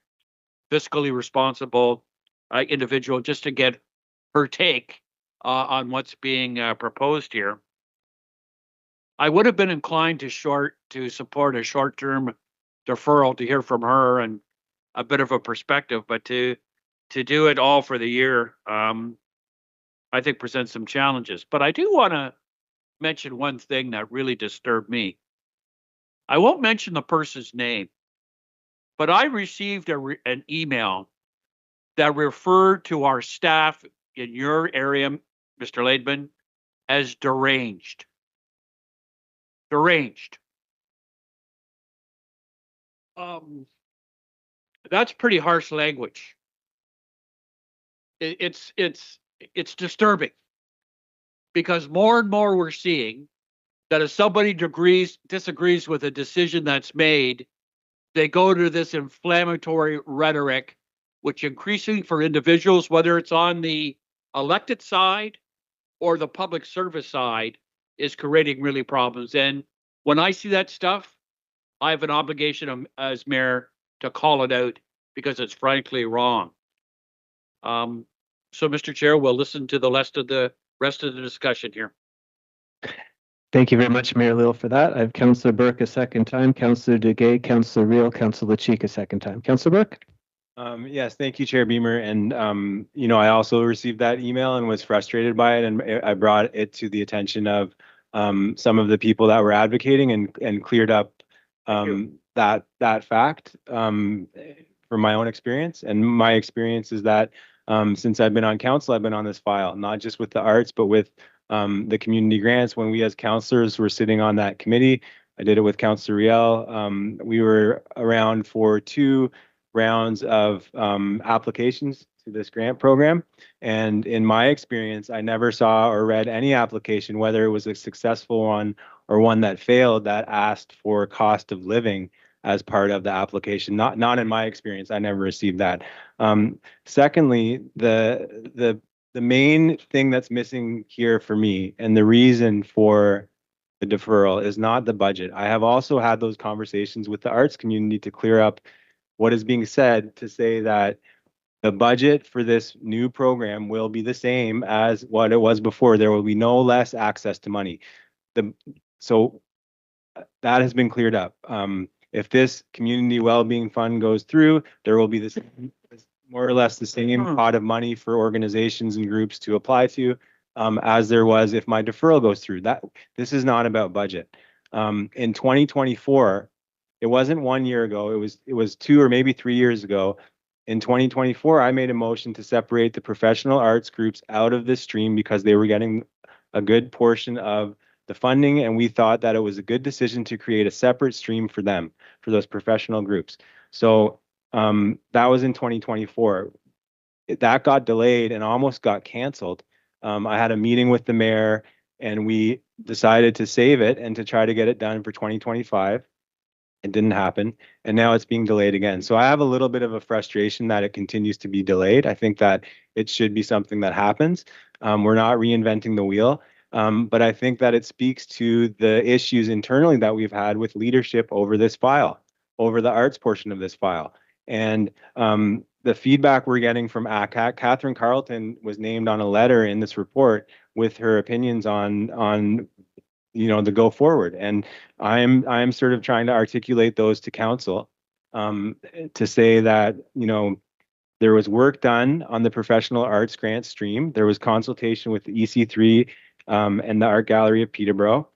fiscally responsible individual, just to get her take on what's being proposed here. I would have been inclined to support a short-term deferral to hear from her and a bit of a perspective, but to do it all for the year, I think presents some challenges. But I do want to mention one thing that really disturbed me. I won't mention the person's name, but I received an email that referred to our staff in your area, Mr. Laidman, as deranged. Deranged. That's pretty harsh language. It's disturbing, because more and more we're seeing that if somebody disagrees with a decision that's made, they go to this inflammatory rhetoric, which increasingly for individuals, whether it's on the elected side or the public service side, is creating really problems. And when I see that stuff, I have an obligation as mayor to call it out because it's frankly wrong. So, Mr. Chair, we'll listen to the rest of the discussion here. Thank you very much, Mayor Lille, for that. I have Councillor Burke a second time, Councillor Duguay, Councillor Reel, Councillor Cheek a second time. Councillor Burke? Yes, thank you, Chair Beamer. And, I also received that email and was frustrated by it. And I brought it to the attention of some of the people that were advocating and cleared up that fact from my own experience. And my experience is that since I've been on council, I've been on this file, not just with the arts, but with the community grants. When we as councillors were sitting on that committee, I did it with Councillor Riel. We were around for 2 rounds of applications to this grant program. And in my experience, I never saw or read any application, whether it was a successful one or one that failed, that asked for cost of living as part of the application. Not in my experience. I never received that. Secondly, the the main thing that's missing here for me and the reason for the deferral is not the budget. I have also had those conversations with the arts community to clear up what is being said, to say that the budget for this new program will be the same as what it was before. There will be no less access to money. So that has been cleared up. If this community well-being fund goes through, there will be this more or less the same pot of money for organizations and groups to apply to, as there was if my deferral goes through. This is not about budget. In 2024, it wasn't 1 year ago. It was 2 or maybe 3 years ago. In 2024, I made a motion to separate the professional arts groups out of this stream because they were getting a good portion of the funding, and we thought that it was a good decision to create a separate stream for them, for those professional groups. So that was in 2024. That got delayed and almost got canceled. I had a meeting with the mayor, and we decided to save it and to try to get it done for 2025. It didn't happen, and now it's being delayed again. So I have a little bit of a frustration that it continues to be delayed. I think that it should be something that happens. We're not reinventing the wheel, but I think that it speaks to the issues internally that we've had with leadership over this file, over the arts portion of this file. And the feedback we're getting from ACAC, Catherine Carlton was named on a letter in this report with her opinions on the go forward. And I'm sort of trying to articulate those to council, to say that, there was work done on the professional arts grant stream. There was consultation with the EC3 and the Art Gallery of Peterborough,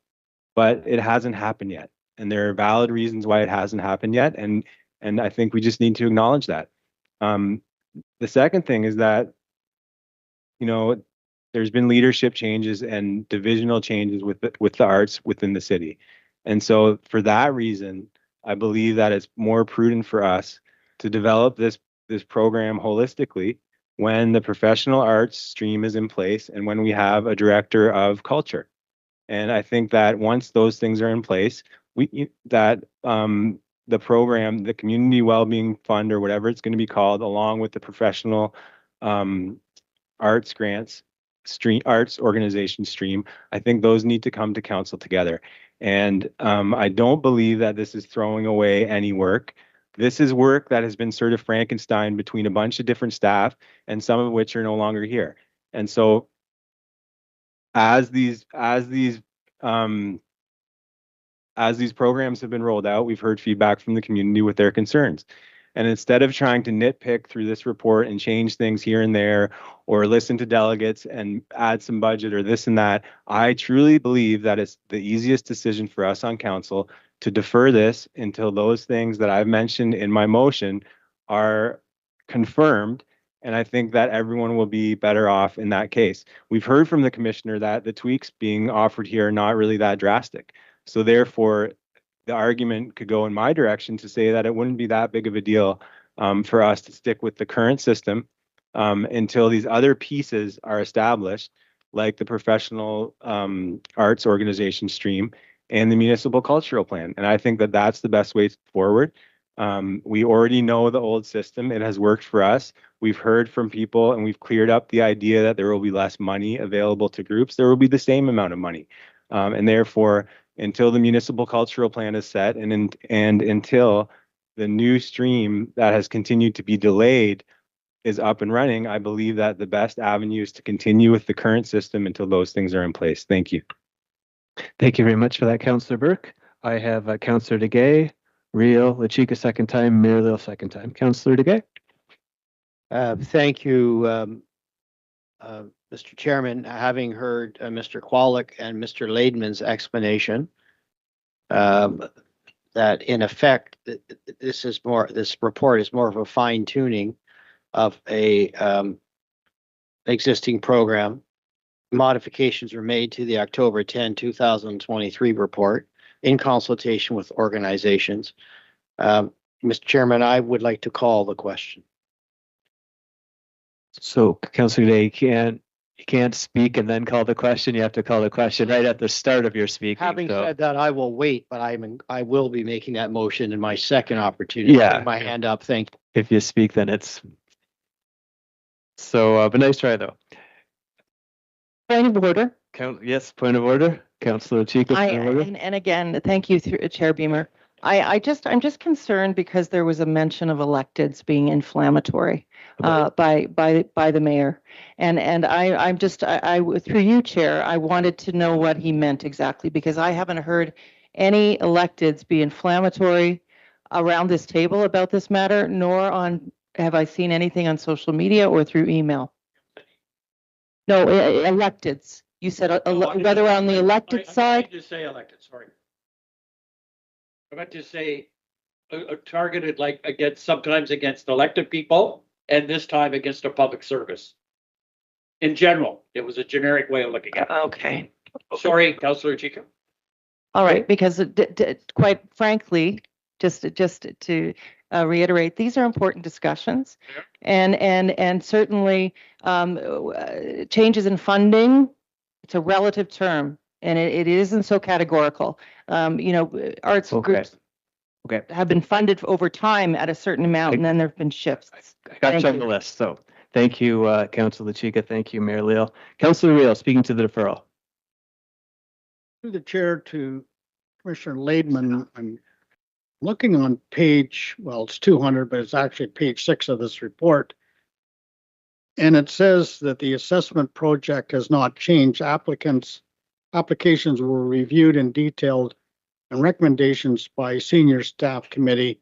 but it hasn't happened yet. And there are valid reasons why it hasn't happened yet. And I think we just need to acknowledge that. The second thing is that, there's been leadership changes and divisional changes with the arts within the city. And so for that reason, I believe that it's more prudent for us to develop this program holistically when the professional arts stream is in place and when we have a director of culture. And I think that once those things are in place, the program, the Community Wellbeing Fund, or whatever it's going to be called, along with the professional arts grants arts organization stream, I think those need to come to council together. And I don't believe that this is throwing away any work. This is work that has been sort of Frankenstein between a bunch of different staff, and some of which are no longer here. And so as these programs have been rolled out, we've heard feedback from the community with their concerns. And instead of trying to nitpick through this report and change things here and there, or listen to delegates and add some budget or this and that, I truly believe that it's the easiest decision for us on council to defer this until those things that I've mentioned in my motion are confirmed. And I think that everyone will be better off in that case. We've heard from the commissioner that the tweaks being offered here are not really that drastic. So therefore, the argument could go in my direction to say that it wouldn't be that big of a deal for us to stick with the current system until these other pieces are established, like the professional arts organization stream and the municipal cultural plan. And I think that that's the best way forward. We already know the old system. It has worked for us. We've heard from people and we've cleared up the idea that there will be less money available to groups. There will be the same amount of money. And therefore, until the municipal cultural plan is set and until the new stream that has continued to be delayed is up and running, I believe that the best avenue is to continue with the current system until those things are in place. Thank you. Thank you very much for that, Councillor Burke. I have Councillor DeGay, Rio, Lachika second time, Mayor Lil second time. Councillor DeGay. Thank you, Mr. Chairman. Having heard Mr. Kwolek and Mr. Laidman's explanation, that in effect, this report is more of a fine tuning of a existing program. Modifications were made to the October 10, 2023 report in consultation with organizations. Mr. Chairman, I would like to call the question. So, Councillor Day, you can't speak and then call the question. You have to call the question right at the start of your speaking. Having said that, I will wait, but I will be making that motion in my second opportunity. Yeah. Put my hand up. Thank you. If you speak, then it's so. But nice try though. Point of order. Yes, point of order. Councillor Chico, I, point of order. and again, thank you, Chair Beamer. I'm just concerned because there was a mention of electeds being inflammatory by the mayor. And I'm just, through you, Chair, I wanted to know what he meant exactly, because I haven't heard any electeds be inflammatory around this table about this matter, nor have I seen anything on social media or through email. No, electeds. You said whether on the elected side. I just say elected, sorry. I meant to say targeted like sometimes against elected people and this time against a public service. In general, it was a generic way of looking at it. Okay. Sorry, Councillor Chico. All right, because quite frankly, just to reiterate, these are important discussions, and certainly changes in funding. It's a relative term, and it isn't so categorical. Arts groups have been funded over time at a certain amount, and then there have been shifts. I got you on the list. So thank you, Councillor Chica. Thank you, Mayor Leal. Councillor Real, speaking to the deferral. Through the chair to Commissioner Laidman, I'm looking on page, well, it's 200, but it's actually page 6 of this report. And it says that the assessment project has not changed. Applications were reviewed and detailed and recommendations by senior staff committee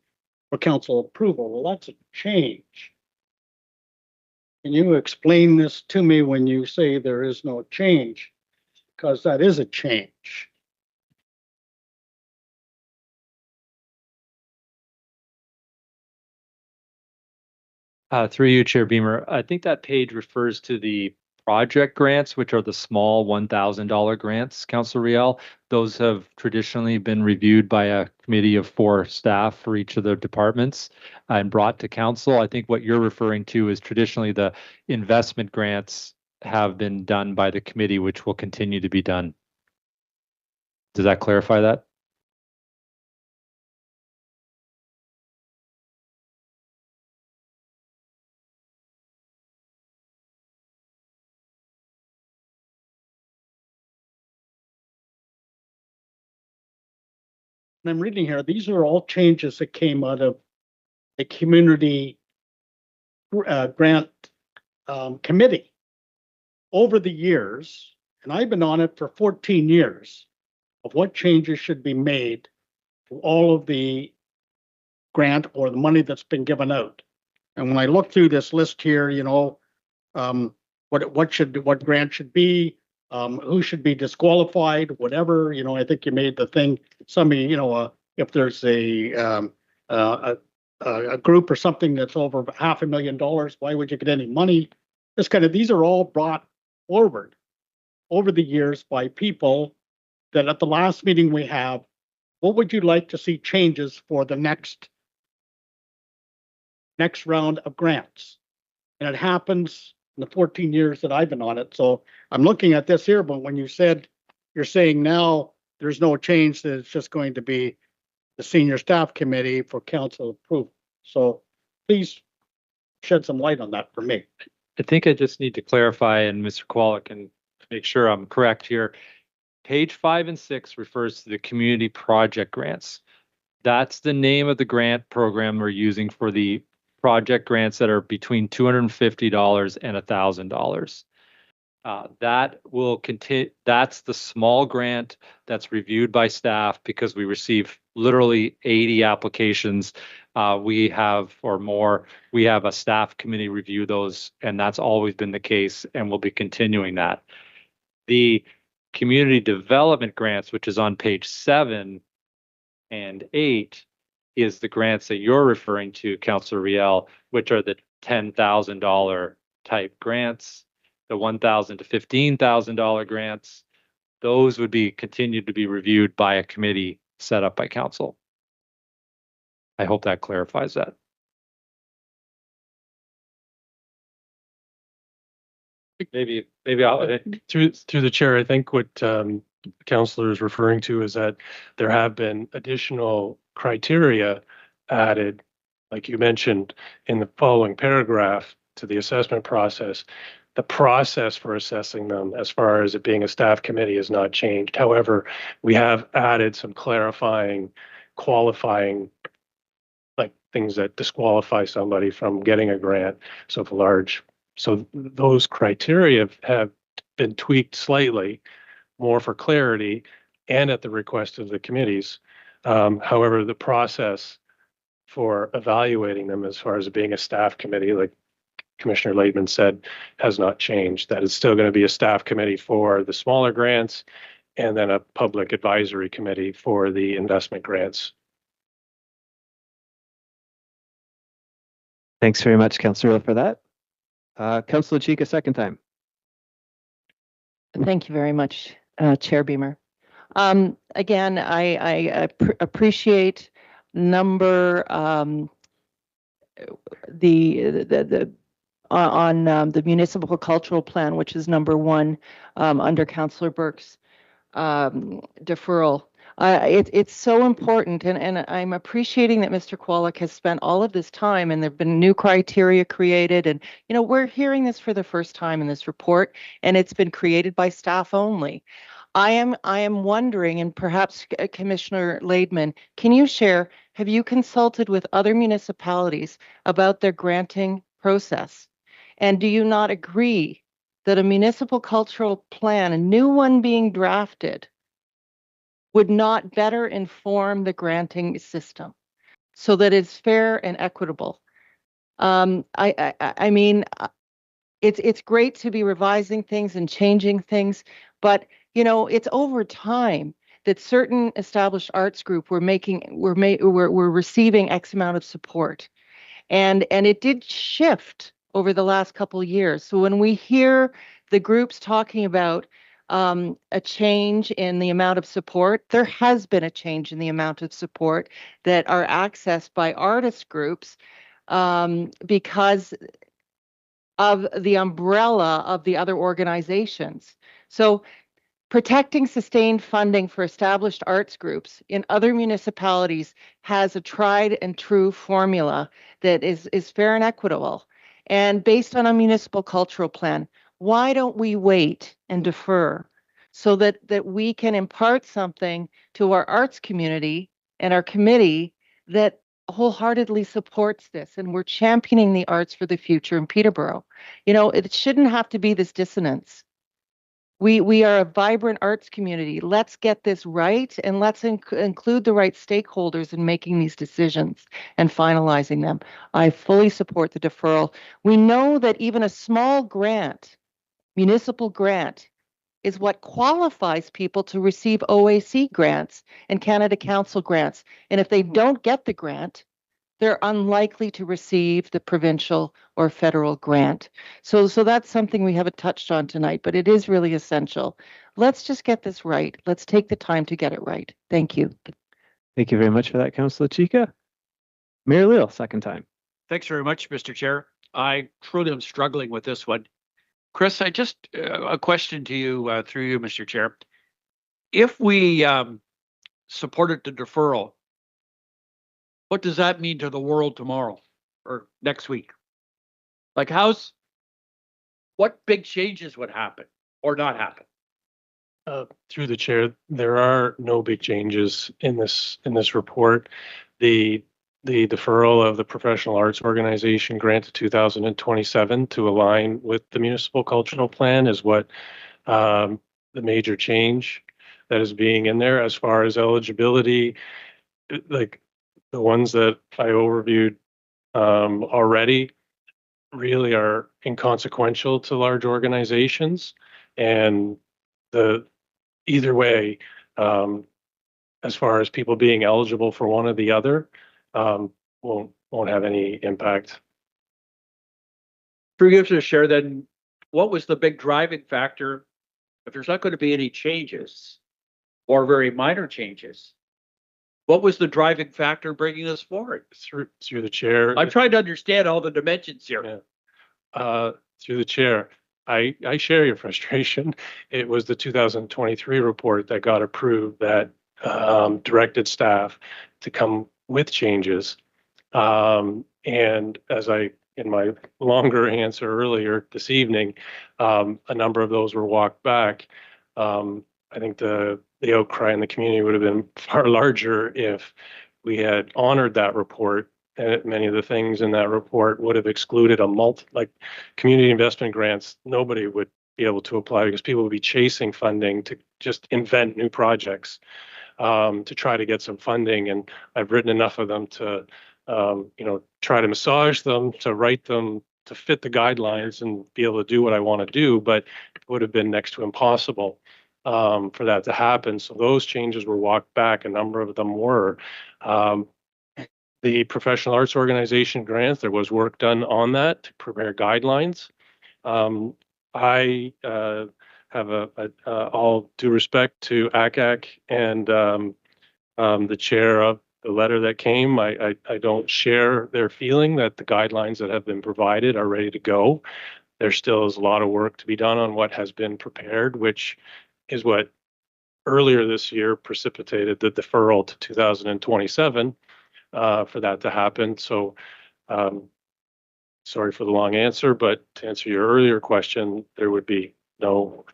for council approval. Well, that's a change. Can you explain this to me when you say there is no change? Because that is a change. Through you, Chair Beamer, I think that page refers to the project grants, which are the small $1,000 grants, Councillor Riel. Those have traditionally been reviewed by a committee of 4 staff for each of the departments and brought to council. I think what you're referring to is traditionally the investment grants have been done by the committee, which will continue to be done. Does that clarify that? And I'm reading here, these are all changes that came out of the community grant committee over the years, and I've been on it for 14 years, of what changes should be made to all of the grant or the money that's been given out. And when I look through this list here, what grant should be, who should be disqualified, whatever, I think you made the thing, if there's a group or something that's over $500,000, why would you get any money? These are all brought forward over the years by people that at the last meeting we have, what would you like to see changes for the next round of grants? And it happens in the 14 years that I've been on it. So I'm looking at this here, but when you're saying now there's no change, that it's just going to be the senior staff committee for council approval. So please shed some light on that for me. I think I just need to clarify, and Mr. Koala can make sure I'm correct here. Page 5 and 6 refers to the community project grants. That's the name of the grant program we're using for the project grants that are between $250 and $1,000. That will continue. That's the small grant that's reviewed by staff because we receive literally 80 applications. We have a staff committee review those, and that's always been the case, and we'll be continuing that. The community development grants, which is on page 7 and 8, is the grants that you're referring to, Councillor Riel, which are the $10,000 type grants, the $1,000 to $15,000 grants. Those would be continued to be reviewed by a committee set up by council. I hope that clarifies that. Maybe I'll through the chair. I think what Councillor is referring to is that there have been additional criteria added, like you mentioned in the following paragraph, to the assessment process, the process for assessing them as far as it being a staff committee has not changed. However, we have added some clarifying, qualifying, like things that disqualify somebody from getting a grant. So those criteria have been tweaked slightly more for clarity and at the request of the committees. However, the process for evaluating them as far as being a staff committee, like Commissioner Laidman said, has not changed. That it's still going to be a staff committee for the smaller grants and then a public advisory committee for the investment grants. Thanks very much, Councillor, for that. Councillor Chika, second time. Thank you very much, Chair Beamer. Again, I appreciate number the municipal cultural plan, which is number 1 under Councillor Burke's deferral. It's so important, and I'm appreciating that Mr. Kwolek has spent all of this time, and there've been new criteria created, and we're hearing this for the first time in this report, and it's been created by staff only. I am wondering, and perhaps Commissioner Laidman, can you share, have you consulted with other municipalities about their granting process? And do you not agree that a municipal cultural plan, a new one being drafted, would not better inform the granting system so that it's fair and equitable? I mean, it's great to be revising things and changing things, but it's over time that certain established arts group were receiving X amount of support, and it did shift over the last couple of years. So when we hear the groups talking about a change in the amount of support, there has been a change in the amount of support that are accessed by artist groups because of the umbrella of the other organizations. So protecting sustained funding for established arts groups in other municipalities has a tried and true formula that is fair and equitable and based on a municipal cultural plan. Why don't we wait and defer so that we can impart something to our arts community and our committee that wholeheartedly supports this, and we're championing the arts for the future in Peterborough? It shouldn't have to be this dissonance. We are a vibrant arts community. Let's get this right, and let's include the right stakeholders in making these decisions and finalizing them. I fully support the deferral. We know that even a small grant, municipal grant, is what qualifies people to receive OAC grants and Canada Council grants. And if they don't get the grant, they're unlikely to receive the provincial or federal grant. So that's something we haven't touched on tonight, but it is really essential. Let's just get this right. Let's take the time to get it right. Thank you. Thank you very much for that, Councillor Chika. Mayor Leal, second time. Thanks very much, Mr. Chair. I truly am struggling with this one. Chris, I just a question to you through you, Mr. Chair. If we supported the deferral, what does that mean to the world tomorrow or next week? Like, what big changes would happen or not happen? Through the chair, there are no big changes in this report. The deferral of the professional arts organization grant to 2027 to align with the municipal cultural plan is what the major change that is being in there. As far as eligibility, like the ones that I overviewed already really are inconsequential to large organizations, and either way, as far as people being eligible for one or the other, won't have any impact. Through you, Mr. Chair, then what was the big driving factor? If there's not going to be any changes or very minor changes, what was the driving factor bringing us forward? Through the chair, I'm trying to understand all the dimensions here. Through the chair, I share your frustration. It was the 2023 report that got approved that directed staff to come with changes. And as I in my longer answer earlier this evening, a number of those were walked back. I think the outcry in the community would have been far larger if we had honored that report. And many of the things in that report would have excluded like community investment grants. Nobody would be able to apply because people would be chasing funding to just invent new projects to try to get some funding. And I've written enough of them to, try to massage them, to write them to fit the guidelines and be able to do what I want to do. But it would have been next to impossible for that to happen. So those changes were walked back. A number of them were. The professional arts organization grants, there was work done on that to prepare guidelines. I have all due respect to ACAC and the chair of the letter that came. I don't share their feeling that the guidelines that have been provided are ready to go. There still is a lot of work to be done on what has been prepared, which is what earlier this year precipitated the deferral to 2027 for that to happen. So sorry for the long answer, but to answer your earlier question, there would be no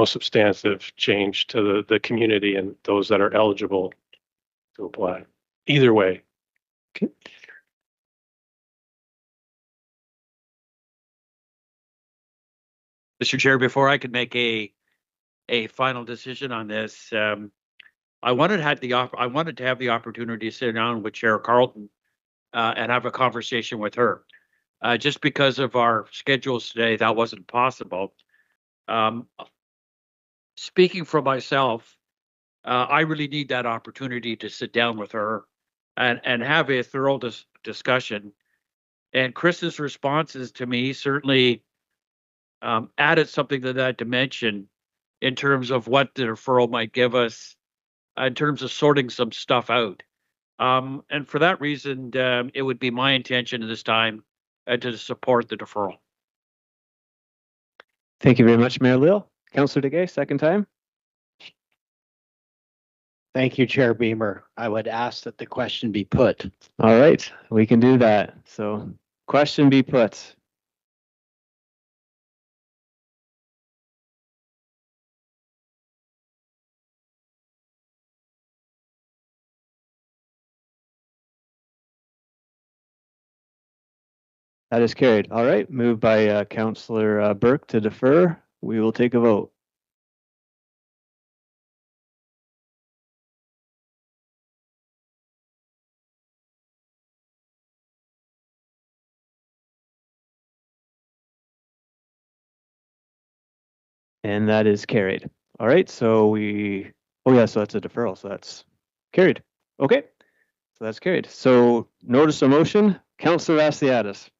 substantive change to the community and those that are eligible to apply. Either way. Okay. Mr. Chair, before I could make a final decision on this, I wanted to have the opportunity to sit down with Chair Carlton and have a conversation with her. Just because of our schedules today, that wasn't possible. Speaking for myself, I really need that opportunity to sit down with her and have a thorough discussion. And Chris's responses to me certainly added something to that dimension in terms of what the deferral might give us in terms of sorting some stuff out. And for that reason, it would be my intention at this time to support the deferral. Thank you very much, Mayor Lil. Councillor DeGay, second time. Thank you, Chair Beamer. I would ask that the question be put. All right, we can do that. So question be put. That is carried. All right, moved by Councillor Burke to defer. We will take a vote. And that is carried. All right, so so that's a deferral, so that's carried. Okay, so that's carried. So notice of motion, Councillor Vassiadis.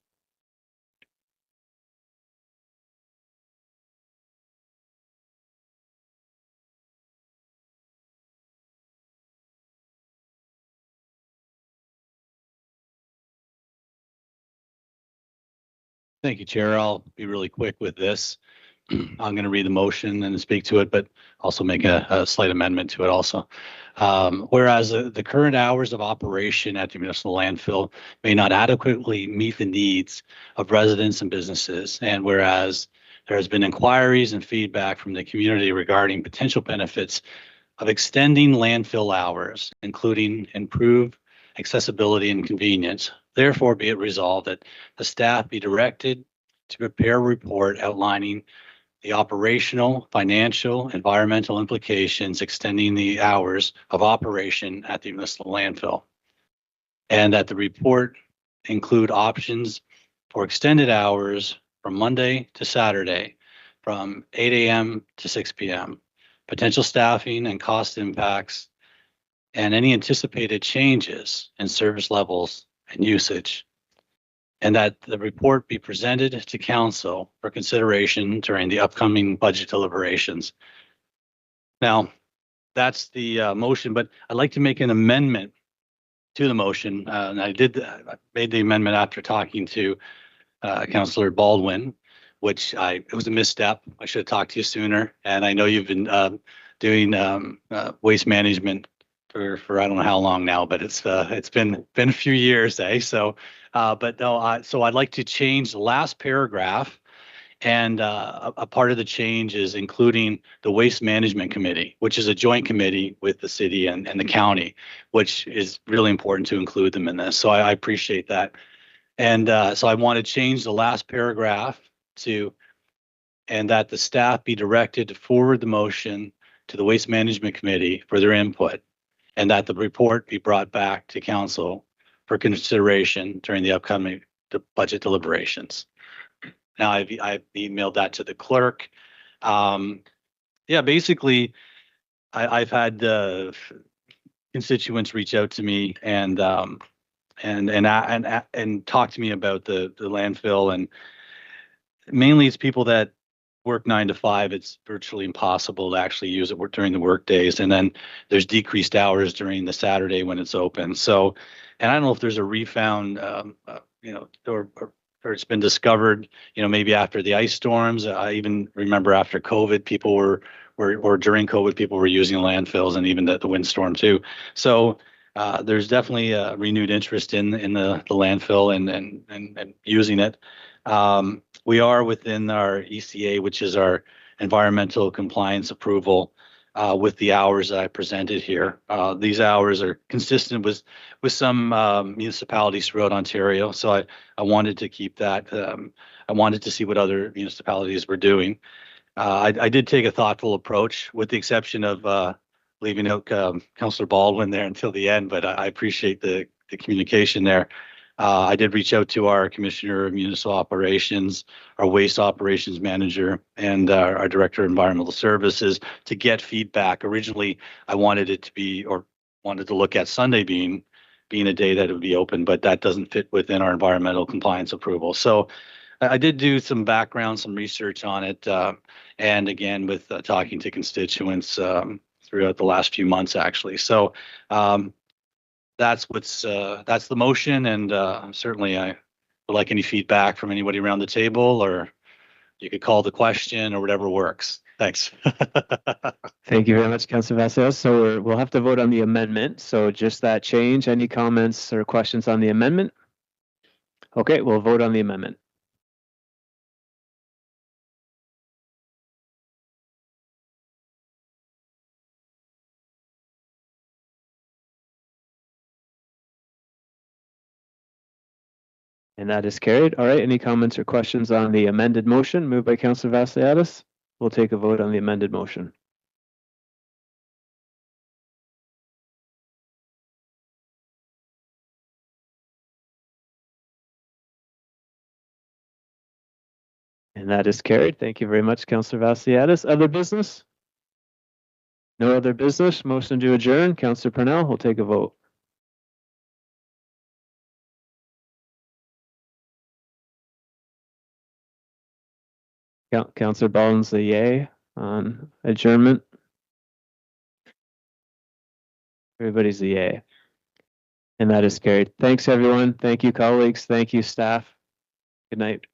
Thank you, Chair. I'll be really quick with this. I'm going to read the motion and speak to it, but also make a slight amendment to it also. Whereas the current hours of operation at the municipal landfill may not adequately meet the needs of residents and businesses, and whereas there has been inquiries and feedback from the community regarding potential benefits of extending landfill hours, including improved accessibility and convenience, therefore be it resolved that the staff be directed to prepare a report outlining the operational, financial, environmental implications extending the hours of operation at the municipal landfill, and that the report include options for extended hours from Monday to Saturday from 8 a.m. to 6 p.m., potential staffing and cost impacts, and any anticipated changes in service levels and usage, and that the report be presented to council for consideration during the upcoming budget deliberations. Now, that's the motion, but I'd like to make an amendment to the motion. And I made the amendment after talking to Councillor Baldwin, which it was a misstep. I should have talked to you sooner. And I know you've been doing waste management for I don't know how long now, but it's been a few years, eh? So, but no, so I'd like to change the last paragraph, and a part of the change is including the Waste Management Committee, which is a joint committee with the city and the county, which is really important to include them in this. So I appreciate that. And so I want to change the last paragraph to, and that the staff be directed to forward the motion to the Waste Management Committee for their input, and that the report be brought back to council for consideration during the upcoming budget deliberations. Now I've emailed that to the clerk. Yeah, basically, I've had constituents reach out to me and talk to me about the landfill, and mainly it's people that work 9 to 5. It's virtually impossible to actually use it during the work days, and then there's decreased hours during the Saturday when it's open. So, and I don't know if there's a refound, or it's been discovered, maybe after the ice storms. I even remember after COVID, people were during COVID, people were using landfills, and even the windstorm too. So there's definitely a renewed interest in the landfill and using it. We are within our ECA, which is our environmental compliance approval, with the hours that I presented here. These hours are consistent with some municipalities throughout Ontario. So I wanted to keep that. I wanted to see what other municipalities were doing. I did take a thoughtful approach, with the exception of leaving out Councillor Baldwin there until the end, but I appreciate the communication there. I did reach out to our Commissioner of Municipal Operations, our Waste Operations Manager, and our Director of Environmental Services to get feedback. Originally, I wanted it to be, or wanted to look at Sunday being a day that it would be open, but that doesn't fit within our environmental compliance approval. So I did do some background, some research on it, and again, with talking to constituents throughout the last few months, actually. So that's the motion, and certainly I would like any feedback from anybody around the table, or you could call the question or whatever works. Thanks. Thank you very much, Councilor Vassallos. So we'll have to vote on the amendment. So just that change. Any comments or questions on the amendment? Okay, we'll vote on the amendment. And that is carried. All right, any comments or questions on the amended motion moved by Councilor Vasiliadis? We'll take a vote on the amended motion. And that is carried. Thank you very much, Councilor Vasiliadis. Other business? No other business. Motion to adjourn. Councilor Purnell will take a vote. Councilor Baldwin's a yay on adjournment. Everybody's a yay. And that is carried. Thanks, everyone. Thank you, colleagues. Thank you, staff. Good night.